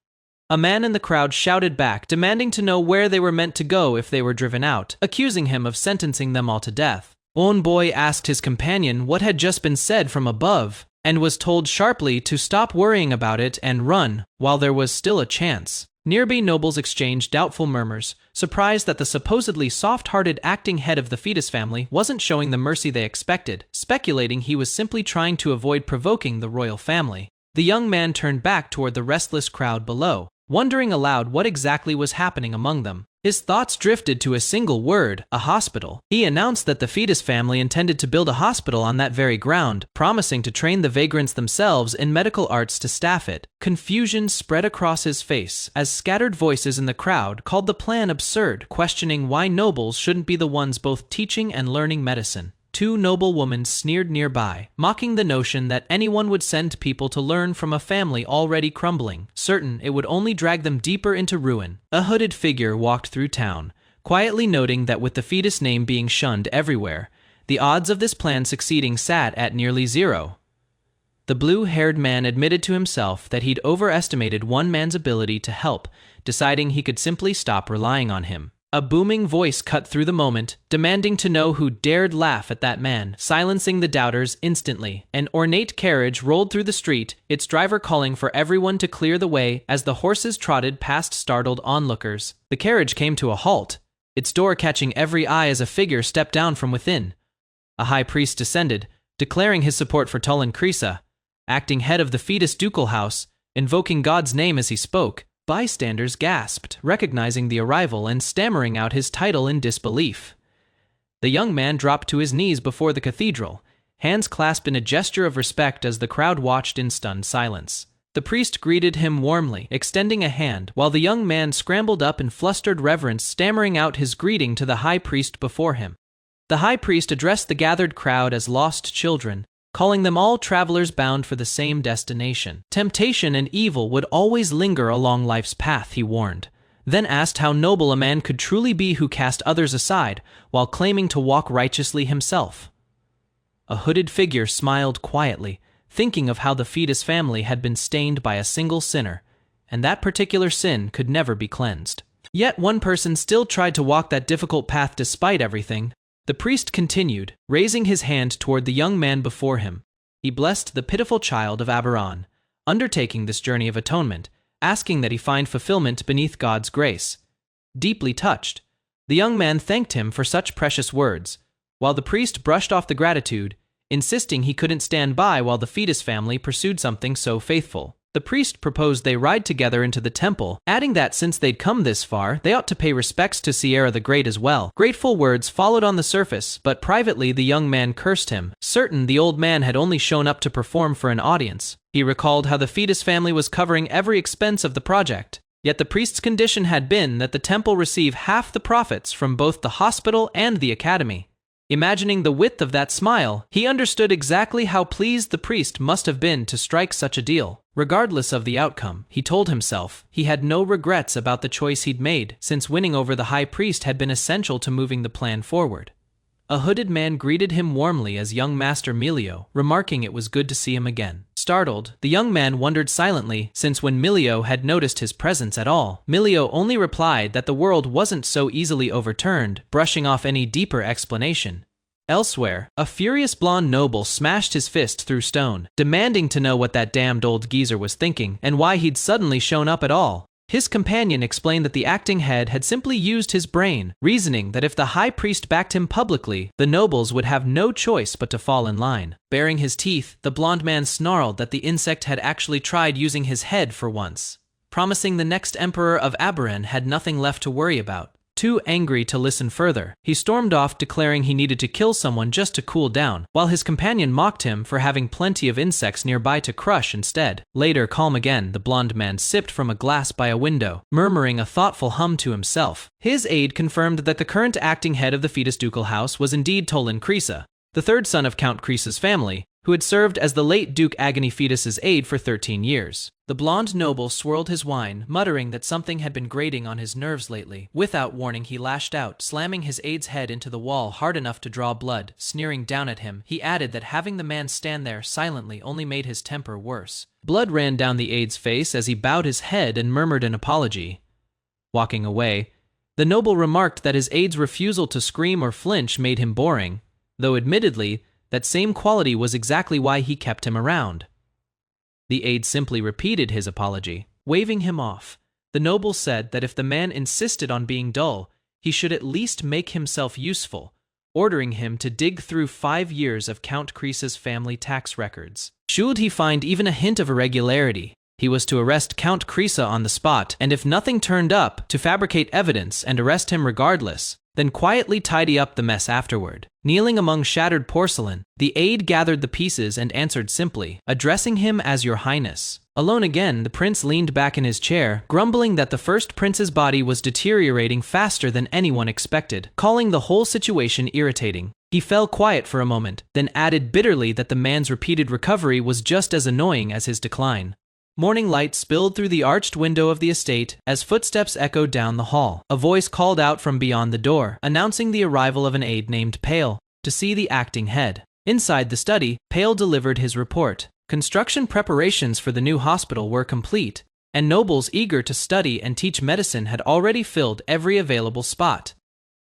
A man in the crowd shouted back, demanding to know where they were meant to go if they were driven out, accusing him of sentencing them all to death. One boy asked his companion what had just been said from above, and was told sharply to stop worrying about it and run while there was still a chance. Nearby nobles exchanged doubtful murmurs, surprised that the supposedly soft-hearted acting head of the Fetus family wasn't showing the mercy they expected, speculating he was simply trying to avoid provoking the royal family. The young man turned back toward the restless crowd below, wondering aloud what exactly was happening among them. His thoughts drifted to a single word: a hospital. He announced that the Fetus family intended to build a hospital on that very ground, promising to train the vagrants themselves in medical arts to staff it. Confusion spread across his face as scattered voices in the crowd called the plan absurd, questioning why nobles shouldn't be the ones both teaching and learning medicine. 2 noblewomen sneered nearby, mocking the notion that anyone would send people to learn from a family already crumbling, certain it would only drag them deeper into ruin. A hooded figure walked through town, quietly noting that with the Fetus name being shunned everywhere, the odds of this plan succeeding sat at nearly 0. The blue-haired man admitted to himself that he'd overestimated one man's ability to help, deciding he could simply stop relying on him. A booming voice cut through the moment, demanding to know who dared laugh at that man, silencing the doubters instantly. An ornate carriage rolled through the street, its driver calling for everyone to clear the way as the horses trotted past startled onlookers. The carriage came to a halt, its door catching every eye as a figure stepped down from within. A high priest descended, declaring his support for Tulin Krisa, acting head of the Fetus ducal house, invoking God's name as he spoke. Bystanders gasped, recognizing the arrival and stammering out his title in disbelief. The young man dropped to his knees before the cathedral, hands clasped in a gesture of respect as the crowd watched in stunned silence. The priest greeted him warmly, extending a hand, while the young man scrambled up in flustered reverence, stammering out his greeting to the high priest before him. The high priest addressed the gathered crowd as lost children, calling them all travelers bound for the same destination. Temptation and evil would always linger along life's path, he warned, then asked how noble a man could truly be who cast others aside while claiming to walk righteously himself. A hooded figure smiled quietly, thinking of how the fetus family had been stained by a single sinner, and that particular sin could never be cleansed. Yet one person still tried to walk that difficult path despite everything. The priest continued, raising his hand toward the young man before him. He blessed the pitiful child of Aberon, undertaking this journey of atonement, asking that he find fulfillment beneath God's grace. Deeply touched, the young man thanked him for such precious words, while the priest brushed off the gratitude, insisting he couldn't stand by while the fetus family pursued something so faithful. The priest proposed they ride together into the temple, adding that since they'd come this far, they ought to pay respects to Sierra the Great as well. Grateful words followed on the surface, but privately the young man cursed him, certain the old man had only shown up to perform for an audience. He recalled how the fetus family was covering every expense of the project, yet the priest's condition had been that the temple receive half the profits from both the hospital and the academy. Imagining the width of that smile, he understood exactly how pleased the priest must have been to strike such a deal. Regardless of the outcome, he told himself, he had no regrets about the choice he'd made, since winning over the high priest had been essential to moving the plan forward. A hooded man greeted him warmly as young Master Milio, remarking it was good to see him again. Startled, the young man wondered silently, since when Milio had noticed his presence at all, Milio only replied that the world wasn't so easily overturned, brushing off any deeper explanation. Elsewhere, a furious blonde noble smashed his fist through stone, demanding to know what that damned old geezer was thinking and why he'd suddenly shown up at all. His companion explained that the acting head had simply used his brain, reasoning that if the high priest backed him publicly, the nobles would have no choice but to fall in line. Baring his teeth, the blonde man snarled that the insect had actually tried using his head for once, promising the next emperor of Aberon had nothing left to worry about. Too angry to listen further, he stormed off, declaring he needed to kill someone just to cool down, while his companion mocked him for having plenty of insects nearby to crush instead. Later, calm again, the blonde man sipped from a glass by a window, murmuring a thoughtful hum to himself. His aide confirmed that the current acting head of the fetus ducal house was indeed Tolan Krisa, the third son of Count Krisa's family, who had served as the late Duke Agony Fetus's aide for 13 years. The blonde noble swirled his wine, muttering that something had been grating on his nerves lately. Without warning, he lashed out, slamming his aide's head into the wall hard enough to draw blood. Sneering down at him, he added that having the man stand there silently only made his temper worse. Blood ran down the aide's face as he bowed his head and murmured an apology. Walking away, the noble remarked that his aide's refusal to scream or flinch made him boring, though admittedly, that same quality was exactly why he kept him around. The aide simply repeated his apology. Waving him off, the noble said that if the man insisted on being dull, he should at least make himself useful, ordering him to dig through 5 years of Count Krisa's family tax records. Should he find even a hint of irregularity, he was to arrest Count Krisa on the spot, and if nothing turned up, to fabricate evidence and arrest him regardless, then quietly tidy up the mess afterward. Kneeling among shattered porcelain, the aide gathered the pieces and answered simply, addressing him as Your Highness. Alone again, the prince leaned back in his chair, grumbling that the first prince's body was deteriorating faster than anyone expected, calling the whole situation irritating. He fell quiet for a moment, then added bitterly that the man's repeated recovery was just as annoying as his decline. Morning light spilled through the arched window of the estate as footsteps echoed down the hall. A voice called out from beyond the door, announcing the arrival of an aide named Pale, to see the acting head. Inside the study, Pale delivered his report. Construction preparations for the new hospital were complete, and nobles eager to study and teach medicine had already filled every available spot.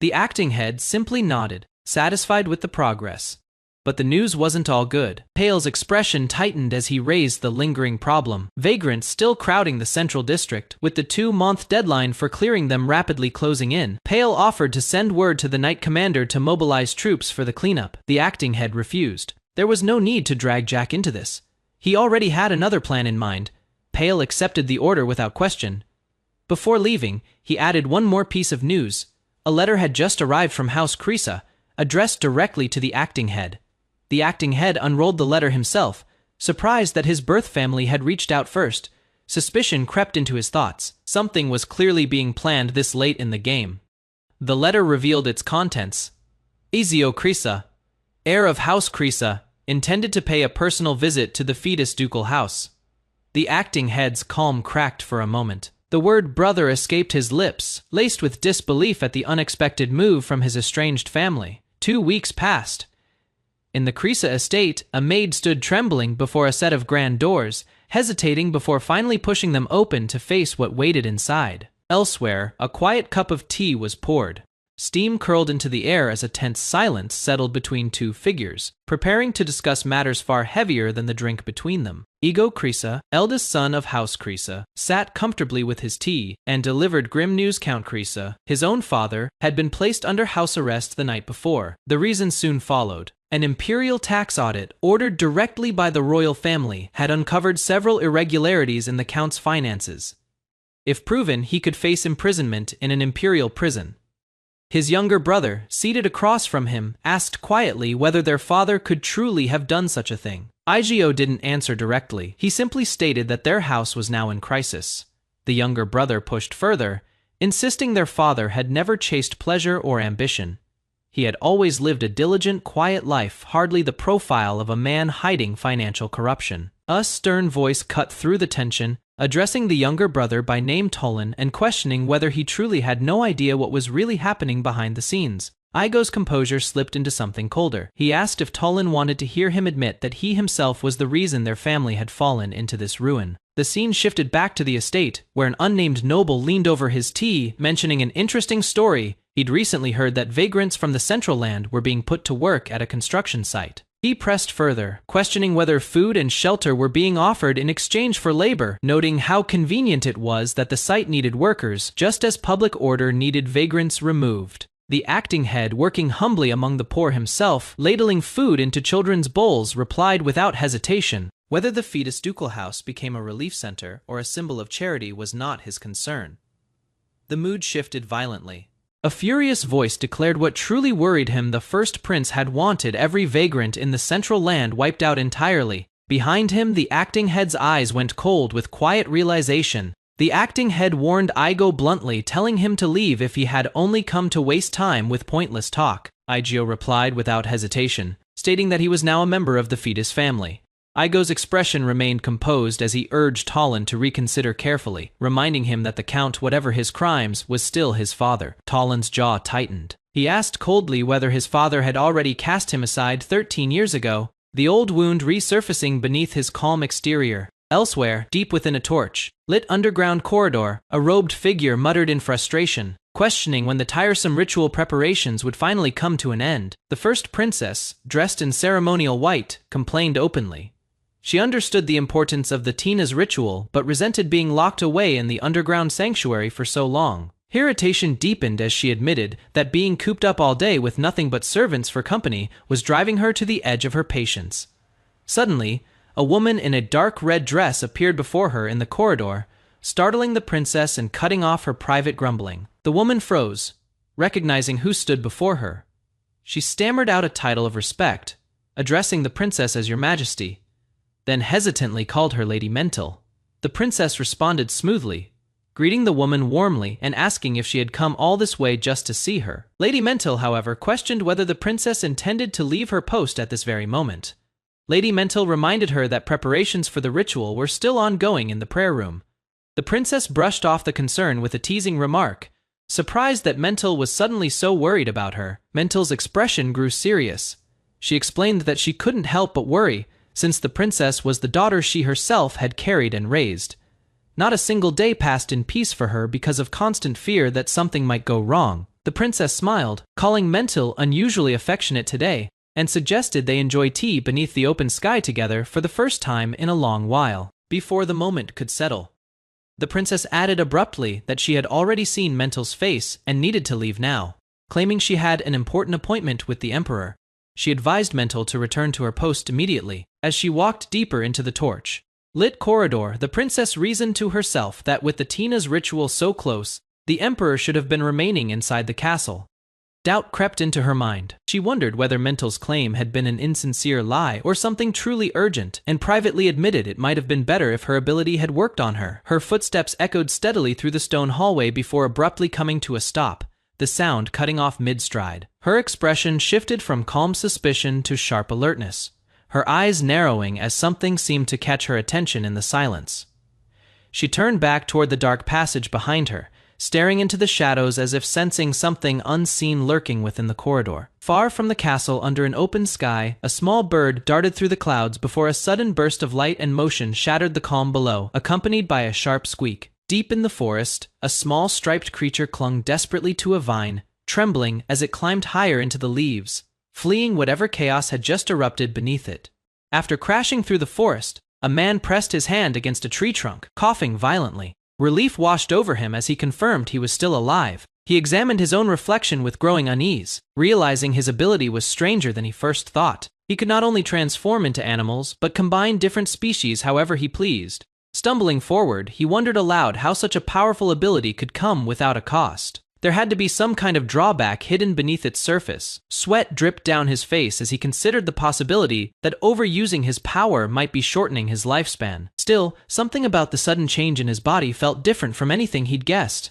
The acting head simply nodded, satisfied with the progress. But the news wasn't all good. Pale's expression tightened as he raised the lingering problem. Vagrants still crowding the central district, with the 2-month deadline for clearing them rapidly closing in. Pale offered to send word to the Knight Commander to mobilize troops for the cleanup. The acting head refused. There was no need to drag Jack into this. He already had another plan in mind. Pale accepted the order without question. Before leaving, he added one more piece of news. A letter had just arrived from House Krisa, addressed directly to the acting head. The acting head unrolled the letter himself, surprised that his birth family had reached out first. Suspicion crept into his thoughts. Something was clearly being planned this late in the game. The letter revealed its contents. Izio Krisa, heir of House Krisa, intended to pay a personal visit to the fetus ducal house. The acting head's calm cracked for a moment. The word brother escaped his lips, laced with disbelief at the unexpected move from his estranged family. 2 weeks passed. In the Krisa estate, a maid stood trembling before a set of grand doors, hesitating before finally pushing them open to face what waited inside. Elsewhere, a quiet cup of tea was poured. Steam curled into the air as a tense silence settled between two figures, preparing to discuss matters far heavier than the drink between them. Ego Krisa, eldest son of House Krisa, sat comfortably with his tea and delivered grim news. Count Krisa, his own father, had been placed under house arrest the night before. The reason soon followed. An imperial tax audit, ordered directly by the royal family, had uncovered several irregularities in the count's finances. If proven, he could face imprisonment in an imperial prison. His younger brother, seated across from him, asked quietly whether their father could truly have done such a thing. Igio didn't answer directly. He simply stated that their house was now in crisis. The younger brother pushed further, insisting their father had never chased pleasure or ambition. He had always lived a diligent, quiet life, hardly the profile of a man hiding financial corruption. A stern voice cut through the tension, addressing the younger brother by name Tolan and questioning whether he truly had no idea what was really happening behind the scenes. Igo's composure slipped into something colder. He asked if Tolan wanted to hear him admit that he himself was the reason their family had fallen into this ruin. The scene shifted back to the estate, where an unnamed noble leaned over his tea, mentioning an interesting story. He'd recently heard that vagrants from the Central Land were being put to work at a construction site. He pressed further, questioning whether food and shelter were being offered in exchange for labor, noting how convenient it was that the site needed workers, just as public order needed vagrants removed. The acting head, working humbly among the poor himself, ladling food into children's bowls, replied without hesitation. Whether the fetus ducal house became a relief center or a symbol of charity was not his concern. The mood shifted violently. A furious voice declared what truly worried him: the first prince had wanted every vagrant in the Central Land wiped out entirely. Behind him, the acting head's eyes went cold with quiet realization. The acting head warned Igo bluntly, telling him to leave if he had only come to waste time with pointless talk. Igio replied without hesitation, stating that he was now a member of the fetus family. Igo's expression remained composed as he urged Tolan to reconsider carefully, reminding him that the Count, whatever his crimes, was still his father. Tolan's jaw tightened. He asked coldly whether his father had already cast him aside 13 years ago, the old wound resurfacing beneath his calm exterior. Elsewhere, deep within a torch-lit underground corridor, a robed figure muttered in frustration, questioning when the tiresome ritual preparations would finally come to an end. The first princess, dressed in ceremonial white, complained openly. She understood the importance of the Tina's ritual, but resented being locked away in the underground sanctuary for so long. Her irritation deepened as she admitted that being cooped up all day with nothing but servants for company was driving her to the edge of her patience. Suddenly, a woman in a dark red dress appeared before her in the corridor, startling the princess and cutting off her private grumbling. The woman froze, recognizing who stood before her. She stammered out a title of respect, addressing the princess as Your Majesty, then hesitantly called her Lady Mental. The princess responded smoothly, greeting the woman warmly and asking if she had come all this way just to see her. Lady Mental, however, questioned whether the princess intended to leave her post at this very moment. Lady Mental reminded her that preparations for the ritual were still ongoing in the prayer room. The princess brushed off the concern with a teasing remark, surprised that Mental was suddenly so worried about her. Mental's expression grew serious. She explained that she couldn't help but worry, since the princess was the daughter she herself had carried and raised. Not a single day passed in peace for her because of constant fear that something might go wrong. The princess smiled, calling Mental unusually affectionate today, and suggested they enjoy tea beneath the open sky together for the first time in a long while. Before the moment could settle, the princess added abruptly that she had already seen Mental's face and needed to leave now. Claiming she had an important appointment with the emperor, she advised Mental to return to her post immediately. As she walked deeper into the torch-lit corridor, the princess reasoned to herself that with the Tina's ritual so close, the emperor should have been remaining inside the castle. Doubt crept into her mind. She wondered whether Mental's claim had been an insincere lie or something truly urgent, and privately admitted it might have been better if her ability had worked on her. Her footsteps echoed steadily through the stone hallway before abruptly coming to a stop, the sound cutting off mid-stride. Her expression shifted from calm suspicion to sharp alertness, her eyes narrowing as something seemed to catch her attention in the silence. She turned back toward the dark passage behind her, staring into the shadows as if sensing something unseen lurking within the corridor. Far from the castle, under an open sky, a small bird darted through the clouds before a sudden burst of light and motion shattered the calm below, accompanied by a sharp squeak. Deep in the forest, a small striped creature clung desperately to a vine, trembling as it climbed higher into the leaves, fleeing whatever chaos had just erupted beneath it. After crashing through the forest, a man pressed his hand against a tree trunk, coughing violently. Relief washed over him as he confirmed he was still alive. He examined his own reflection with growing unease, realizing his ability was stranger than he first thought. He could not only transform into animals, but combine different species however he pleased. Stumbling forward, he wondered aloud how such a powerful ability could come without a cost. There had to be some kind of drawback hidden beneath its surface. Sweat dripped down his face as he considered the possibility that overusing his power might be shortening his lifespan. Still, something about the sudden change in his body felt different from anything he'd guessed.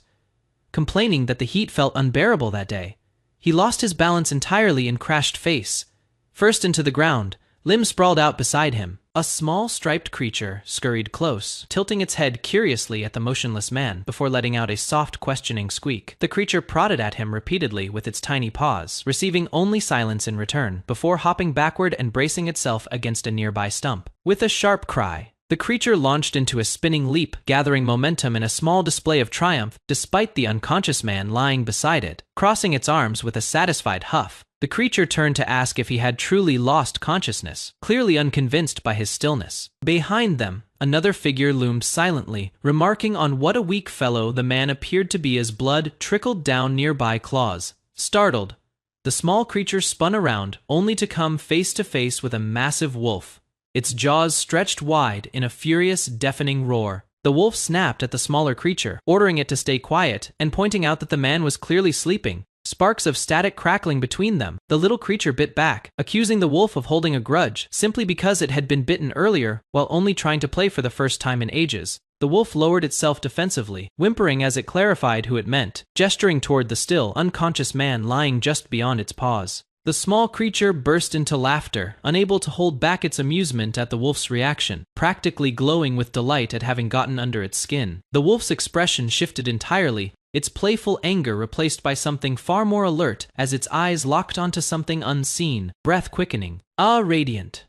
Complaining that the heat felt unbearable that day, he lost his balance entirely and crashed face first into the ground, limbs sprawled out beside him. A small striped creature scurried close, tilting its head curiously at the motionless man before letting out a soft, questioning squeak. The creature prodded at him repeatedly with its tiny paws, receiving only silence in return, before hopping backward and bracing itself against a nearby stump. With a sharp cry, the creature launched into a spinning leap, gathering momentum in a small display of triumph despite the unconscious man lying beside it. Crossing its arms with a satisfied huff, the creature turned to ask if he had truly lost consciousness, clearly unconvinced by his stillness. Behind them, another figure loomed silently, remarking on what a weak fellow the man appeared to be as blood trickled down nearby claws. Startled, the small creature spun around, only to come face to face with a massive wolf, its jaws stretched wide in a furious, deafening roar. The wolf snapped at the smaller creature, ordering it to stay quiet and pointing out that the man was clearly sleeping. Sparks of static crackling between them, the little creature bit back, accusing the wolf of holding a grudge simply because it had been bitten earlier while only trying to play for the first time in ages. The wolf lowered itself defensively, whimpering as it clarified who it meant, gesturing toward the still, unconscious man lying just beyond its paws. The small creature burst into laughter, unable to hold back its amusement at the wolf's reaction, practically glowing with delight at having gotten under its skin. The wolf's expression shifted entirely, its playful anger replaced by something far more alert as its eyes locked onto something unseen, breath quickening. A radiant,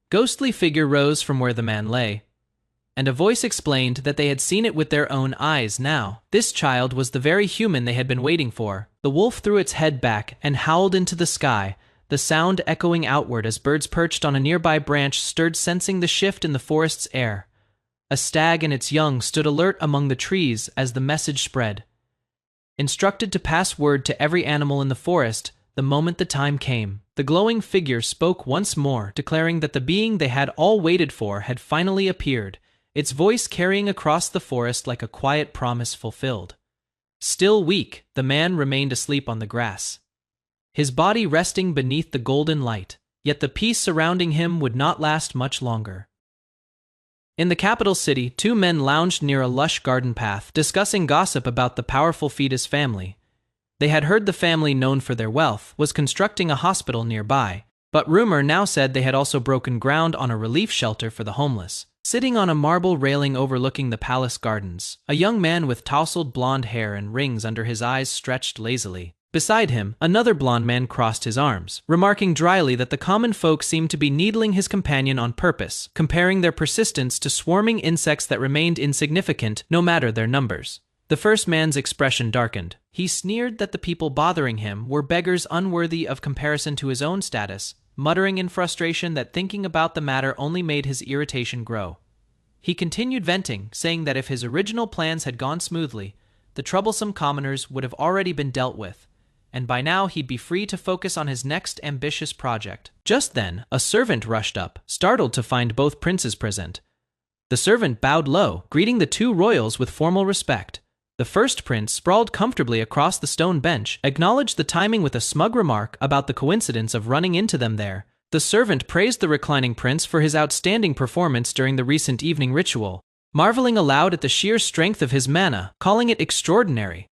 ghostly figure rose from where the man lay, and a voice explained that they had seen it with their own eyes now. This child was the very human they had been waiting for. The wolf threw its head back and howled into the sky, the sound echoing outward as birds perched on a nearby branch stirred, sensing the shift in the forest's air. A stag and its young stood alert among the trees as the message spread, instructed to pass word to every animal in the forest the moment the time came. The glowing figure spoke once more, declaring that the being they had all waited for had finally appeared, its voice carrying across the forest like a quiet promise fulfilled. Still weak, the man remained asleep on the grass, his body resting beneath the golden light, yet the peace surrounding him would not last much longer. In the capital city, two men lounged near a lush garden path, discussing gossip about the powerful fetus family. They had heard the family, known for their wealth, was constructing a hospital nearby, but rumor now said they had also broken ground on a relief shelter for the homeless. Sitting on a marble railing overlooking the palace gardens, a young man with tousled blonde hair and rings under his eyes stretched lazily. Beside him, another blonde man crossed his arms, remarking dryly that the common folk seemed to be needling his companion on purpose, comparing their persistence to swarming insects that remained insignificant no matter their numbers. The first man's expression darkened. He sneered that the people bothering him were beggars unworthy of comparison to his own status, muttering in frustration that thinking about the matter only made his irritation grow. He continued venting, saying that if his original plans had gone smoothly, the troublesome commoners would have already been dealt with, and by now he'd be free to focus on his next ambitious project. Just then, a servant rushed up, startled to find both princes present. The servant bowed low, greeting the two royals with formal respect. The first prince, sprawled comfortably across the stone bench, acknowledged the timing with a smug remark about the coincidence of running into them there. The servant praised the reclining prince for his outstanding performance during the recent evening ritual, marveling aloud at the sheer strength of his mana, calling it extraordinary.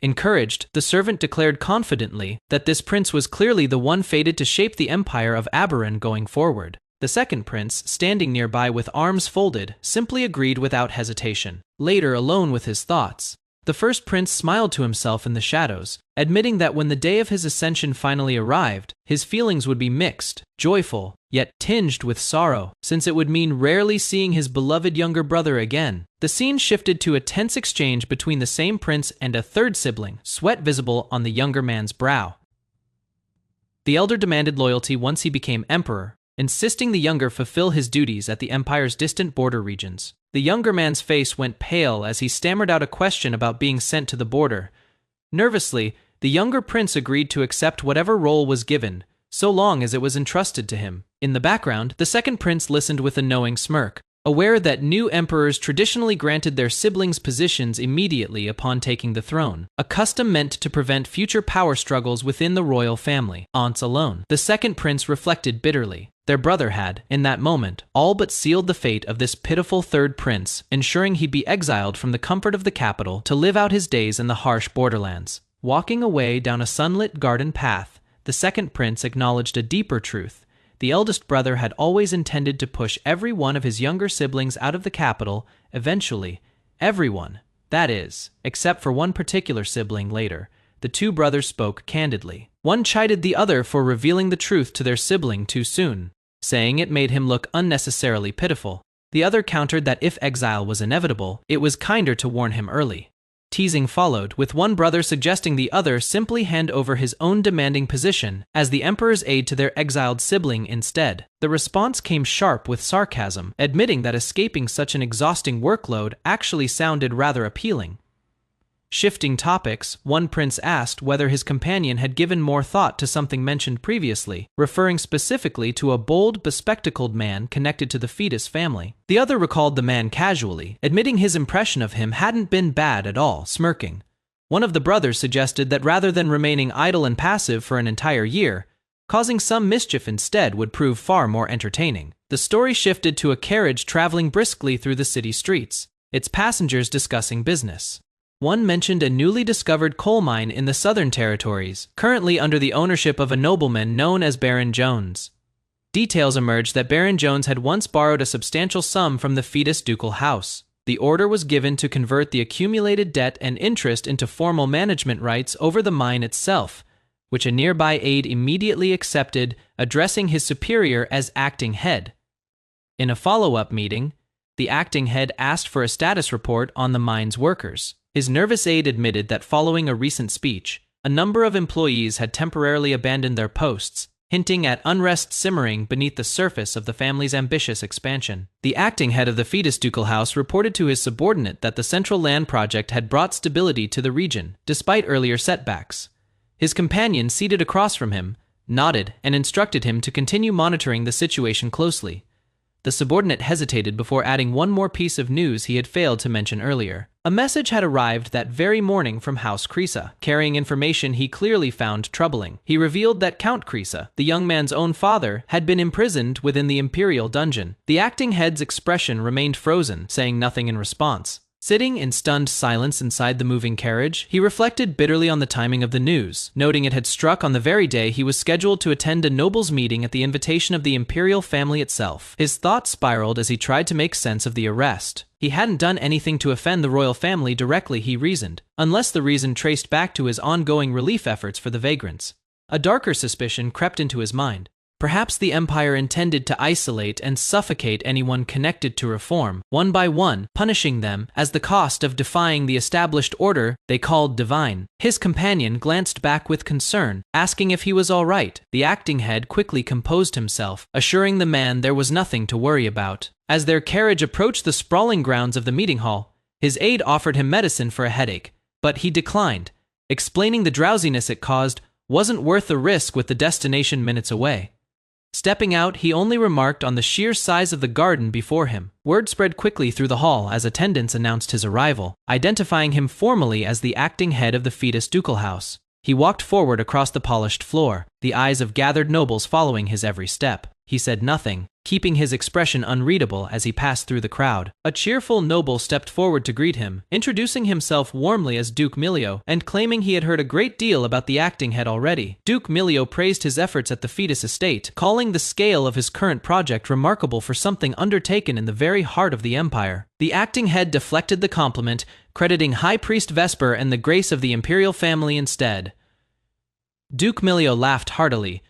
Encouraged, the servant declared confidently that this prince was clearly the one fated to shape the empire of Aberon going forward. The second prince, standing nearby with arms folded, simply agreed without hesitation. Later, alone with his thoughts, the first prince smiled to himself in the shadows, admitting that when the day of his ascension finally arrived, his feelings would be mixed, joyful, yet tinged with sorrow, since it would mean rarely seeing his beloved younger brother again. The scene shifted to a tense exchange between the same prince and a third sibling, sweat visible on the younger man's brow. The elder demanded loyalty once he became emperor, insisting the younger fulfill his duties at the empire's distant border regions. The younger man's face went pale as he stammered out a question about being sent to the border. Nervously, the younger prince agreed to accept whatever role was given, so long as it was entrusted to him. In the background, the second prince listened with a knowing smirk, aware that new emperors traditionally granted their siblings positions immediately upon taking the throne, a custom meant to prevent future power struggles within the royal family. Aunts alone. The second prince reflected bitterly. Their brother had, in that moment, all but sealed the fate of this pitiful third prince, ensuring he'd be exiled from the comfort of the capital to live out his days in the harsh borderlands. Walking away down a sunlit garden path, the second prince acknowledged a deeper truth. The eldest brother had always intended to push every one of his younger siblings out of the capital, eventually. Everyone, that is, except for one particular sibling later. The two brothers spoke candidly. One chided the other for revealing the truth to their sibling too soon, saying it made him look unnecessarily pitiful. The other countered that if exile was inevitable, it was kinder to warn him early. Teasing followed, with one brother suggesting the other simply hand over his own demanding position as the emperor's aide to their exiled sibling instead. The response came sharp with sarcasm, admitting that escaping such an exhausting workload actually sounded rather appealing. Shifting topics, one prince asked whether his companion had given more thought to something mentioned previously, referring specifically to a bold, bespectacled man connected to the fetus family. The other recalled the man casually, admitting his impression of him hadn't been bad at all, smirking. One of the brothers suggested that rather than remaining idle and passive for an entire year, causing some mischief instead would prove far more entertaining. The story shifted to a carriage traveling briskly through the city streets, its passengers discussing business. One mentioned a newly discovered coal mine in the Southern Territories, currently under the ownership of a nobleman known as Baron Jones. Details emerged that Baron Jones had once borrowed a substantial sum from the fetus ducal house. The order was given to convert the accumulated debt and interest into formal management rights over the mine itself, which a nearby aide immediately accepted, addressing his superior as acting head. In a follow-up meeting, the acting head asked for a status report on the mine's workers. His nervous aide admitted that following a recent speech, a number of employees had temporarily abandoned their posts, hinting at unrest simmering beneath the surface of the family's ambitious expansion. The acting head of the fetus ducal house reported to his subordinate that the Central Land Project had brought stability to the region, despite earlier setbacks. His companion, seated across from him, nodded and instructed him to continue monitoring the situation closely. The subordinate hesitated before adding one more piece of news he had failed to mention earlier. A message had arrived that very morning from House Krisa, carrying information he clearly found troubling. He revealed that Count Krisa, the young man's own father, had been imprisoned within the Imperial dungeon. The acting head's expression remained frozen, saying nothing in response. Sitting in stunned silence inside the moving carriage, he reflected bitterly on the timing of the news, noting it had struck on the very day he was scheduled to attend a nobles' meeting at the invitation of the imperial family itself. His thoughts spiraled as he tried to make sense of the arrest. He hadn't done anything to offend the royal family directly, he reasoned, unless the reason traced back to his ongoing relief efforts for the vagrants. A darker suspicion crept into his mind. Perhaps the Empire intended to isolate and suffocate anyone connected to reform, one by one, punishing them as the cost of defying the established order they called divine. His companion glanced back with concern, asking if he was all right. The acting head quickly composed himself, assuring the man there was nothing to worry about. As their carriage approached the sprawling grounds of the meeting hall, his aide offered him medicine for a headache, but he declined, explaining the drowsiness it caused wasn't worth the risk with the destination minutes away. Stepping out, he only remarked on the sheer size of the garden before him. Word spread quickly through the hall as attendants announced his arrival, identifying him formally as the acting head of the fetus ducal house. He walked forward across the polished floor, the eyes of gathered nobles following his every step. He said nothing, keeping his expression unreadable as he passed through the crowd. A cheerful noble stepped forward to greet him, introducing himself warmly as Duke Milio and claiming he had heard a great deal about the acting head already. Duke Milio praised his efforts at the fetus estate, calling the scale of his current project remarkable for something undertaken in the very heart of the empire. The acting head deflected the compliment, crediting High Priest Vesper and the grace of the imperial family instead. Duke Milio laughed heartily,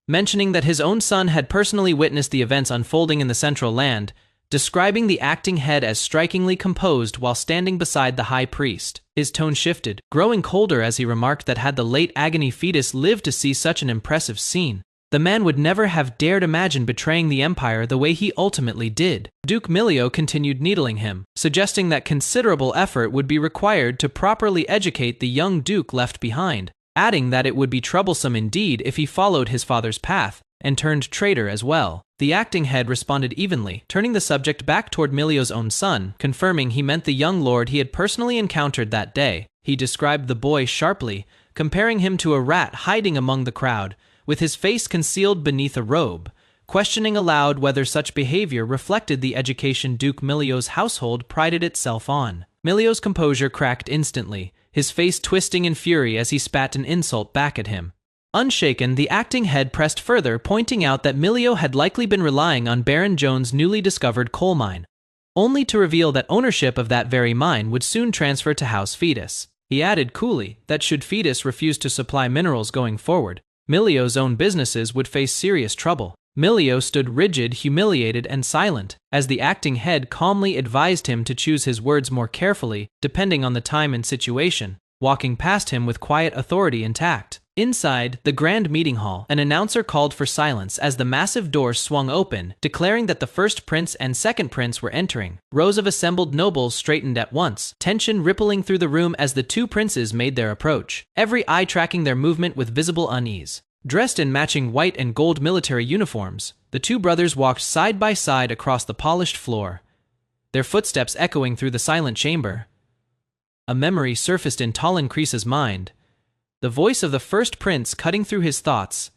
mentioning that his own son had personally witnessed the events unfolding in the Central Land, describing the acting head as strikingly composed while standing beside the high priest. His tone shifted, growing colder as he remarked that had the late agony fetus lived to see such an impressive scene, the man would never have dared imagine betraying the empire the way he ultimately did. Duke Milio continued needling him, suggesting that considerable effort would be required to properly educate the young duke left behind, adding that it would be troublesome indeed if he followed his father's path and turned traitor as well. The acting head responded evenly, turning the subject back toward Milio's own son, confirming he meant the young lord he had personally encountered that day. He described the boy sharply, comparing him to a rat hiding among the crowd, with his face concealed beneath a robe, questioning aloud whether such behavior reflected the education Duke Milio's household prided itself on. Milio's composure cracked instantly, his face twisting in fury as he spat an insult back at him. Unshaken, the acting head pressed further, pointing out that Milio had likely been relying on Baron Jones' newly discovered coal mine, only to reveal that ownership of that very mine would soon transfer to House Fetus. He added coolly that should Fetus refuse to supply minerals going forward, Milio's own businesses would face serious trouble. Milio stood rigid, humiliated, and silent, as the acting head calmly advised him to choose his words more carefully, depending on the time and situation, walking past him with quiet authority intact. Inside the grand meeting hall, an announcer called for silence as the massive doors swung open, declaring that the first prince and second prince were entering. Rows of assembled nobles straightened at once, tension rippling through the room as the two princes made their approach, every eye tracking their movement with visible unease. Dressed in matching white and gold military uniforms, the two brothers walked side by side across the polished floor, their footsteps echoing through the silent chamber. A memory surfaced in Talon Kreese's mind, the voice of the first prince cutting through his thoughts,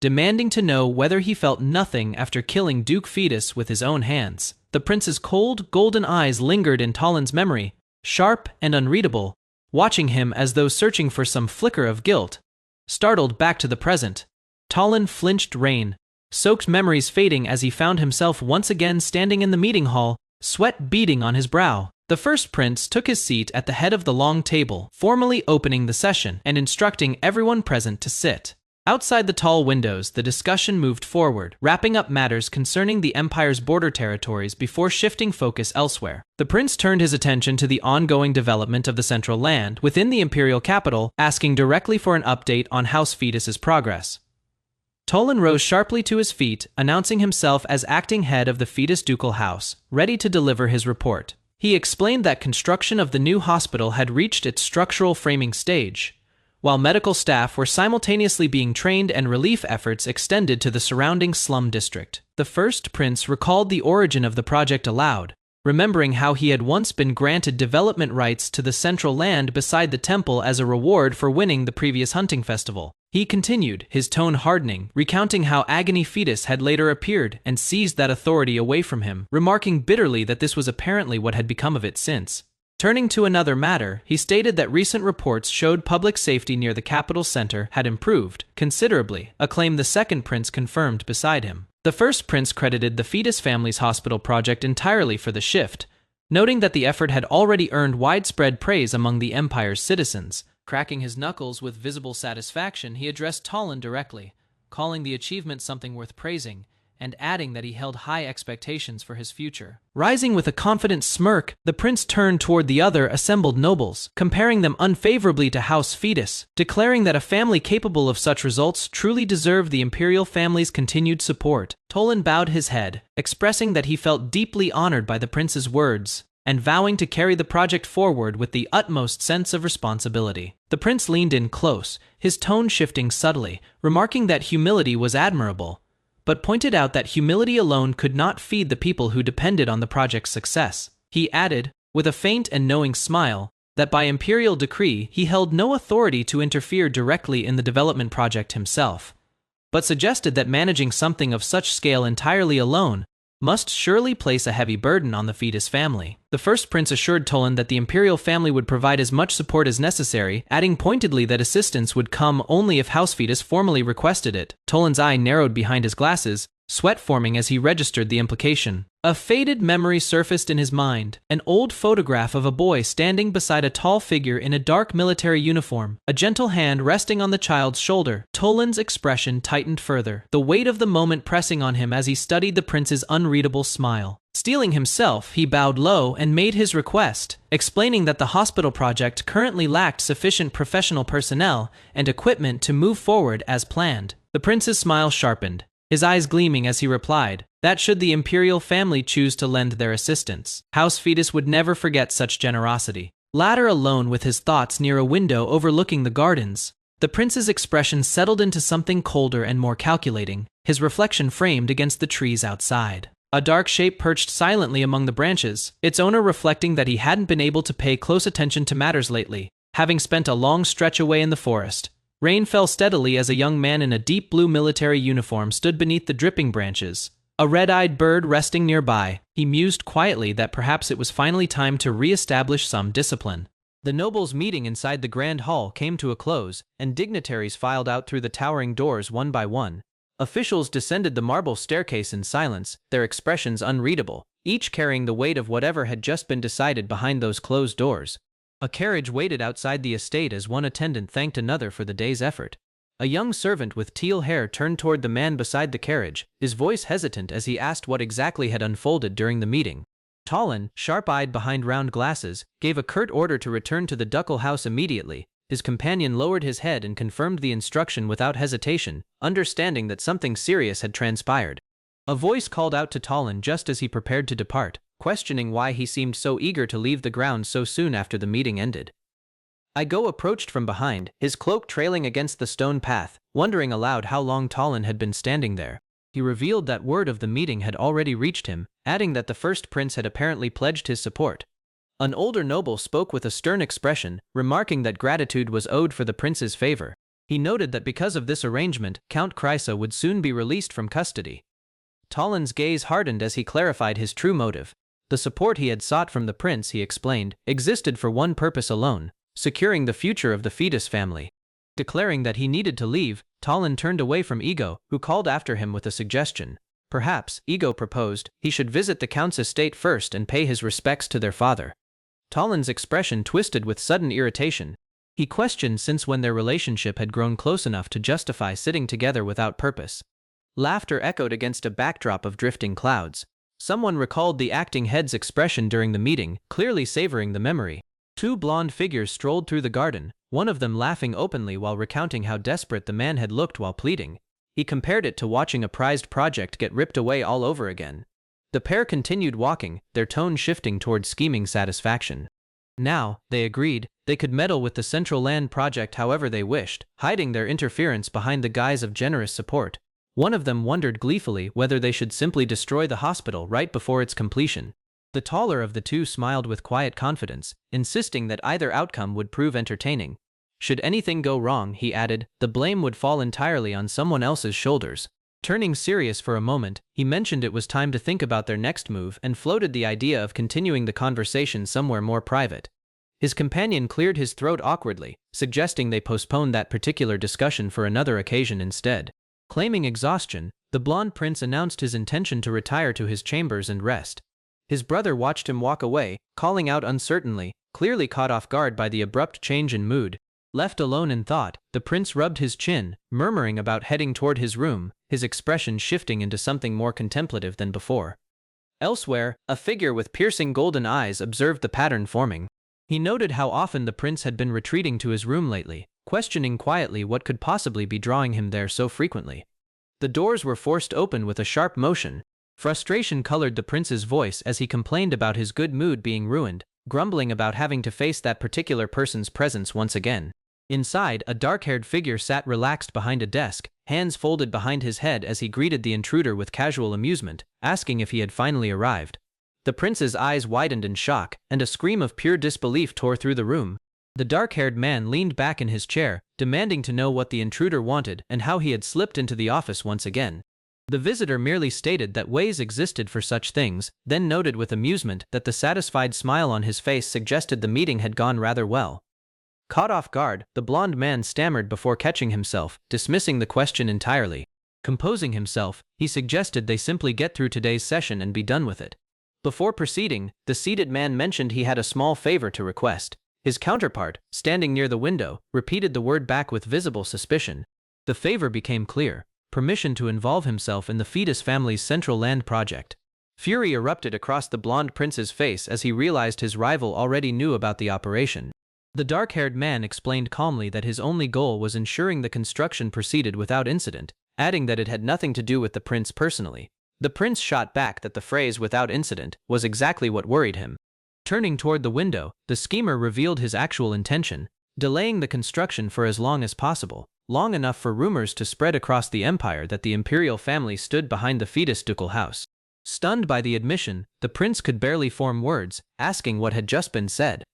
demanding to know whether he felt nothing after killing Duke Fetus with his own hands. The prince's cold, golden eyes lingered in Talon's memory, sharp and unreadable, watching him as though searching for some flicker of guilt. Startled back to the present, Talon flinched, rain-soaked memories fading as he found himself once again standing in the meeting hall, sweat beading on his brow. The first prince took his seat at the head of the long table, formally opening the session and instructing everyone present to sit. Outside the tall windows, the discussion moved forward, wrapping up matters concerning the empire's border territories before shifting focus elsewhere. The prince turned his attention to the ongoing development of the Central Land within the imperial capital, asking directly for an update on House Fetus's progress. Tolan rose sharply to his feet, announcing himself as acting head of the Fetus Ducal House, ready to deliver his report. He explained that construction of the new hospital had reached its structural framing stage, while medical staff were simultaneously being trained and relief efforts extended to the surrounding slum district. The first prince recalled the origin of the project aloud, remembering how he had once been granted development rights to the central land beside the temple as a reward for winning the previous hunting festival. He continued, his tone hardening, recounting how Agony Fetus had later appeared and seized that authority away from him, remarking bitterly that this was apparently what had become of it since. Turning to another matter, he stated that recent reports showed public safety near the capital center had improved considerably, a claim the second prince confirmed beside him. The first prince credited the Fetus family's hospital project entirely for the shift, noting that the effort had already earned widespread praise among the empire's citizens. Cracking his knuckles with visible satisfaction, he addressed Talon directly, calling the achievement something worth praising, and adding that he held high expectations for his future. Rising with a confident smirk, the prince turned toward the other assembled nobles, comparing them unfavorably to House Fetus, declaring that a family capable of such results truly deserved the imperial family's continued support. Tolan bowed his head, expressing that he felt deeply honored by the prince's words, and vowing to carry the project forward with the utmost sense of responsibility. The prince leaned in close, his tone shifting subtly, remarking that humility was admirable, but pointed out that humility alone could not feed the people who depended on the project's success. He added, with a faint and knowing smile, that by imperial decree he held no authority to interfere directly in the development project himself, but suggested that managing something of such scale entirely alone must surely place a heavy burden on the fetus family. The first prince assured Toland that the imperial family would provide as much support as necessary, adding pointedly that assistance would come only if House Fetus formally requested it. Toland's eye narrowed behind his glasses, sweat forming as he registered the implication. A faded memory surfaced in his mind, an old photograph of a boy standing beside a tall figure in a dark military uniform, a gentle hand resting on the child's shoulder. Toland's expression tightened further, the weight of the moment pressing on him as he studied the prince's unreadable smile. Steeling himself, he bowed low and made his request, explaining that the hospital project currently lacked sufficient professional personnel and equipment to move forward as planned. The prince's smile sharpened, his eyes gleaming as he replied that should the imperial family choose to lend their assistance, House Fetus would never forget such generosity. Latter alone with his thoughts near a window overlooking the gardens, the prince's expression settled into something colder and more calculating, his reflection framed against the trees outside. A dark shape perched silently among the branches, its owner reflecting that he hadn't been able to pay close attention to matters lately, having spent a long stretch away in the forest. Rain fell steadily as a young man in a deep blue military uniform stood beneath the dripping branches, a red-eyed bird resting nearby. He mused quietly that perhaps it was finally time to re-establish some discipline. The nobles' meeting inside the grand hall came to a close, and dignitaries filed out through the towering doors one by one. Officials descended the marble staircase in silence, their expressions unreadable, each carrying the weight of whatever had just been decided behind those closed doors. A carriage waited outside the estate as one attendant thanked another for the day's effort. A young servant with teal hair turned toward the man beside the carriage, his voice hesitant as he asked what exactly had unfolded during the meeting. Toland, sharp-eyed behind round glasses, gave a curt order to return to the ducal house immediately. His companion lowered his head and confirmed the instruction without hesitation, understanding that something serious had transpired. A voice called out to Toland just as he prepared to depart, questioning why he seemed so eager to leave the grounds so soon after the meeting ended. Igo approached from behind, his cloak trailing against the stone path, wondering aloud how long Toland had been standing there. He revealed that word of the meeting had already reached him, adding that the first prince had apparently pledged his support. An older noble spoke with a stern expression, remarking that gratitude was owed for the prince's favor. He noted that because of this arrangement, Count Chrysa would soon be released from custody. Toland's gaze hardened as he clarified his true motive. The support he had sought from the prince, he explained, existed for one purpose alone: securing the future of the fetus family. Declaring that he needed to leave, Toland turned away from Igo, who called after him with a suggestion. Perhaps, Igo proposed, he should visit the count's estate first and pay his respects to their father. Toland's expression twisted with sudden irritation. He questioned since when their relationship had grown close enough to justify sitting together without purpose. Laughter echoed against a backdrop of drifting clouds. Someone recalled the acting head's expression during the meeting, clearly savoring the memory. Two blonde figures strolled through the garden, one of them laughing openly while recounting how desperate the man had looked while pleading. He compared it to watching a prized project get ripped away all over again. The pair continued walking, their tone shifting toward scheming satisfaction. Now, they agreed, they could meddle with the Central Land project however they wished, hiding their interference behind the guise of generous support. One of them wondered gleefully whether they should simply destroy the hospital right before its completion. The taller of the two smiled with quiet confidence, insisting that either outcome would prove entertaining. Should anything go wrong, he added, the blame would fall entirely on someone else's shoulders. Turning serious for a moment, he mentioned it was time to think about their next move and floated the idea of continuing the conversation somewhere more private. His companion cleared his throat awkwardly, suggesting they postpone that particular discussion for another occasion instead. Claiming exhaustion, the blonde prince announced his intention to retire to his chambers and rest. His brother watched him walk away, calling out uncertainly, clearly caught off guard by the abrupt change in mood. Left alone in thought, the prince rubbed his chin, murmuring about heading toward his room, his expression shifting into something more contemplative than before. Elsewhere, a figure with piercing golden eyes observed the pattern forming. He noted how often the prince had been retreating to his room lately, questioning quietly what could possibly be drawing him there so frequently. The doors were forced open with a sharp motion. Frustration colored the prince's voice as he complained about his good mood being ruined, grumbling about having to face that particular person's presence once again. Inside, a dark-haired figure sat relaxed behind a desk, hands folded behind his head as he greeted the intruder with casual amusement, asking if he had finally arrived. The prince's eyes widened in shock, and a scream of pure disbelief tore through the room. The dark-haired man leaned back in his chair, demanding to know what the intruder wanted and how he had slipped into the office once again. The visitor merely stated that ways existed for such things, then noted with amusement that the satisfied smile on his face suggested the meeting had gone rather well. Caught off guard, the blond man stammered before catching himself, dismissing the question entirely. Composing himself, he suggested they simply get through today's session and be done with it. Before proceeding, the seated man mentioned he had a small favor to request. His counterpart, standing near the window, repeated the word back with visible suspicion. The favor became clear: permission to involve himself in the fetus family's central land project. Fury erupted across the blonde prince's face as he realized his rival already knew about the operation. The dark-haired man explained calmly that his only goal was ensuring the construction proceeded without incident, adding that it had nothing to do with the prince personally. The prince shot back that the phrase "without incident" was exactly what worried him. Turning toward the window, the schemer revealed his actual intention: delaying the construction for as long as possible, long enough for rumors to spread across the empire that the imperial family stood behind the fetus ducal house. Stunned by the admission, the prince could barely form words, asking what had just been said.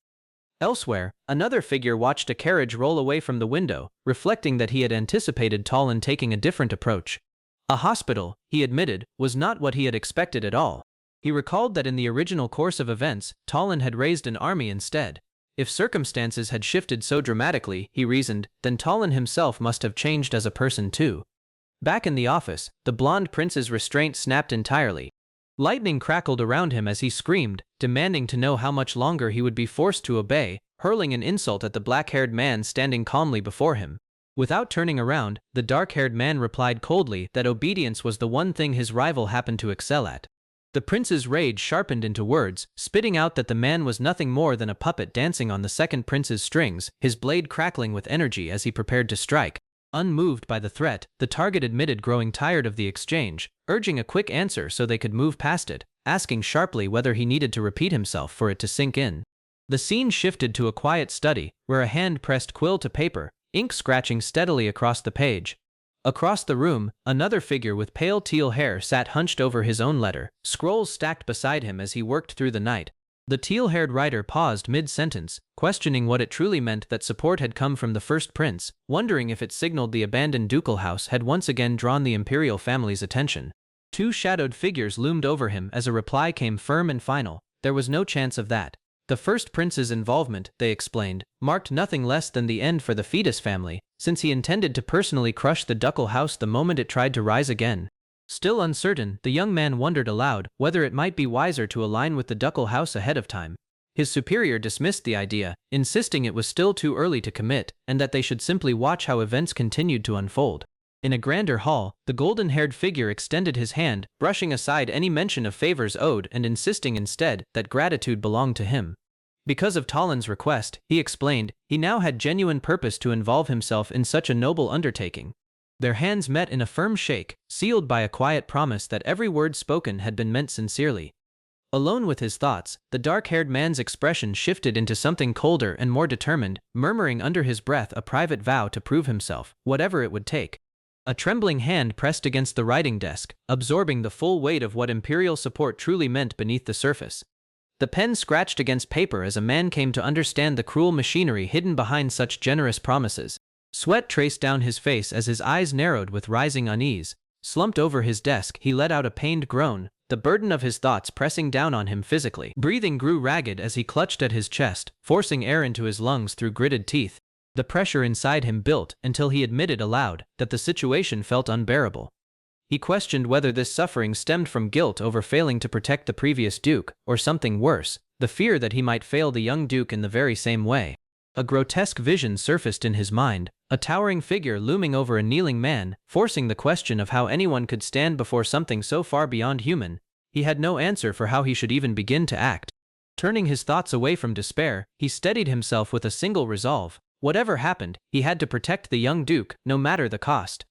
Elsewhere, another figure watched a carriage roll away from the window, reflecting that he had anticipated Talon taking a different approach. A hospital, he admitted, was not what he had expected at all. He recalled that in the original course of events, Talon had raised an army instead. If circumstances had shifted so dramatically, he reasoned, then Talon himself must have changed as a person too. Back in the office, the blonde prince's restraint snapped entirely. Lightning crackled around him as he screamed, demanding to know how much longer he would be forced to obey, hurling an insult at the black-haired man standing calmly before him. Without turning around, the dark-haired man replied coldly that obedience was the one thing his rival happened to excel at. The prince's rage sharpened into words, spitting out that the man was nothing more than a puppet dancing on the second prince's strings, his blade crackling with energy as he prepared to strike. Unmoved by the threat, the target admitted growing tired of the exchange, urging a quick answer so they could move past it, asking sharply whether he needed to repeat himself for it to sink in. The scene shifted to a quiet study, where a hand pressed quill to paper, ink scratching steadily across the page. Across the room, another figure with pale teal hair sat hunched over his own letter, scrolls stacked beside him as he worked through the night. The teal-haired writer paused mid-sentence, questioning what it truly meant that support had come from the first prince, wondering if it signaled the abandoned ducal house had once again drawn the imperial family's attention. Two shadowed figures loomed over him as a reply came firm and final: there was no chance of that. The first prince's involvement, they explained, marked nothing less than the end for the fetus family, since he intended to personally crush the ducal house the moment it tried to rise again. Still uncertain, the young man wondered aloud whether it might be wiser to align with the ducal house ahead of time. His superior dismissed the idea, insisting it was still too early to commit, and that they should simply watch how events continued to unfold. In a grander hall, the golden-haired figure extended his hand, brushing aside any mention of favors owed and insisting instead that gratitude belonged to him. Because of Talon's request, he explained, he now had genuine purpose to involve himself in such a noble undertaking. Their hands met in a firm shake, sealed by a quiet promise that every word spoken had been meant sincerely. Alone with his thoughts, the dark-haired man's expression shifted into something colder and more determined, murmuring under his breath a private vow to prove himself, whatever it would take. A trembling hand pressed against the writing desk, absorbing the full weight of what imperial support truly meant beneath the surface. The pen scratched against paper as a man came to understand the cruel machinery hidden behind such generous promises. Sweat traced down his face as his eyes narrowed with rising unease. Slumped over his desk, he let out a pained groan, the burden of his thoughts pressing down on him physically. Breathing grew ragged as he clutched at his chest, forcing air into his lungs through gritted teeth. The pressure inside him built until he admitted aloud that the situation felt unbearable. He questioned whether this suffering stemmed from guilt over failing to protect the previous duke, or something worse, the fear that he might fail the young duke in the very same way. A grotesque vision surfaced in his mind, a towering figure looming over a kneeling man, forcing the question of how anyone could stand before something so far beyond human. He had no answer for how he should even begin to act. Turning his thoughts away from despair, he steadied himself with a single resolve. Whatever happened, he had to protect the young duke, no matter the cost.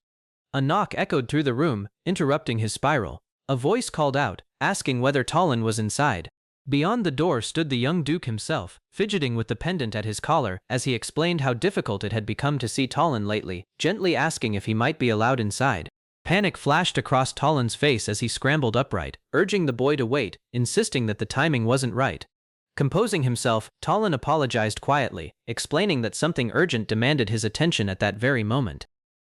A knock echoed through the room, interrupting his spiral. A voice called out, asking whether Talon was inside. Beyond the door stood the young duke himself, fidgeting with the pendant at his collar as he explained how difficult it had become to see Talon lately, gently asking if he might be allowed inside. Panic flashed across Talon's face as he scrambled upright, urging the boy to wait, insisting that the timing wasn't right. Composing himself, Talon apologized quietly, explaining that something urgent demanded his attention at that very moment.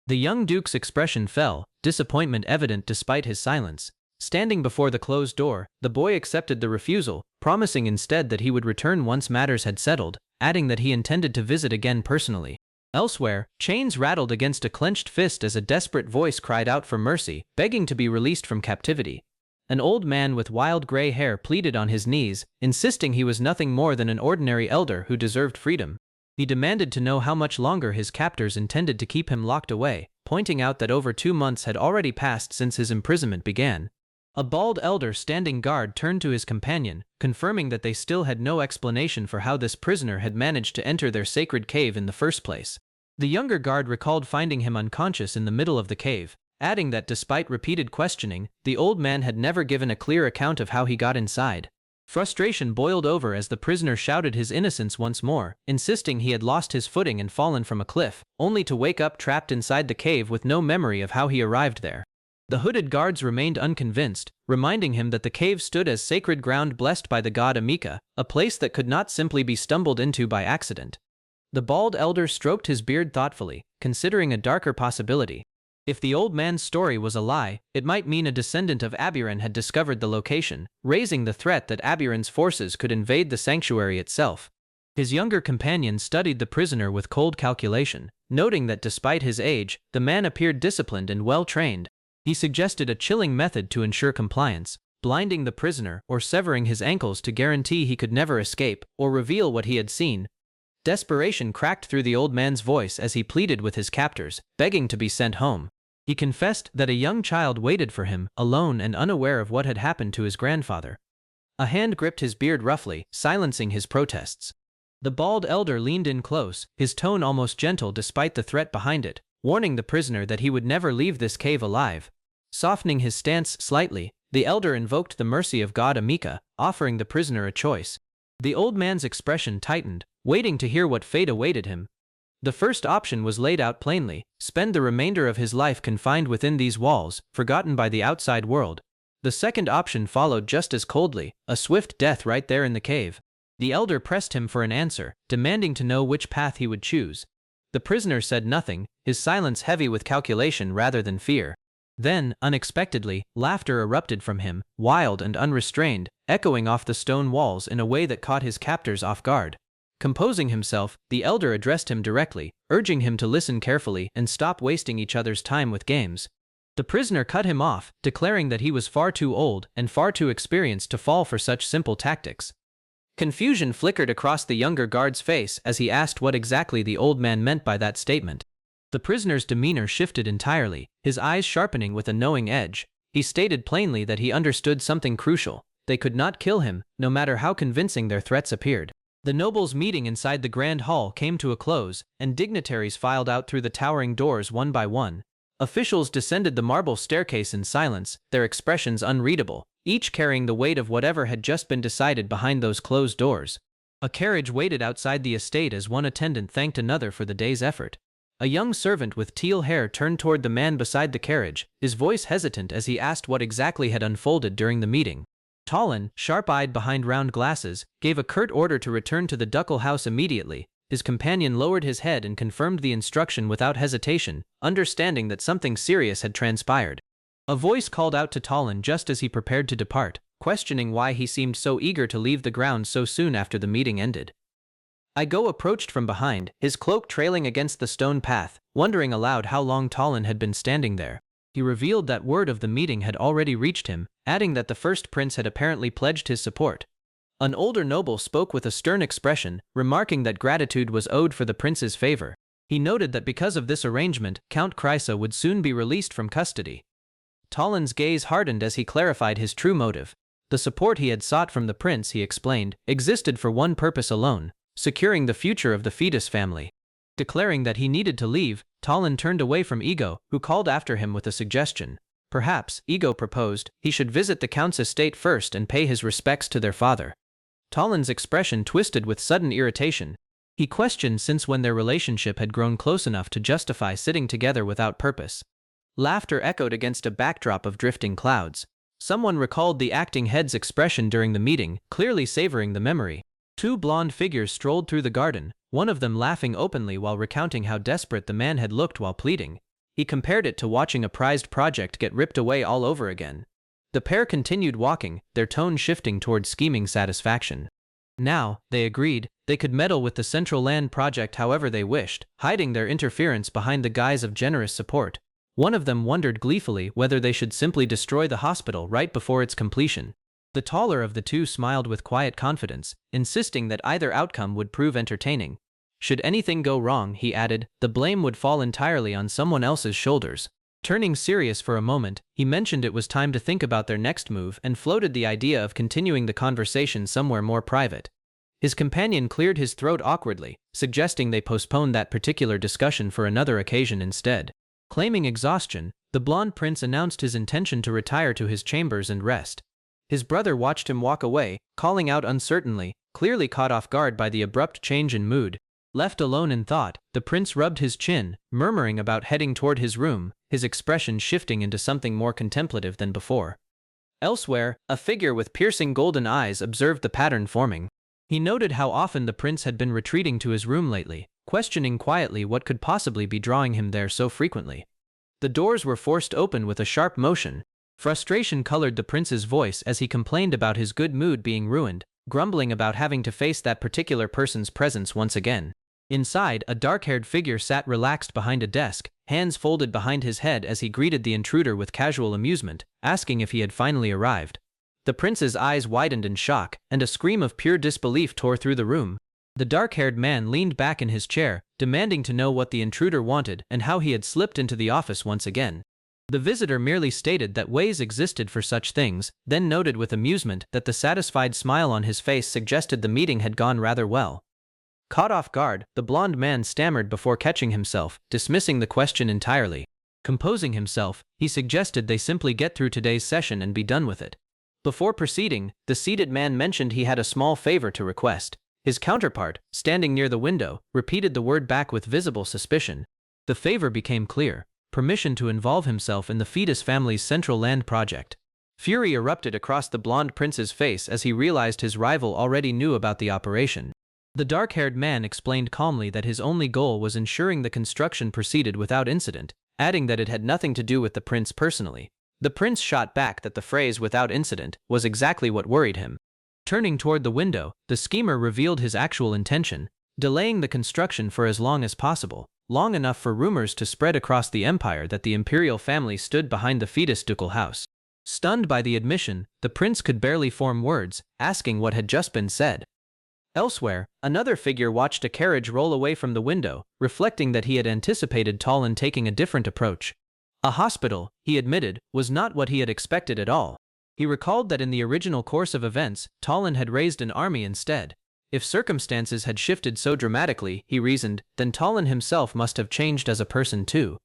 The young duke's expression fell, disappointment evident despite his silence. Standing before the closed door, the boy accepted the refusal, promising instead that he would return once matters had settled, adding that he intended to visit again personally. Elsewhere, chains rattled against a clenched fist as a desperate voice cried out for mercy, begging to be released from captivity. An old man with wild gray hair pleaded on his knees, insisting he was nothing more than an ordinary elder who deserved freedom. He demanded to know how much longer his captors intended to keep him locked away, pointing out that over 2 months had already passed since his imprisonment began. A bald elder standing guard turned to his companion, confirming that they still had no explanation for how this prisoner had managed to enter their sacred cave in the first place. The younger guard recalled finding him unconscious in the middle of the cave, adding that despite repeated questioning, the old man had never given a clear account of how he got inside. Frustration boiled over as the prisoner shouted his innocence once more, insisting he had lost his footing and fallen from a cliff, only to wake up trapped inside the cave with no memory of how he arrived there. The hooded guards remained unconvinced, reminding him that the cave stood as sacred ground blessed by the god Amika, a place that could not simply be stumbled into by accident. The bald elder stroked his beard thoughtfully, considering a darker possibility. If the old man's story was a lie, it might mean a descendant of Aburan had discovered the location, raising the threat that Aburan's forces could invade the sanctuary itself. His younger companion studied the prisoner with cold calculation, noting that despite his age, the man appeared disciplined and well-trained. He suggested a chilling method to ensure compliance, blinding the prisoner or severing his ankles to guarantee he could never escape or reveal what he had seen. Desperation cracked through the old man's voice as he pleaded with his captors, begging to be sent home. He confessed that a young child waited for him, alone and unaware of what had happened to his grandfather. A hand gripped his beard roughly, silencing his protests. The bald elder leaned in close, his tone almost gentle despite the threat behind it, warning the prisoner that he would never leave this cave alive. Softening his stance slightly, the elder invoked the mercy of God Amika, offering the prisoner a choice. The old man's expression tightened, waiting to hear what fate awaited him. The first option was laid out plainly: spend the remainder of his life confined within these walls, forgotten by the outside world. The second option followed just as coldly: a swift death right there in the cave. The elder pressed him for an answer, demanding to know which path he would choose. The prisoner said nothing, his silence heavy with calculation rather than fear. Then, unexpectedly, laughter erupted from him, wild and unrestrained, echoing off the stone walls in a way that caught his captors off guard. Composing himself, the elder addressed him directly, urging him to listen carefully and stop wasting each other's time with games. The prisoner cut him off, declaring that he was far too old and far too experienced to fall for such simple tactics. Confusion flickered across the younger guard's face as he asked what exactly the old man meant by that statement. The prisoner's demeanor shifted entirely, his eyes sharpening with a knowing edge. He stated plainly that he understood something crucial: they could not kill him, no matter how convincing their threats appeared. The nobles' meeting inside the grand hall came to a close, and dignitaries filed out through the towering doors one by one. Officials descended the marble staircase in silence, their expressions unreadable, each carrying the weight of whatever had just been decided behind those closed doors. A carriage waited outside the estate as one attendant thanked another for the day's effort. A young servant with teal hair turned toward the man beside the carriage, his voice hesitant as he asked what exactly had unfolded during the meeting. Talon, sharp-eyed behind round glasses, gave a curt order to return to the ducal house immediately. His companion lowered his head and confirmed the instruction without hesitation, understanding that something serious had transpired. A voice called out to Talon just as he prepared to depart, questioning why he seemed so eager to leave the grounds so soon after the meeting ended. Igo approached from behind, his cloak trailing against the stone path, wondering aloud how long Talon had been standing there. He revealed that word of the meeting had already reached him, adding that the first prince had apparently pledged his support. An older noble spoke with a stern expression, remarking that gratitude was owed for the prince's favor. He noted that because of this arrangement, Count Krysa would soon be released from custody. Talon's gaze hardened as he clarified his true motive. The support he had sought from the prince, he explained, existed for one purpose alone: securing the future of the fetus family. Declaring that he needed to leave, Talon turned away from Igo, who called after him with a suggestion. Perhaps, Igo proposed, he should visit the count's estate first and pay his respects to their father. Talon's expression twisted with sudden irritation. He questioned since when their relationship had grown close enough to justify sitting together without purpose. Laughter echoed against a backdrop of drifting clouds. Someone recalled the acting head's expression during the meeting, clearly savoring the memory. Two blonde figures strolled through the garden, one of them laughing openly while recounting how desperate the man had looked while pleading. He compared it to watching a prized project get ripped away all over again. The pair continued walking, their tone shifting toward scheming satisfaction. Now, they agreed, they could meddle with the Central Land project however they wished, hiding their interference behind the guise of generous support. One of them wondered gleefully whether they should simply destroy the hospital right before its completion. The taller of the two smiled with quiet confidence, insisting that either outcome would prove entertaining. Should anything go wrong, he added, the blame would fall entirely on someone else's shoulders. Turning serious for a moment, he mentioned it was time to think about their next move and floated the idea of continuing the conversation somewhere more private. His companion cleared his throat awkwardly, suggesting they postpone that particular discussion for another occasion instead. Claiming exhaustion, the blonde prince announced his intention to retire to his chambers and rest. His brother watched him walk away, calling out uncertainly, clearly caught off guard by the abrupt change in mood. Left alone in thought, the prince rubbed his chin, murmuring about heading toward his room, his expression shifting into something more contemplative than before. Elsewhere, a figure with piercing golden eyes observed the pattern forming. He noted how often the prince had been retreating to his room lately, questioning quietly what could possibly be drawing him there so frequently. The doors were forced open with a sharp motion. Frustration colored the prince's voice as he complained about his good mood being ruined, grumbling about having to face that particular person's presence once again. Inside, a dark-haired figure sat relaxed behind a desk, hands folded behind his head as he greeted the intruder with casual amusement, asking if he had finally arrived. The prince's eyes widened in shock, and a scream of pure disbelief tore through the room. The dark-haired man leaned back in his chair, demanding to know what the intruder wanted and how he had slipped into the office once again. The visitor merely stated that ways existed for such things, then noted with amusement that the satisfied smile on his face suggested the meeting had gone rather well. Caught off guard, the blond man stammered before catching himself, dismissing the question entirely. Composing himself, he suggested they simply get through today's session and be done with it. Before proceeding, the seated man mentioned he had a small favor to request. His counterpart, standing near the window, repeated the word back with visible suspicion. The favor became clear: permission to involve himself in the fetus family's Central Land project. Fury erupted across the blonde prince's face as he realized his rival already knew about the operation. The dark-haired man explained calmly that his only goal was ensuring the construction proceeded without incident, adding that it had nothing to do with the prince personally. The prince shot back that the phrase "without incident" was exactly what worried him. Turning toward the window, the schemer revealed his actual intention: delaying the construction for as long as possible, long enough for rumors to spread across the empire that the imperial family stood behind the fetus ducal house. Stunned by the admission, the prince could barely form words, asking what had just been said. Elsewhere, another figure watched a carriage roll away from the window, reflecting that he had anticipated Talon taking a different approach. A hospital, he admitted, was not what he had expected at all. He recalled that in the original course of events, Talon had raised an army instead. If circumstances had shifted so dramatically, he reasoned, then Talon himself must have changed as a person too.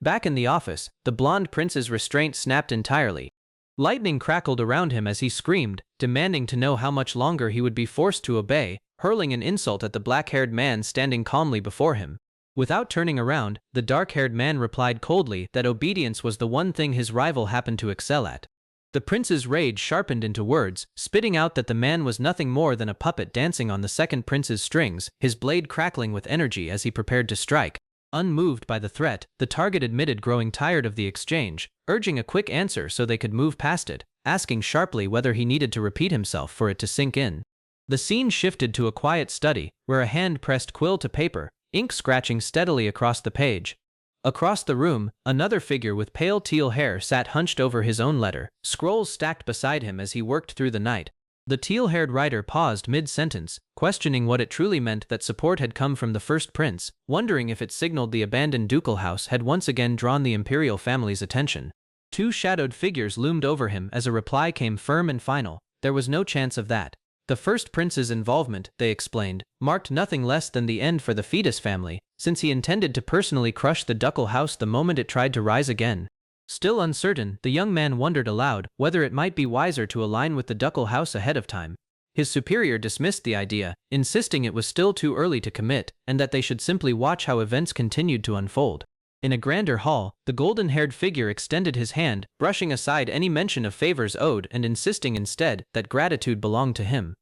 Back in the office, the blonde prince's restraint snapped entirely. Lightning crackled around him as he screamed, demanding to know how much longer he would be forced to obey, hurling an insult at the black-haired man standing calmly before him. Without turning around, the dark-haired man replied coldly that obedience was the one thing his rival happened to excel at. The prince's rage sharpened into words, spitting out that the man was nothing more than a puppet dancing on the second prince's strings, his blade crackling with energy as he prepared to strike. Unmoved by the threat, the target admitted growing tired of the exchange, urging a quick answer so they could move past it, asking sharply whether he needed to repeat himself for it to sink in. The scene shifted to a quiet study, where a hand pressed quill to paper, ink scratching steadily across the page. Across the room, another figure with pale teal hair sat hunched over his own letter, scrolls stacked beside him as he worked through the night. The teal-haired writer paused mid-sentence, questioning what it truly meant that support had come from the first prince, wondering if it signaled the abandoned ducal house had once again drawn the imperial family's attention. Two shadowed figures loomed over him as a reply came firm and final: there was no chance of that. The first prince's involvement, they explained, marked nothing less than the end for the fetus family, since he intended to personally crush the ducal house the moment it tried to rise again. Still uncertain, the young man wondered aloud whether it might be wiser to align with the ducal house ahead of time. His superior dismissed the idea, insisting it was still too early to commit and that they should simply watch how events continued to unfold. In a grander hall, the golden-haired figure extended his hand, brushing aside any mention of favors owed and insisting instead that gratitude belonged to him.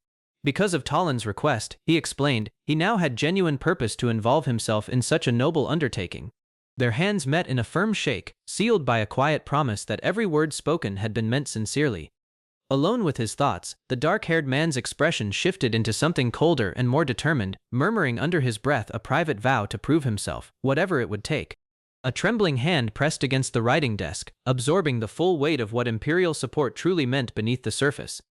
Because of Talon's request, he explained, he now had genuine purpose to involve himself in such a noble undertaking. Their hands met in a firm shake, sealed by a quiet promise that every word spoken had been meant sincerely. Alone with his thoughts, the dark-haired man's expression shifted into something colder and more determined, murmuring under his breath a private vow to prove himself, whatever it would take. A trembling hand pressed against the writing desk, absorbing the full weight of what imperial support truly meant beneath the surface.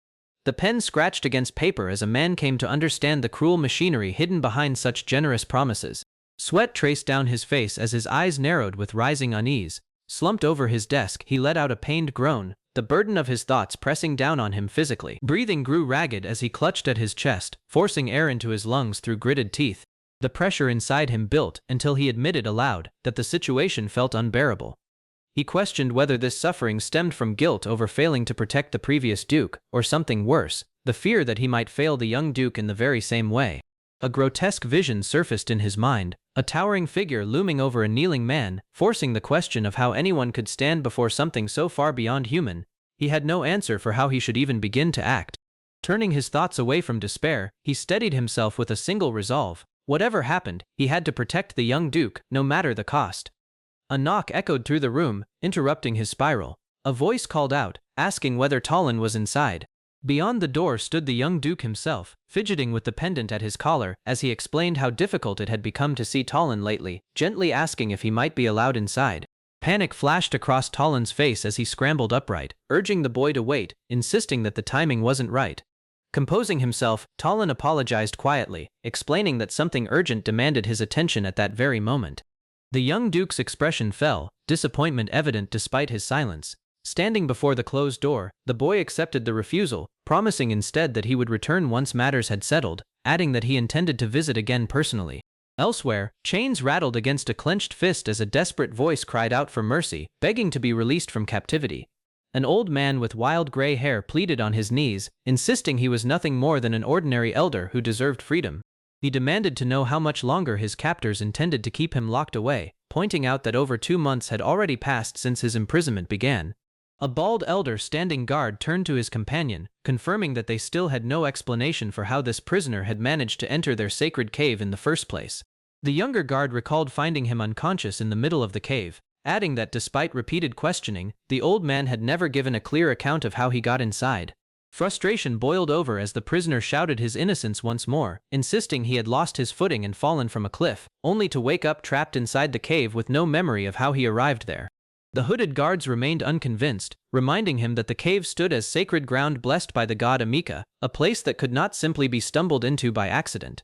The pen scratched against paper as a man came to understand the cruel machinery hidden behind such generous promises. Sweat traced down his face as his eyes narrowed with rising unease. Slumped over his desk, he let out a pained groan, the burden of his thoughts pressing down on him physically. Breathing grew ragged as he clutched at his chest, forcing air into his lungs through gritted teeth. The pressure inside him built until he admitted aloud that the situation felt unbearable. He questioned whether this suffering stemmed from guilt over failing to protect the previous duke, or something worse, the fear that he might fail the young duke in the very same way. A grotesque vision surfaced in his mind, a towering figure looming over a kneeling man, forcing the question of how anyone could stand before something so far beyond human. He had no answer for how he should even begin to act. Turning his thoughts away from despair, he steadied himself with a single resolve. Whatever happened, he had to protect the young duke, no matter the cost. A knock echoed through the room, interrupting his spiral. A voice called out, asking whether Talon was inside. Beyond the door stood the young duke himself, fidgeting with the pendant at his collar as he explained how difficult it had become to see Talon lately, gently asking if he might be allowed inside. Panic flashed across Talon's face as he scrambled upright, urging the boy to wait, insisting that the timing wasn't right. Composing himself, Talon apologized quietly, explaining that something urgent demanded his attention at that very moment. The young duke's expression fell, disappointment evident despite his silence. Standing before the closed door, the boy accepted the refusal, promising instead that he would return once matters had settled, adding that he intended to visit again personally. Elsewhere, chains rattled against a clenched fist as a desperate voice cried out for mercy, begging to be released from captivity. An old man with wild gray hair pleaded on his knees, insisting he was nothing more than an ordinary elder who deserved freedom. He demanded to know how much longer his captors intended to keep him locked away, pointing out that over 2 months had already passed since his imprisonment began. A bald elder standing guard turned to his companion, confirming that they still had no explanation for how this prisoner had managed to enter their sacred cave in the first place. The younger guard recalled finding him unconscious in the middle of the cave, adding that despite repeated questioning, the old man had never given a clear account of how he got inside. Frustration boiled over as the prisoner shouted his innocence once more, insisting he had lost his footing and fallen from a cliff, only to wake up trapped inside the cave with no memory of how he arrived there. The hooded guards remained unconvinced, reminding him that the cave stood as sacred ground blessed by the god Amika, a place that could not simply be stumbled into by accident.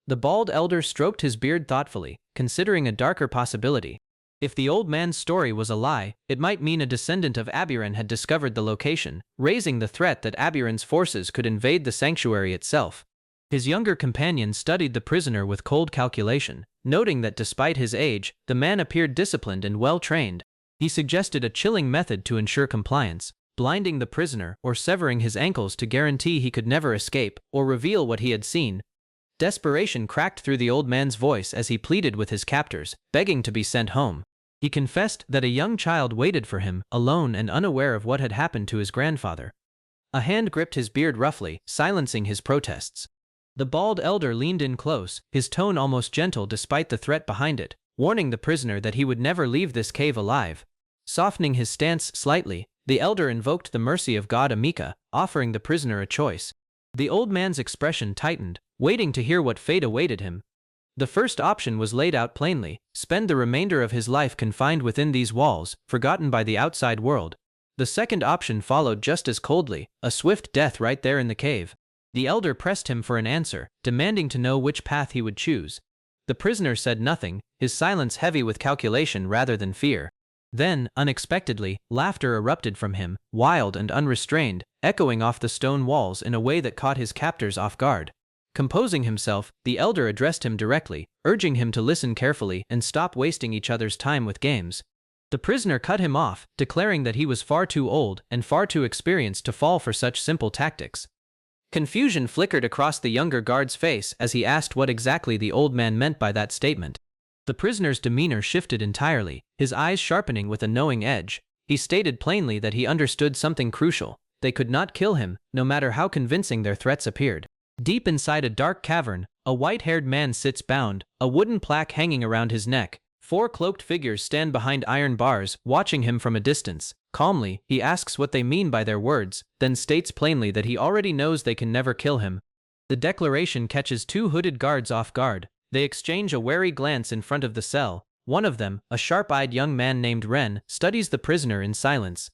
The bald elder stroked his beard thoughtfully, considering a darker possibility. If the old man's story was a lie, it might mean a descendant of Abiren had discovered the location, raising the threat that Abiren's forces could invade the sanctuary itself. His younger companion studied the prisoner with cold calculation, noting that despite his age, the man appeared disciplined and well-trained. He suggested a chilling method to ensure compliance, blinding the prisoner or severing his ankles to guarantee he could never escape or reveal what he had seen. Desperation cracked through the old man's voice as he pleaded with his captors, begging to be sent home. He confessed that a young child waited for him, alone and unaware of what had happened to his grandfather. A hand gripped his beard roughly, silencing his protests. The bald elder leaned in close, his tone almost gentle despite the threat behind it, warning the prisoner that he would never leave this cave alive. Softening his stance slightly, the elder invoked the mercy of god Amika, offering the prisoner a choice. The old man's expression tightened, waiting to hear what fate awaited him. The first option was laid out plainly: spend the remainder of his life confined within these walls, forgotten by the outside world. The second option followed just as coldly: a swift death right there in the cave. The elder pressed him for an answer, demanding to know which path he would choose. The prisoner said nothing, his silence heavy with calculation rather than fear. Then, unexpectedly, laughter erupted from him, wild and unrestrained, echoing off the stone walls in a way that caught his captors off guard. Composing himself, the elder addressed him directly, urging him to listen carefully and stop wasting each other's time with games. The prisoner cut him off, declaring that he was far too old and far too experienced to fall for such simple tactics. Confusion flickered across the younger guard's face as he asked what exactly the old man meant by that statement. The prisoner's demeanor shifted entirely, his eyes sharpening with a knowing edge. He stated plainly that he understood something crucial. They could not kill him, no matter how convincing their threats appeared. Deep inside a dark cavern, a white-haired man sits bound, a wooden plaque hanging around his neck. 4 cloaked figures stand behind iron bars, watching him from a distance. Calmly, he asks what they mean by their words, then states plainly that he already knows they can never kill him. The declaration catches 2 hooded guards off guard. They exchange a wary glance in front of the cell. One of them, a sharp-eyed young man named Ren, studies the prisoner in silence.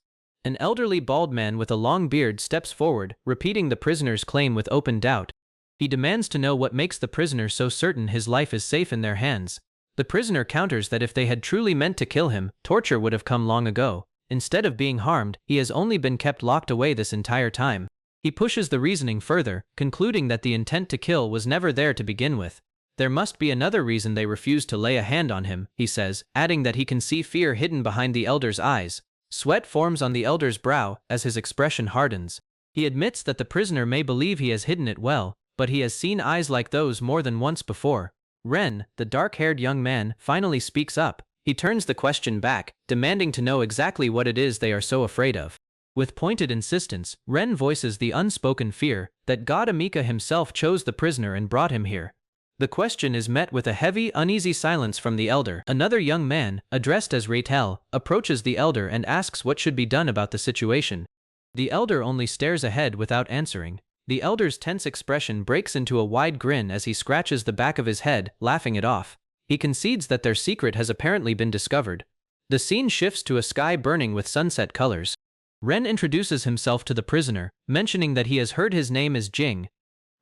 An elderly bald man with a long beard steps forward, repeating the prisoner's claim with open doubt. He demands to know what makes the prisoner so certain his life is safe in their hands. The prisoner counters that if they had truly meant to kill him, torture would have come long ago. Instead of being harmed, he has only been kept locked away this entire time. He pushes the reasoning further, concluding that the intent to kill was never there to begin with. There must be another reason they refused to lay a hand on him, he says, adding that he can see fear hidden behind the elder's eyes. Sweat forms on the elder's brow as his expression hardens. He admits that the prisoner may believe he has hidden it well, but he has seen eyes like those more than once before. Ren, the dark-haired young man, finally speaks up. He turns the question back, demanding to know exactly what it is they are so afraid of. With pointed insistence, Ren voices the unspoken fear that God Amika himself chose the prisoner and brought him here. The question is met with a heavy, uneasy silence from the elder. Another young man, addressed as Raytel, approaches the elder and asks what should be done about the situation. The elder only stares ahead without answering. The elder's tense expression breaks into a wide grin as he scratches the back of his head, laughing it off. He concedes that their secret has apparently been discovered. The scene shifts to a sky burning with sunset colors. Ren introduces himself to the prisoner, mentioning that he has heard his name is Jing.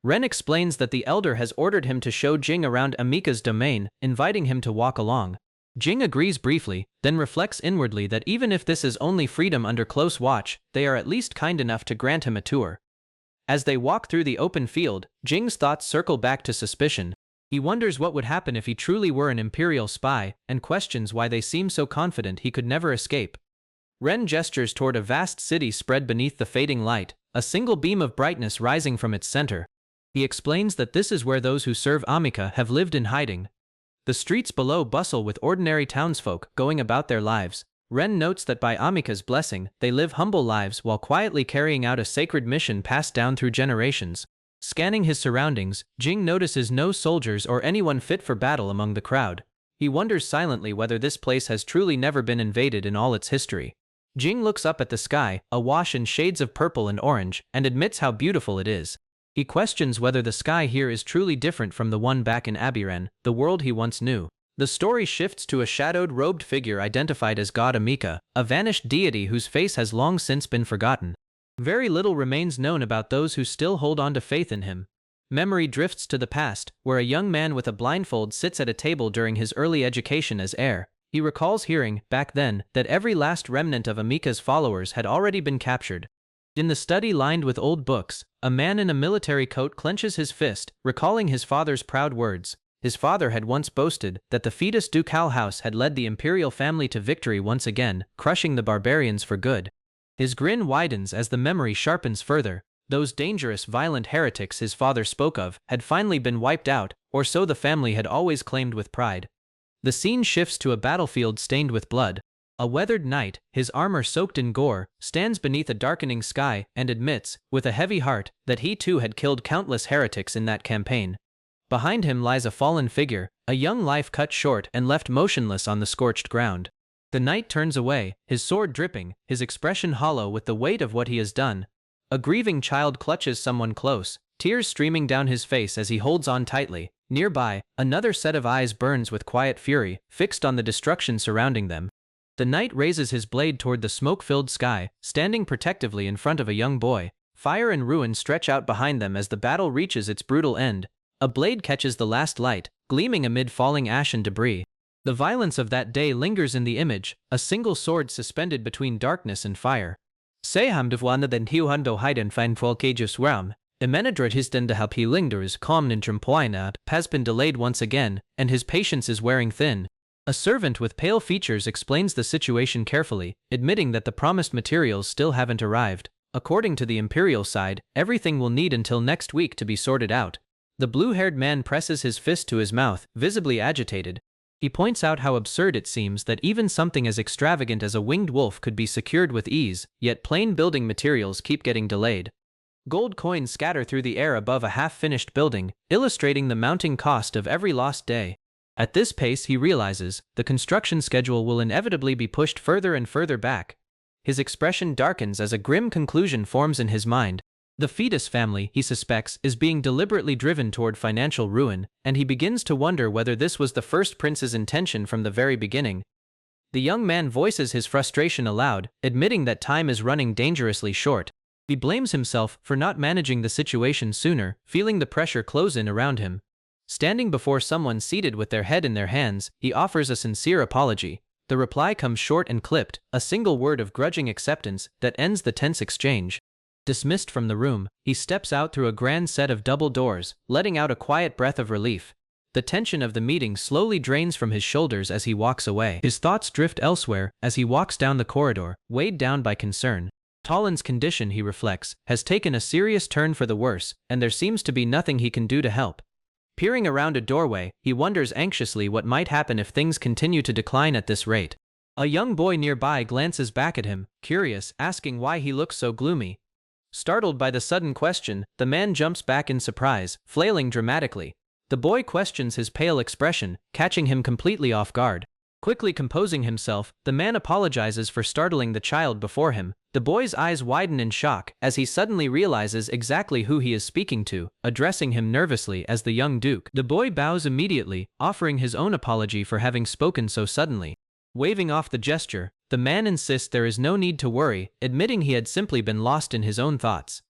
Ren explains that the elder has ordered him to show Jing around Amika's domain, inviting him to walk along. Jing agrees briefly, then reflects inwardly that even if this is only freedom under close watch, they are at least kind enough to grant him a tour. As they walk through the open field, Jing's thoughts circle back to suspicion. He wonders what would happen if he truly were an imperial spy, and questions why they seem so confident he could never escape. Ren gestures toward a vast city spread beneath the fading light, a single beam of brightness rising from its center. He explains that this is where those who serve Amika have lived in hiding. The streets below bustle with ordinary townsfolk going about their lives. Ren notes that by Amika's blessing, they live humble lives while quietly carrying out a sacred mission passed down through generations. Scanning his surroundings, Jing notices no soldiers or anyone fit for battle among the crowd. He wonders silently whether this place has truly never been invaded in all its history. Jing looks up at the sky, awash in shades of purple and orange, and admits how beautiful it is. He questions whether the sky here is truly different from the one back in Abiren, the world he once knew. The story shifts to a shadowed robed figure identified as God Amika, a vanished deity whose face has long since been forgotten. Very little remains known about those who still hold on to faith in him. Memory drifts to the past, where a young man with a blindfold sits at a table during his early education as heir. He recalls hearing, back then, that every last remnant of Amika's followers had already been captured. In the study lined with old books, a man in a military coat clenches his fist, recalling his father's proud words. His father had once boasted that the fetus ducal house had led the imperial family to victory once again, crushing the barbarians for good. His grin widens as the memory sharpens further. Those dangerous, violent heretics his father spoke of had finally been wiped out, or so the family had always claimed with pride. The scene shifts to a battlefield stained with blood. A weathered knight, his armor soaked in gore, stands beneath a darkening sky and admits, with a heavy heart, that he too had killed countless heretics in that campaign. Behind him lies a fallen figure, a young life cut short and left motionless on the scorched ground. The knight turns away, his sword dripping, his expression hollow with the weight of what he has done. A grieving child clutches someone close, tears streaming down his face as he holds on tightly. Nearby, another set of eyes burns with quiet fury, fixed on the destruction surrounding them. The knight raises his blade toward the smoke-filled sky, standing protectively in front of a young boy. Fire and ruin stretch out behind them as the battle reaches its brutal end. A blade catches the last light, gleaming amid falling ash and debris. The violence of that day lingers in the image, a single sword suspended between darkness and fire. Seham devwana den hiuhundo hiden fine folkajus ram. Imenadrat hisden de help he lingers calm in trimpoinat has been delayed once again, and his patience is wearing thin. A servant with pale features explains the situation carefully, admitting that the promised materials still haven't arrived. According to the Imperial side, everything will need until next week to be sorted out. The blue-haired man presses his fist to his mouth, visibly agitated. He points out how absurd it seems that even something as extravagant as a winged wolf could be secured with ease, yet plain building materials keep getting delayed. Gold coins scatter through the air above a half-finished building, illustrating the mounting cost of every lost day. At this pace, he realizes, the construction schedule will inevitably be pushed further and further back. His expression darkens as a grim conclusion forms in his mind. The fetus family, he suspects, is being deliberately driven toward financial ruin, and he begins to wonder whether this was the first prince's intention from the very beginning. The young man voices his frustration aloud, admitting that time is running dangerously short. He blames himself for not managing the situation sooner, feeling the pressure close in around him. Standing before someone seated with their head in their hands, he offers a sincere apology. The reply comes short and clipped, a single word of grudging acceptance that ends the tense exchange. Dismissed from the room, he steps out through a grand set of double doors, letting out a quiet breath of relief. The tension of the meeting slowly drains from his shoulders as he walks away. His thoughts drift elsewhere as he walks down the corridor, weighed down by concern. Talon's condition, he reflects, has taken a serious turn for the worse, and there seems to be nothing he can do to help. Peering around a doorway, he wonders anxiously what might happen if things continue to decline at this rate. A young boy nearby glances back at him, curious, asking why he looks so gloomy. Startled by the sudden question, the man jumps back in surprise, flailing dramatically. The boy questions his pale expression, catching him completely off guard. Quickly composing himself, the man apologizes for startling the child before him. The boy's eyes widen in shock as he suddenly realizes exactly who he is speaking to, addressing him nervously as the young duke. The boy bows immediately, offering his own apology for having spoken so suddenly. Waving off the gesture, the man insists there is no need to worry, admitting he had simply been lost in his own thoughts.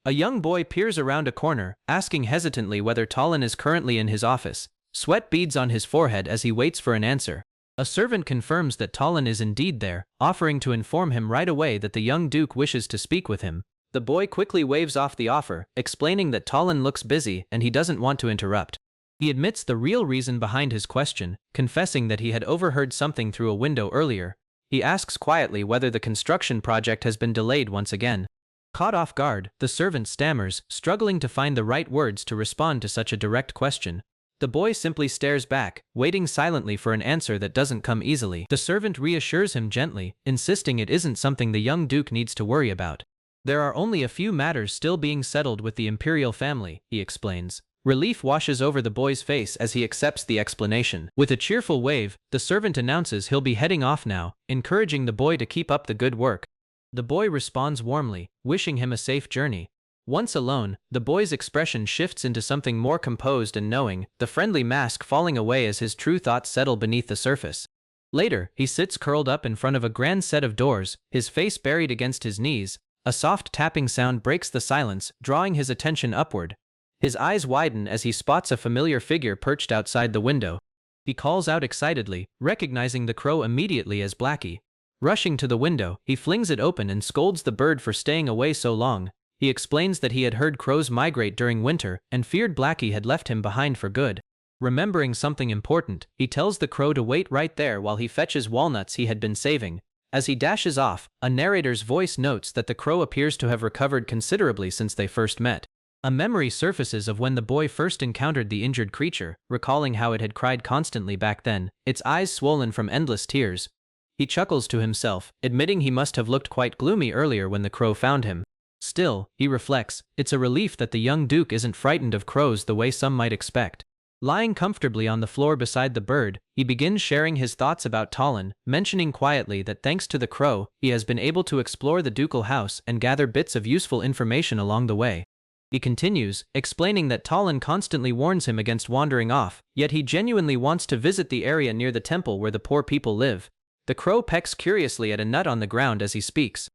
A young boy peers around a corner, asking hesitantly whether Talon is currently in his office. Sweat beads on his forehead as he waits for an answer. A servant confirms that Talon is indeed there, offering to inform him right away that the young duke wishes to speak with him. The boy quickly waves off the offer, explaining that Talon looks busy and he doesn't want to interrupt. He admits the real reason behind his question, confessing that he had overheard something through a window earlier. He asks quietly whether the construction project has been delayed once again. Caught off guard, the servant stammers, struggling to find the right words to respond to such a direct question. The boy simply stares back, waiting silently for an answer that doesn't come easily. The servant reassures him gently, insisting it isn't something the young duke needs to worry about. There are only a few matters still being settled with the imperial family, he explains. Relief washes over the boy's face as he accepts the explanation. With a cheerful wave, the servant announces he'll be heading off now, encouraging the boy to keep up the good work. The boy responds warmly, wishing him a safe journey. Once alone, the boy's expression shifts into something more composed and knowing, the friendly mask falling away as his true thoughts settle beneath the surface. Later, he sits curled up in front of a grand set of doors, his face buried against his knees. A soft tapping sound breaks the silence, drawing his attention upward. His eyes widen as he spots a familiar figure perched outside the window. He calls out excitedly, recognizing the crow immediately as Blackie. Rushing to the window, he flings it open and scolds the bird for staying away so long. He explains that he had heard crows migrate during winter and feared Blackie had left him behind for good. Remembering something important, he tells the crow to wait right there while he fetches walnuts he had been saving. As he dashes off, a narrator's voice notes that the crow appears to have recovered considerably since they first met. A memory surfaces of when the boy first encountered the injured creature, recalling how it had cried constantly back then, its eyes swollen from endless tears. He chuckles to himself, admitting he must have looked quite gloomy earlier when the crow found him. Still, he reflects, it's a relief that the young duke isn't frightened of crows the way some might expect. Lying comfortably on the floor beside the bird, he begins sharing his thoughts about Talon, mentioning quietly that thanks to the crow, he has been able to explore the ducal house and gather bits of useful information along the way. He continues, explaining that Talon constantly warns him against wandering off, yet he genuinely wants to visit the area near the temple where the poor people live. The crow pecks curiously at a nut on the ground as he speaks.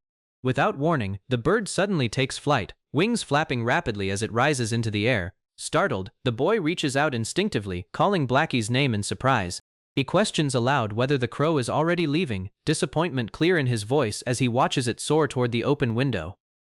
Without warning, the bird suddenly takes flight, wings flapping rapidly as it rises into the air. Startled, the boy reaches out instinctively, calling Blackie's name in surprise. He questions aloud whether the crow is already leaving, disappointment clear in his voice as he watches it soar toward the open window.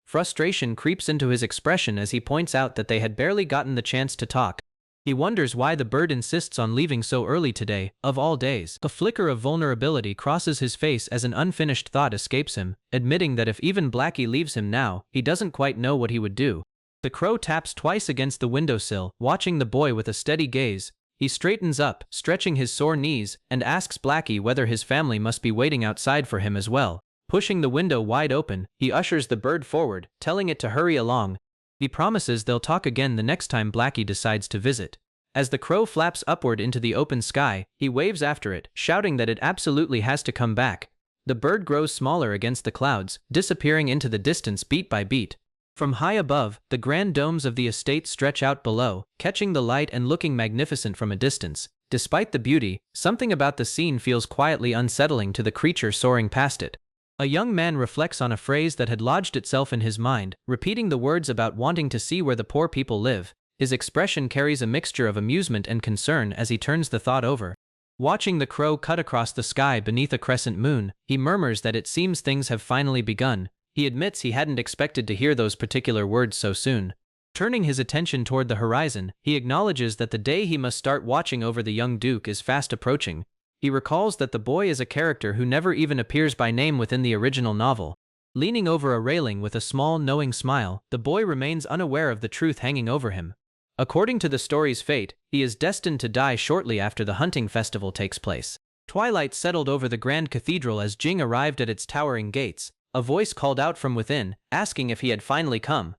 Frustration creeps into his expression as he points out that they had barely gotten the chance to talk. He wonders why the bird insists on leaving so early today, of all days. A flicker of vulnerability crosses his face as an unfinished thought escapes him, admitting that if even Blackie leaves him now, he doesn't quite know what he would do. The crow taps twice against the windowsill, watching the boy with a steady gaze. He straightens up, stretching his sore knees, and asks Blackie whether his family must be waiting outside for him as well. Pushing the window wide open, he ushers the bird forward, telling it to hurry along. He promises they'll talk again the next time Blackie decides to visit. As the crow flaps upward into the open sky, he waves after it, shouting that it absolutely has to come back. The bird grows smaller against the clouds, disappearing into the distance beat by beat. From high above, the grand domes of the estate stretch out below, catching the light and looking magnificent from a distance. Despite the beauty, something about the scene feels quietly unsettling to the creature soaring past it. A young man reflects on a phrase that had lodged itself in his mind, repeating the words about wanting to see where the poor people live. His expression carries a mixture of amusement and concern as he turns the thought over. Watching the crow cut across the sky beneath a crescent moon, he murmurs that it seems things have finally begun. He admits he hadn't expected to hear those particular words so soon. Turning his attention toward the horizon, he acknowledges that the day he must start watching over the young duke is fast approaching. He recalls that the boy is a character who never even appears by name within the original novel. Leaning over a railing with a small, knowing smile, the boy remains unaware of the truth hanging over him. According to the story's fate, he is destined to die shortly after the hunting festival takes place. Twilight settled over the grand cathedral as Jing arrived at its towering gates. A voice called out from within, asking if he had finally come.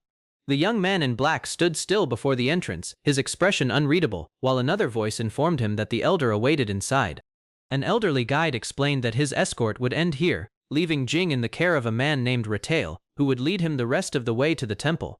The young man in black stood still before the entrance, his expression unreadable, while another voice informed him that the elder awaited inside. An elderly guide explained that his escort would end here, leaving Jing in the care of a man named Retail, who would lead him the rest of the way to the temple.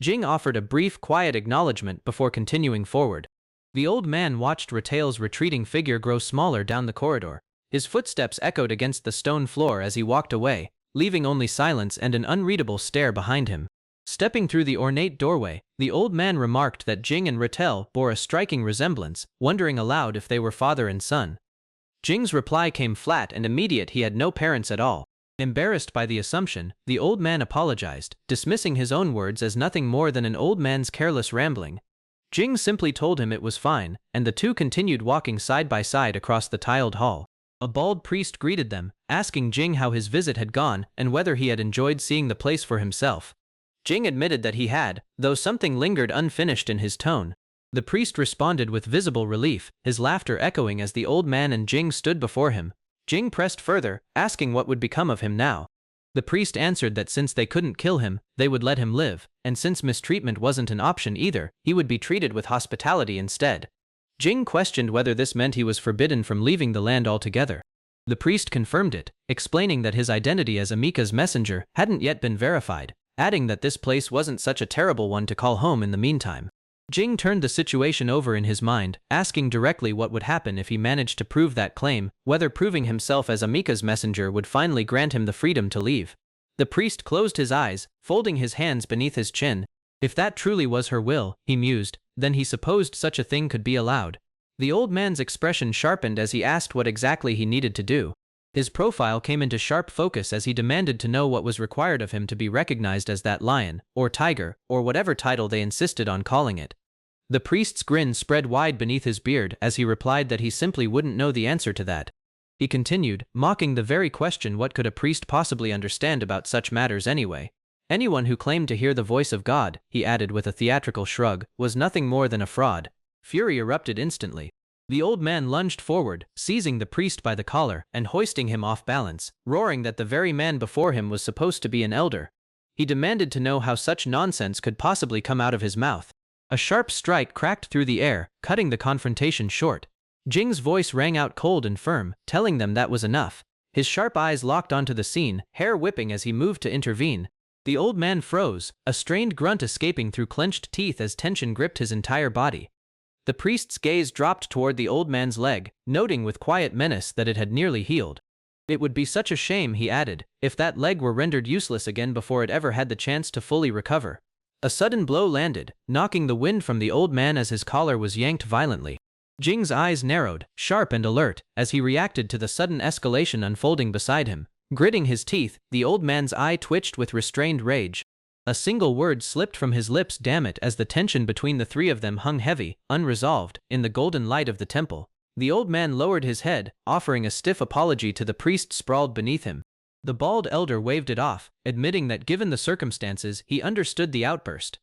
Jing offered a brief, quiet acknowledgement before continuing forward. The old man watched Retail's retreating figure grow smaller down the corridor. His footsteps echoed against the stone floor as he walked away, leaving only silence and an unreadable stare behind him. Stepping through the ornate doorway, the old man remarked that Jing and Retail bore a striking resemblance, wondering aloud if they were father and son. Jing's reply came flat and immediate. He had no parents at all. Embarrassed by the assumption, the old man apologized, dismissing his own words as nothing more than an old man's careless rambling. Jing simply told him it was fine, and the two continued walking side by side across the tiled hall. A bald priest greeted them, asking Jing how his visit had gone and whether he had enjoyed seeing the place for himself. Jing admitted that he had, though something lingered unfinished in his tone. The priest responded with visible relief, his laughter echoing as the old man and Jing stood before him. Jing pressed further, asking what would become of him now. The priest answered that since they couldn't kill him, they would let him live, and since mistreatment wasn't an option either, he would be treated with hospitality instead. Jing questioned whether this meant he was forbidden from leaving the land altogether. The priest confirmed it, explaining that his identity as Amika's messenger hadn't yet been verified, adding that this place wasn't such a terrible one to call home in the meantime. Jing turned the situation over in his mind, asking directly what would happen if he managed to prove that claim, whether proving himself as Amika's messenger would finally grant him the freedom to leave. The priest closed his eyes, folding his hands beneath his chin. If that truly was her will, he mused, then he supposed such a thing could be allowed. The old man's expression sharpened as he asked what exactly he needed to do. His profile came into sharp focus as he demanded to know what was required of him to be recognized as that lion, or tiger, or whatever title they insisted on calling it. The priest's grin spread wide beneath his beard as he replied that he simply wouldn't know the answer to that. He continued, mocking the very question, what could a priest possibly understand about such matters anyway? Anyone who claimed to hear the voice of God, he added with a theatrical shrug, was nothing more than a fraud. Fury erupted instantly. The old man lunged forward, seizing the priest by the collar and hoisting him off balance, roaring that the very man before him was supposed to be an elder. He demanded to know how such nonsense could possibly come out of his mouth. A sharp strike cracked through the air, cutting the confrontation short. Jing's voice rang out cold and firm, telling them that was enough. His sharp eyes locked onto the scene, hair whipping as he moved to intervene. The old man froze, a strained grunt escaping through clenched teeth as tension gripped his entire body. The priest's gaze dropped toward the old man's leg, noting with quiet menace that it had nearly healed. It would be such a shame, he added, if that leg were rendered useless again before it ever had the chance to fully recover. A sudden blow landed, knocking the wind from the old man as his collar was yanked violently. Jing's eyes narrowed, sharp and alert, as he reacted to the sudden escalation unfolding beside him. Gritting his teeth, the old man's eye twitched with restrained rage. A single word slipped from his lips, damn it, as the tension between the three of them hung heavy, unresolved, in the golden light of the temple. The old man lowered his head, offering a stiff apology to the priest sprawled beneath him. The bald elder waved it off, admitting that given the circumstances, he understood the outburst.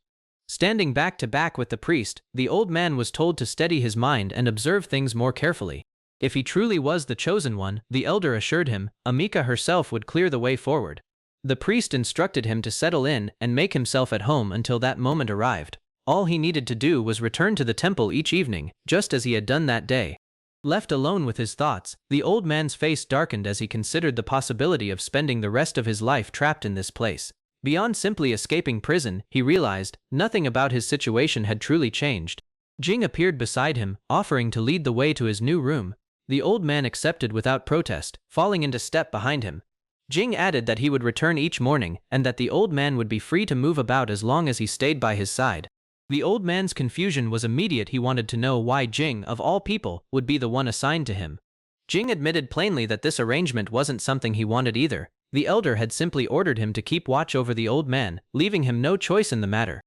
Standing back to back with the priest, the old man was told to steady his mind and observe things more carefully. If he truly was the chosen one, the elder assured him, Amika herself would clear the way forward. The priest instructed him to settle in and make himself at home until that moment arrived. All he needed to do was return to the temple each evening, just as he had done that day. Left alone with his thoughts, the old man's face darkened as he considered the possibility of spending the rest of his life trapped in this place. Beyond simply escaping prison, he realized, nothing about his situation had truly changed. Jing appeared beside him, offering to lead the way to his new room. The old man accepted without protest, falling into step behind him. Jing added that he would return each morning, and that the old man would be free to move about as long as he stayed by his side. The old man's confusion was immediate. He wanted to know why Jing, of all people, would be the one assigned to him. Jing admitted plainly that this arrangement wasn't something he wanted either. The elder had simply ordered him to keep watch over the old man, leaving him no choice in the matter.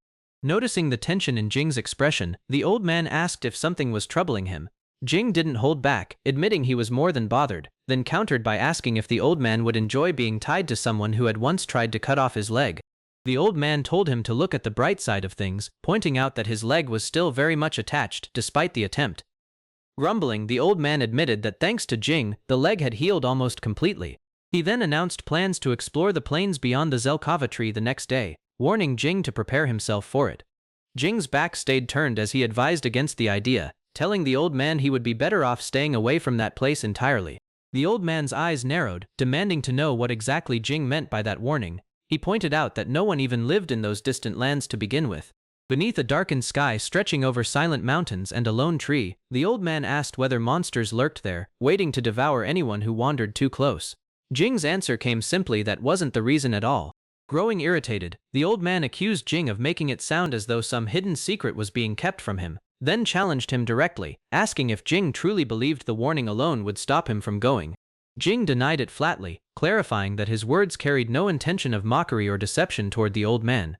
Noticing the tension in Jing's expression, the old man asked if something was troubling him. Jing didn't hold back, admitting he was more than bothered, then countered by asking if the old man would enjoy being tied to someone who had once tried to cut off his leg. The old man told him to look at the bright side of things, pointing out that his leg was still very much attached despite the attempt. Grumbling, the old man admitted that thanks to Jing, the leg had healed almost completely. He then announced plans to explore the plains beyond the Zelkova tree the next day, warning Jing to prepare himself for it. Jing's back stayed turned as he advised against the idea, telling the old man he would be better off staying away from that place entirely. The old man's eyes narrowed, demanding to know what exactly Jing meant by that warning. He pointed out that no one even lived in those distant lands to begin with. Beneath a darkened sky stretching over silent mountains and a lone tree, the old man asked whether monsters lurked there, waiting to devour anyone who wandered too close. Jing's answer came simply that wasn't the reason at all. Growing irritated, the old man accused Jing of making it sound as though some hidden secret was being kept from him, then challenged him directly, asking if Jing truly believed the warning alone would stop him from going. Jing denied it flatly, clarifying that his words carried no intention of mockery or deception toward the old man.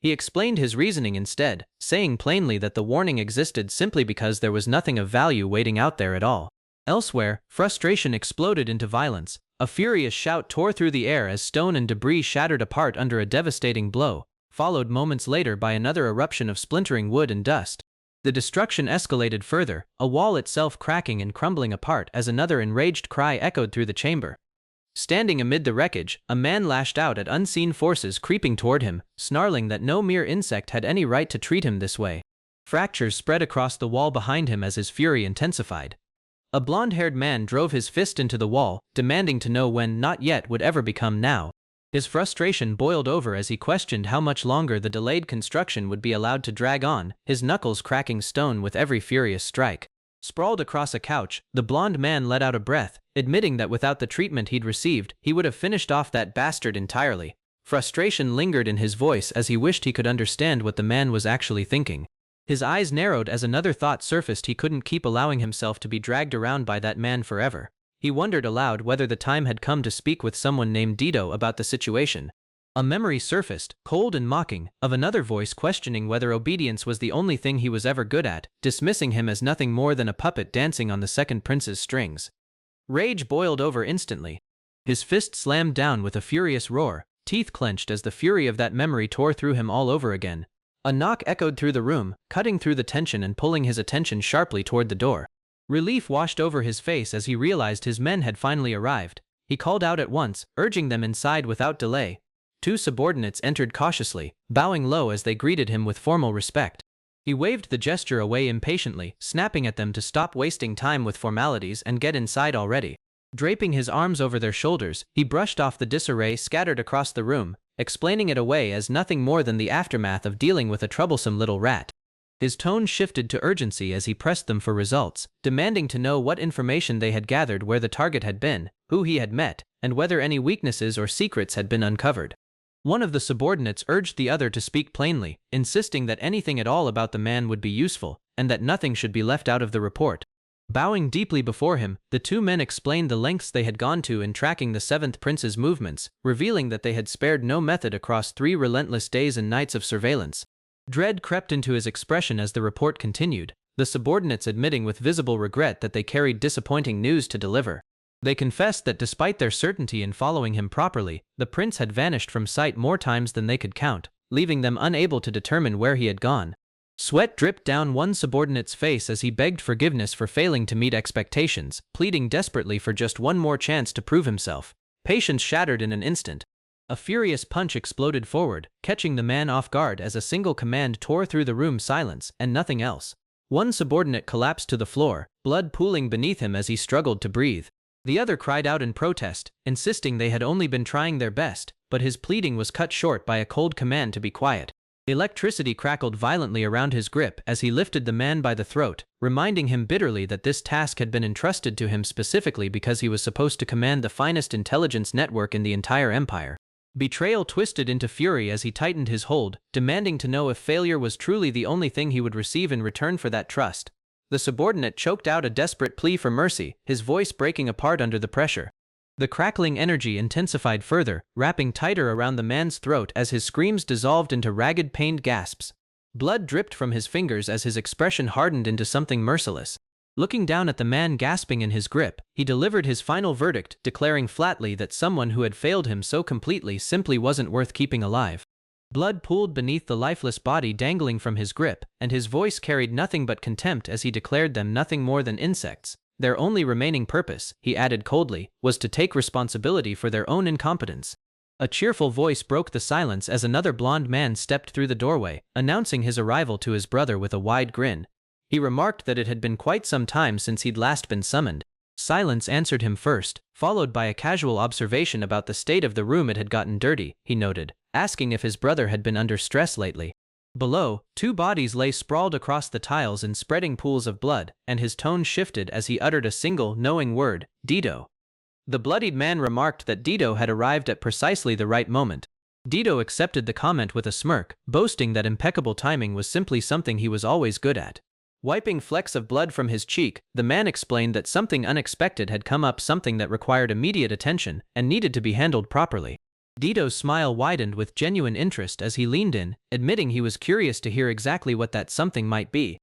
He explained his reasoning instead, saying plainly that the warning existed simply because there was nothing of value waiting out there at all. Elsewhere, frustration exploded into violence. A furious shout tore through the air as stone and debris shattered apart under a devastating blow, followed moments later by another eruption of splintering wood and dust. The destruction escalated further, a wall itself cracking and crumbling apart as another enraged cry echoed through the chamber. Standing amid the wreckage, a man lashed out at unseen forces creeping toward him, snarling that no mere insect had any right to treat him this way. Fractures spread across the wall behind him as his fury intensified. A blonde-haired man drove his fist into the wall, demanding to know when not yet would ever become now. His frustration boiled over as he questioned how much longer the delayed construction would be allowed to drag on, his knuckles cracking stone with every furious strike. Sprawled across a couch, the blonde man let out a breath, admitting that without the treatment he'd received, he would have finished off that bastard entirely. Frustration lingered in his voice as he wished he could understand what the man was actually thinking. His eyes narrowed as another thought surfaced. He couldn't keep allowing himself to be dragged around by that man forever. He wondered aloud whether the time had come to speak with someone named Dido about the situation. A memory surfaced, cold and mocking, of another voice questioning whether obedience was the only thing he was ever good at, dismissing him as nothing more than a puppet dancing on the second prince's strings. Rage boiled over instantly. His fist slammed down with a furious roar, teeth clenched as the fury of that memory tore through him all over again. A knock echoed through the room, cutting through the tension and pulling his attention sharply toward the door. Relief washed over his face as he realized his men had finally arrived. He called out at once, urging them inside without delay. Two subordinates entered cautiously, bowing low as they greeted him with formal respect. He waved the gesture away impatiently, snapping at them to stop wasting time with formalities and get inside already. Draping his arms over their shoulders, he brushed off the disarray scattered across the room, explaining it away as nothing more than the aftermath of dealing with a troublesome little rat. His tone shifted to urgency as he pressed them for results, demanding to know what information they had gathered, where the target had been, who he had met, and whether any weaknesses or secrets had been uncovered. One of the subordinates urged the other to speak plainly, insisting that anything at all about the man would be useful, and that nothing should be left out of the report. Bowing deeply before him, the two men explained the lengths they had gone to in tracking the seventh prince's movements, revealing that they had spared no method across 3 relentless days and nights of surveillance. Dread crept into his expression as the report continued, the subordinates admitting with visible regret that they carried disappointing news to deliver. They confessed that despite their certainty in following him properly, the prince had vanished from sight more times than they could count, leaving them unable to determine where he had gone. Sweat dripped down one subordinate's face as he begged forgiveness for failing to meet expectations, pleading desperately for just one more chance to prove himself. Patience shattered in an instant. A furious punch exploded forward, catching the man off guard as a single command tore through the room's silence, and nothing else. One subordinate collapsed to the floor, blood pooling beneath him as he struggled to breathe. The other cried out in protest, insisting they had only been trying their best, but his pleading was cut short by a cold command to be quiet. Electricity crackled violently around his grip as he lifted the man by the throat, reminding him bitterly that this task had been entrusted to him specifically because he was supposed to command the finest intelligence network in the entire empire. Betrayal twisted into fury as he tightened his hold, demanding to know if failure was truly the only thing he would receive in return for that trust. The subordinate choked out a desperate plea for mercy, his voice breaking apart under the pressure. The crackling energy intensified further, wrapping tighter around the man's throat as his screams dissolved into ragged, pained gasps. Blood dripped from his fingers as his expression hardened into something merciless. Looking down at the man gasping in his grip, he delivered his final verdict, declaring flatly that someone who had failed him so completely simply wasn't worth keeping alive. Blood pooled beneath the lifeless body dangling from his grip, and his voice carried nothing but contempt as he declared them nothing more than insects. Their only remaining purpose, he added coldly, was to take responsibility for their own incompetence. A cheerful voice broke the silence as another blond man stepped through the doorway, announcing his arrival to his brother with a wide grin. He remarked that it had been quite some time since he'd last been summoned. Silence answered him first, followed by a casual observation about the state of the room. It had gotten dirty, he noted, asking if his brother had been under stress lately. Below, 2 bodies lay sprawled across the tiles in spreading pools of blood, and his tone shifted as he uttered a single, knowing word, Dido. The bloodied man remarked that Dido had arrived at precisely the right moment. Dido accepted the comment with a smirk, boasting that impeccable timing was simply something he was always good at. Wiping flecks of blood from his cheek, the man explained that something unexpected had come up, something that required immediate attention and needed to be handled properly. Dido's smile widened with genuine interest as he leaned in, admitting he was curious to hear exactly what that something might be.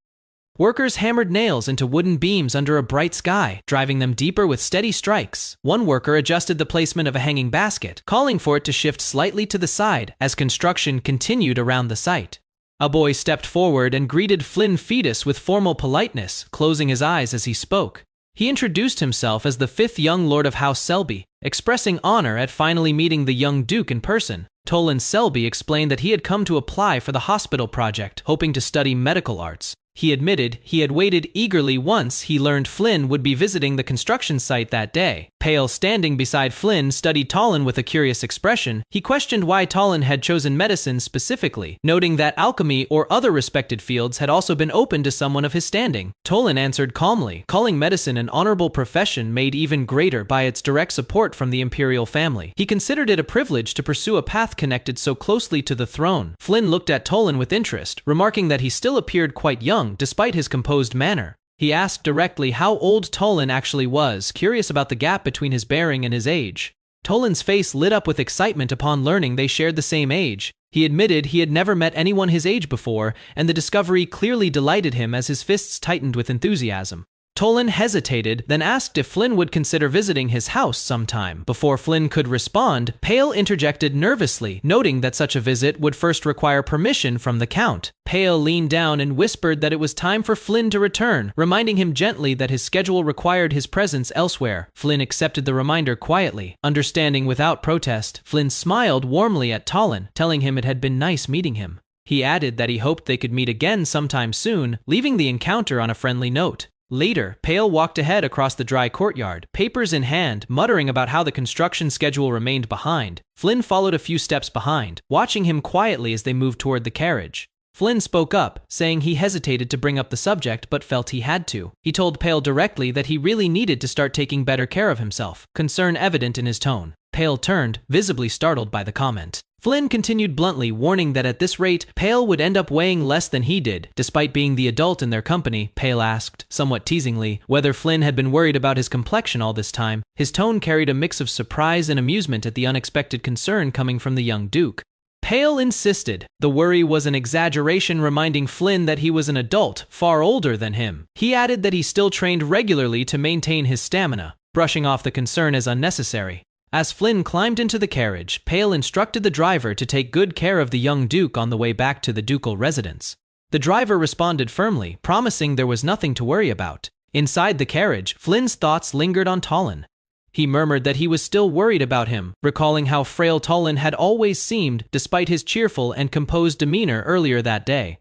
Workers hammered nails into wooden beams under a bright sky, driving them deeper with steady strikes. One worker adjusted the placement of a hanging basket, calling for it to shift slightly to the side as construction continued around the site. A boy stepped forward and greeted Flynn Fetus with formal politeness, closing his eyes as he spoke. He introduced himself as the 5th young lord of House Selby, expressing honor at finally meeting the young duke in person. Tolan Selby explained that he had come to apply for the hospital project, hoping to study medical arts. He admitted he had waited eagerly once he learned Flynn would be visiting the construction site that day. Pale, standing beside Flynn, studied Tolan with a curious expression. He questioned why Tolan had chosen medicine specifically, noting that alchemy or other respected fields had also been open to someone of his standing. Tolan answered calmly, calling medicine an honorable profession made even greater by its direct support from the imperial family. He considered it a privilege to pursue a path connected so closely to the throne. Flynn looked at Tolan with interest, remarking that he still appeared quite young despite his composed manner. He asked directly how old Tolan actually was, curious about the gap between his bearing and his age. Tolan's face lit up with excitement upon learning they shared the same age. He admitted he had never met anyone his age before, and the discovery clearly delighted him as his fists tightened with enthusiasm. Tolan hesitated, then asked if Flynn would consider visiting his house sometime. Before Flynn could respond, Pale interjected nervously, noting that such a visit would first require permission from the Count. Pale leaned down and whispered that it was time for Flynn to return, reminding him gently that his schedule required his presence elsewhere. Flynn accepted the reminder quietly. Understanding without protest, Flynn smiled warmly at Tolan, telling him it had been nice meeting him. He added that he hoped they could meet again sometime soon, leaving the encounter on a friendly note. Later, Pale walked ahead across the dry courtyard, papers in hand, muttering about how the construction schedule remained behind. Flynn followed a few steps behind, watching him quietly as they moved toward the carriage. Flynn spoke up, saying he hesitated to bring up the subject but felt he had to. He told Pale directly that he really needed to start taking better care of himself, concern evident in his tone. Pale turned, visibly startled by the comment. Flynn continued bluntly, warning that at this rate, Pale would end up weighing less than he did. Despite being the adult in their company, Pale asked, somewhat teasingly, whether Flynn had been worried about his complexion all this time. His tone carried a mix of surprise and amusement at the unexpected concern coming from the young Duke. Pale insisted the worry was an exaggeration, reminding Flynn that he was an adult, far older than him. He added that he still trained regularly to maintain his stamina, brushing off the concern as unnecessary. As Flynn climbed into the carriage, Pale instructed the driver to take good care of the young Duke on the way back to the ducal residence. The driver responded firmly, promising there was nothing to worry about. Inside the carriage, Flynn's thoughts lingered on Talon. He murmured that he was still worried about him, recalling how frail Talon had always seemed despite his cheerful and composed demeanor earlier that day.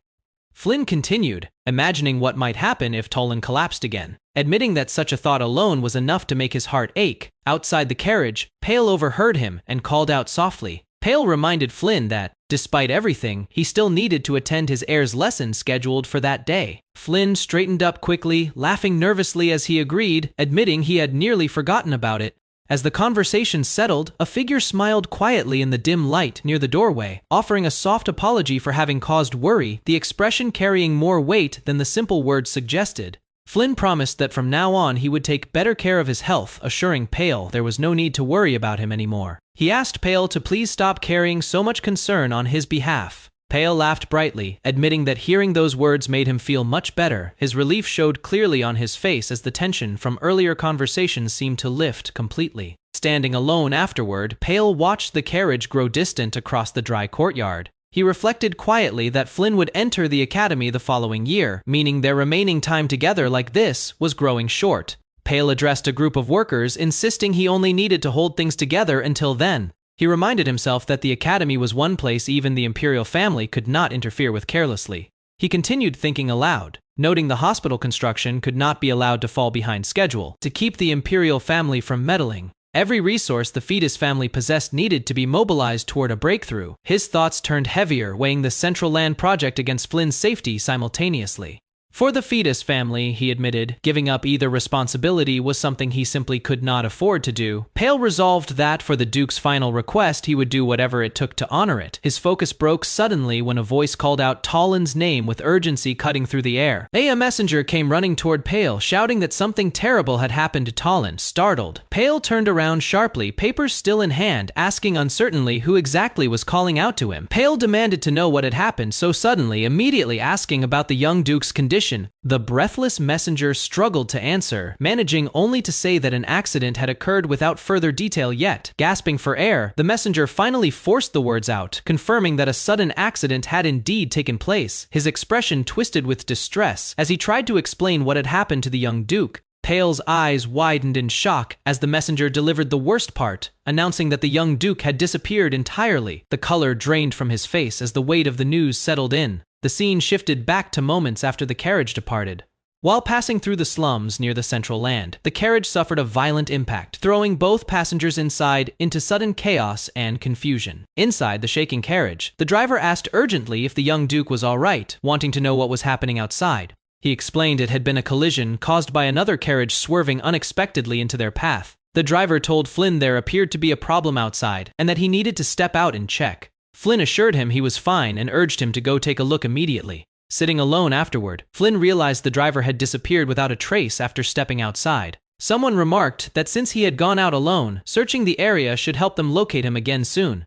Flynn continued, imagining what might happen if Talon collapsed again, admitting that such a thought alone was enough to make his heart ache. Outside the carriage, Pale overheard him and called out softly. Pale reminded Flynn that, despite everything, he still needed to attend his heir's lesson scheduled for that day. Flynn straightened up quickly, laughing nervously as he agreed, admitting he had nearly forgotten about it. As the conversation settled, a figure smiled quietly in the dim light near the doorway, offering a soft apology for having caused worry, the expression carrying more weight than the simple words suggested. Flynn promised that from now on he would take better care of his health, assuring Pale there was no need to worry about him anymore. He asked Pale to please stop carrying so much concern on his behalf. Pale laughed brightly, admitting that hearing those words made him feel much better. His relief showed clearly on his face as the tension from earlier conversations seemed to lift completely. Standing alone afterward, Pale watched the carriage grow distant across the dry courtyard. He reflected quietly that Flynn would enter the academy the following year, meaning their remaining time together like this was growing short. Pale addressed a group of workers, insisting he only needed to hold things together until then. He reminded himself that the academy was one place even the imperial family could not interfere with carelessly. He continued thinking aloud, noting the hospital construction could not be allowed to fall behind schedule. To keep the imperial family from meddling, every resource the fetus family possessed needed to be mobilized toward a breakthrough. His thoughts turned heavier, weighing the Central Land project against Flynn's safety simultaneously. For the fetus family, he admitted, giving up either responsibility was something he simply could not afford to do. Pale resolved that for the Duke's final request he would do whatever it took to honor it. His focus broke suddenly when a voice called out Talon's name with urgency cutting through the air. A messenger came running toward Pale, shouting that something terrible had happened to Talon. Startled, Pale turned around sharply, papers still in hand, asking uncertainly who exactly was calling out to him. Pale demanded to know what had happened so suddenly, immediately asking about the young Duke's condition. The breathless messenger struggled to answer, managing only to say that an accident had occurred without further detail yet. Gasping for air, the messenger finally forced the words out, confirming that a sudden accident had indeed taken place. His expression twisted with distress as he tried to explain what had happened to the young Duke. Pale's eyes widened in shock as the messenger delivered the worst part, announcing that the young Duke had disappeared entirely. The color drained from his face as the weight of the news settled in. The scene shifted back to moments after the carriage departed. While passing through the slums near the Central Land, the carriage suffered a violent impact, throwing both passengers inside into sudden chaos and confusion. Inside the shaking carriage, the driver asked urgently if the young Duke was all right, wanting to know what was happening outside. He explained it had been a collision caused by another carriage swerving unexpectedly into their path. The driver told Flynn there appeared to be a problem outside and that he needed to step out and check. Flynn assured him he was fine and urged him to go take a look immediately. Sitting alone afterward, Flynn realized the driver had disappeared without a trace after stepping outside. Someone remarked that since he had gone out alone, searching the area should help them locate him again soon.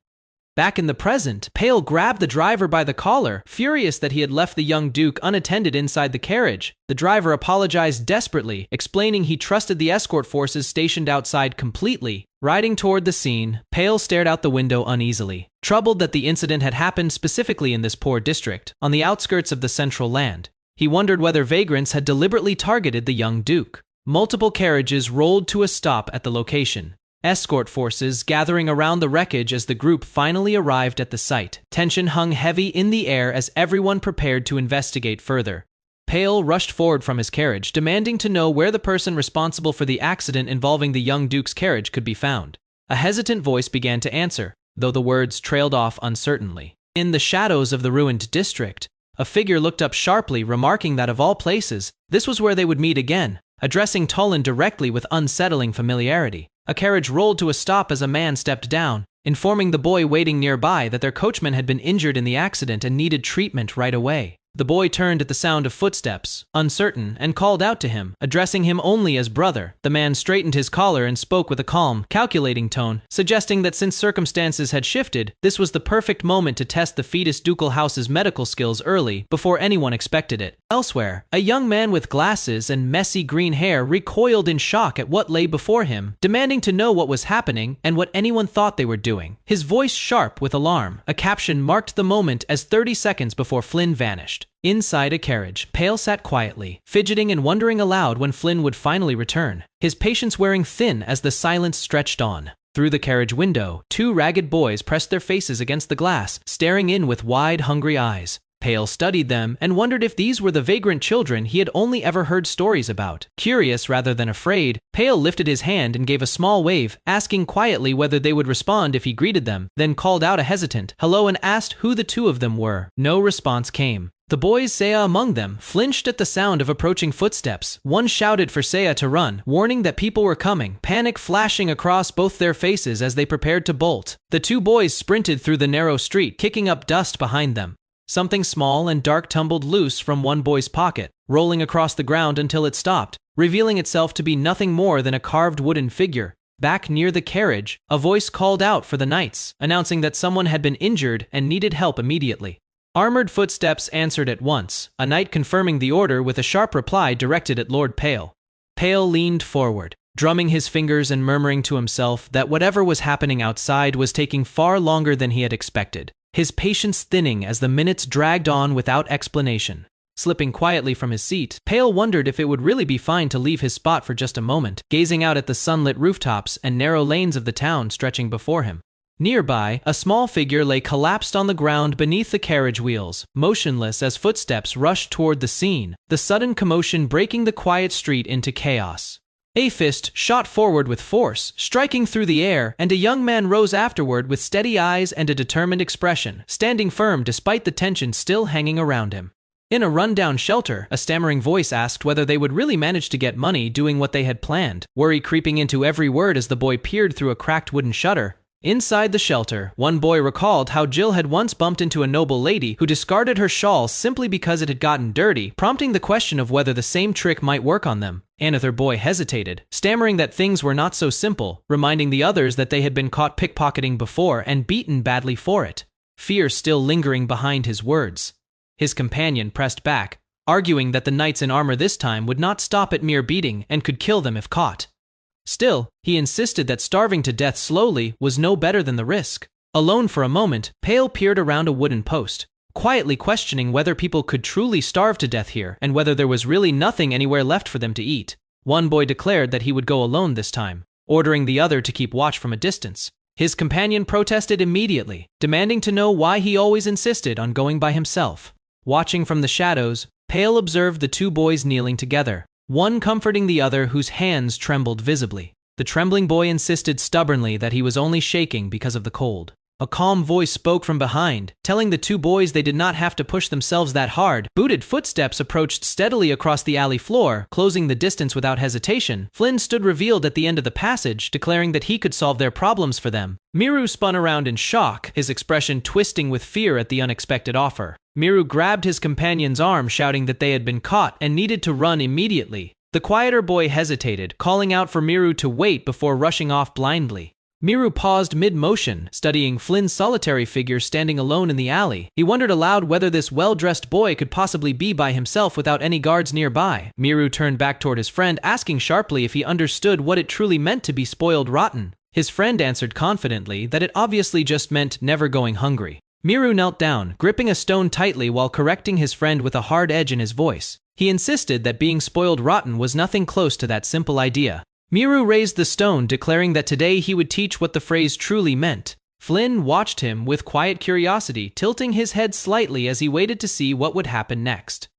Back in the present, Pale grabbed the driver by the collar, furious that he had left the young Duke unattended inside the carriage. The driver apologized desperately, explaining he trusted the escort forces stationed outside completely. Riding toward the scene, Pale stared out the window uneasily, troubled that the incident had happened specifically in this poor district, on the outskirts of the Central Land. He wondered whether vagrants had deliberately targeted the young Duke. Multiple carriages rolled to a stop at the location. Escort forces gathering around the wreckage as the group finally arrived at the site. Tension hung heavy in the air as everyone prepared to investigate further. Pale rushed forward from his carriage, demanding to know where the person responsible for the accident involving the young Duke's carriage could be found. A hesitant voice began to answer, though the words trailed off uncertainly. In the shadows of the ruined district, a figure looked up sharply, remarking that of all places, this was where they would meet again. Addressing Talon directly with unsettling familiarity, a carriage rolled to a stop as a man stepped down. informing the boy waiting nearby that their coachman had been injured in the accident and needed treatment right away. The boy turned at the sound of footsteps, uncertain, and called out to him, addressing him only as brother. The man straightened his collar and spoke with a calm, calculating tone, suggesting that since circumstances had shifted, this was the perfect moment to test the fetus ducal house's medical skills early, before anyone expected it. Elsewhere, a young man with glasses and messy green hair recoiled in shock at what lay before him, demanding to know what was happening and what anyone thought they were doing. His voice sharp with alarm. A caption marked the moment as 30 seconds before Flynn vanished. Inside a carriage, Pale sat quietly, fidgeting and wondering aloud when Flynn would finally return, his patience wearing thin as the silence stretched on. Through the carriage window, 2 ragged boys pressed their faces against the glass, staring in with wide, hungry eyes. Pale studied them and wondered if these were the vagrant children he had only ever heard stories about. Curious rather than afraid, Pale lifted his hand and gave a small wave, asking quietly whether they would respond if he greeted them, then called out a hesitant hello and asked who the 2 of them were. No response came. The boys, Seiya among them, flinched at the sound of approaching footsteps. One shouted for Seiya to run, warning that people were coming, panic flashing across both their faces as they prepared to bolt. The 2 boys sprinted through the narrow street, kicking up dust behind them. Something small and dark tumbled loose from one boy's pocket, rolling across the ground until it stopped, revealing itself to be nothing more than a carved wooden figure. Back near the carriage, a voice called out for the knights, announcing that someone had been injured and needed help immediately. Armored footsteps answered at once, a knight confirming the order with a sharp reply directed at Lord Pale. Pale leaned forward, drumming his fingers and murmuring to himself that whatever was happening outside was taking far longer than he had expected, his patience thinning as the minutes dragged on without explanation. Slipping quietly from his seat, Pale wondered if it would really be fine to leave his spot for just a moment, gazing out at the sunlit rooftops and narrow lanes of the town stretching before him. Nearby, a small figure lay collapsed on the ground beneath the carriage wheels, motionless as footsteps rushed toward the scene, the sudden commotion breaking the quiet street into chaos. A fist shot forward with force, striking through the air, and a young man rose afterward with steady eyes and a determined expression, standing firm despite the tension still hanging around him. In a rundown shelter, a stammering voice asked whether they would really manage to get money doing what they had planned, worry creeping into every word as the boy peered through a cracked wooden shutter. Inside the shelter, one boy recalled how Jill had once bumped into a noble lady who discarded her shawl simply because it had gotten dirty, prompting the question of whether the same trick might work on them. Another boy hesitated, stammering that things were not so simple, reminding the others that they had been caught pickpocketing before and beaten badly for it, fear still lingering behind his words. His companion pressed back, arguing that the knights in armor this time would not stop at mere beating and could kill them if caught. Still, he insisted that starving to death slowly was no better than the risk. Alone for a moment, Pale peered around a wooden post, quietly questioning whether people could truly starve to death here and whether there was really nothing anywhere left for them to eat. One boy declared that he would go alone this time, ordering the other to keep watch from a distance. His companion protested immediately, demanding to know why he always insisted on going by himself. Watching from the shadows, Pale observed the 2 boys kneeling together, one comforting the other whose hands trembled visibly. The trembling boy insisted stubbornly that he was only shaking because of the cold. A calm voice spoke from behind, telling the 2 boys they did not have to push themselves that hard. Booted footsteps approached steadily across the alley floor, closing the distance without hesitation. Flynn stood revealed at the end of the passage, declaring that he could solve their problems for them. Miru spun around in shock, his expression twisting with fear at the unexpected offer. Miru grabbed his companion's arm, shouting that they had been caught and needed to run immediately. The quieter boy hesitated, calling out for Miru to wait before rushing off blindly. Miru paused mid-motion, studying Flynn's solitary figure standing alone in the alley. He wondered aloud whether this well-dressed boy could possibly be by himself without any guards nearby. Miru turned back toward his friend, asking sharply if he understood what it truly meant to be spoiled rotten. His friend answered confidently that it obviously just meant never going hungry. Miru knelt down, gripping a stone tightly while correcting his friend with a hard edge in his voice. He insisted that being spoiled rotten was nothing close to that simple idea. Miru raised the stone, declaring that today he would teach what the phrase truly meant. Flynn watched him with quiet curiosity, tilting his head slightly as he waited to see what would happen next.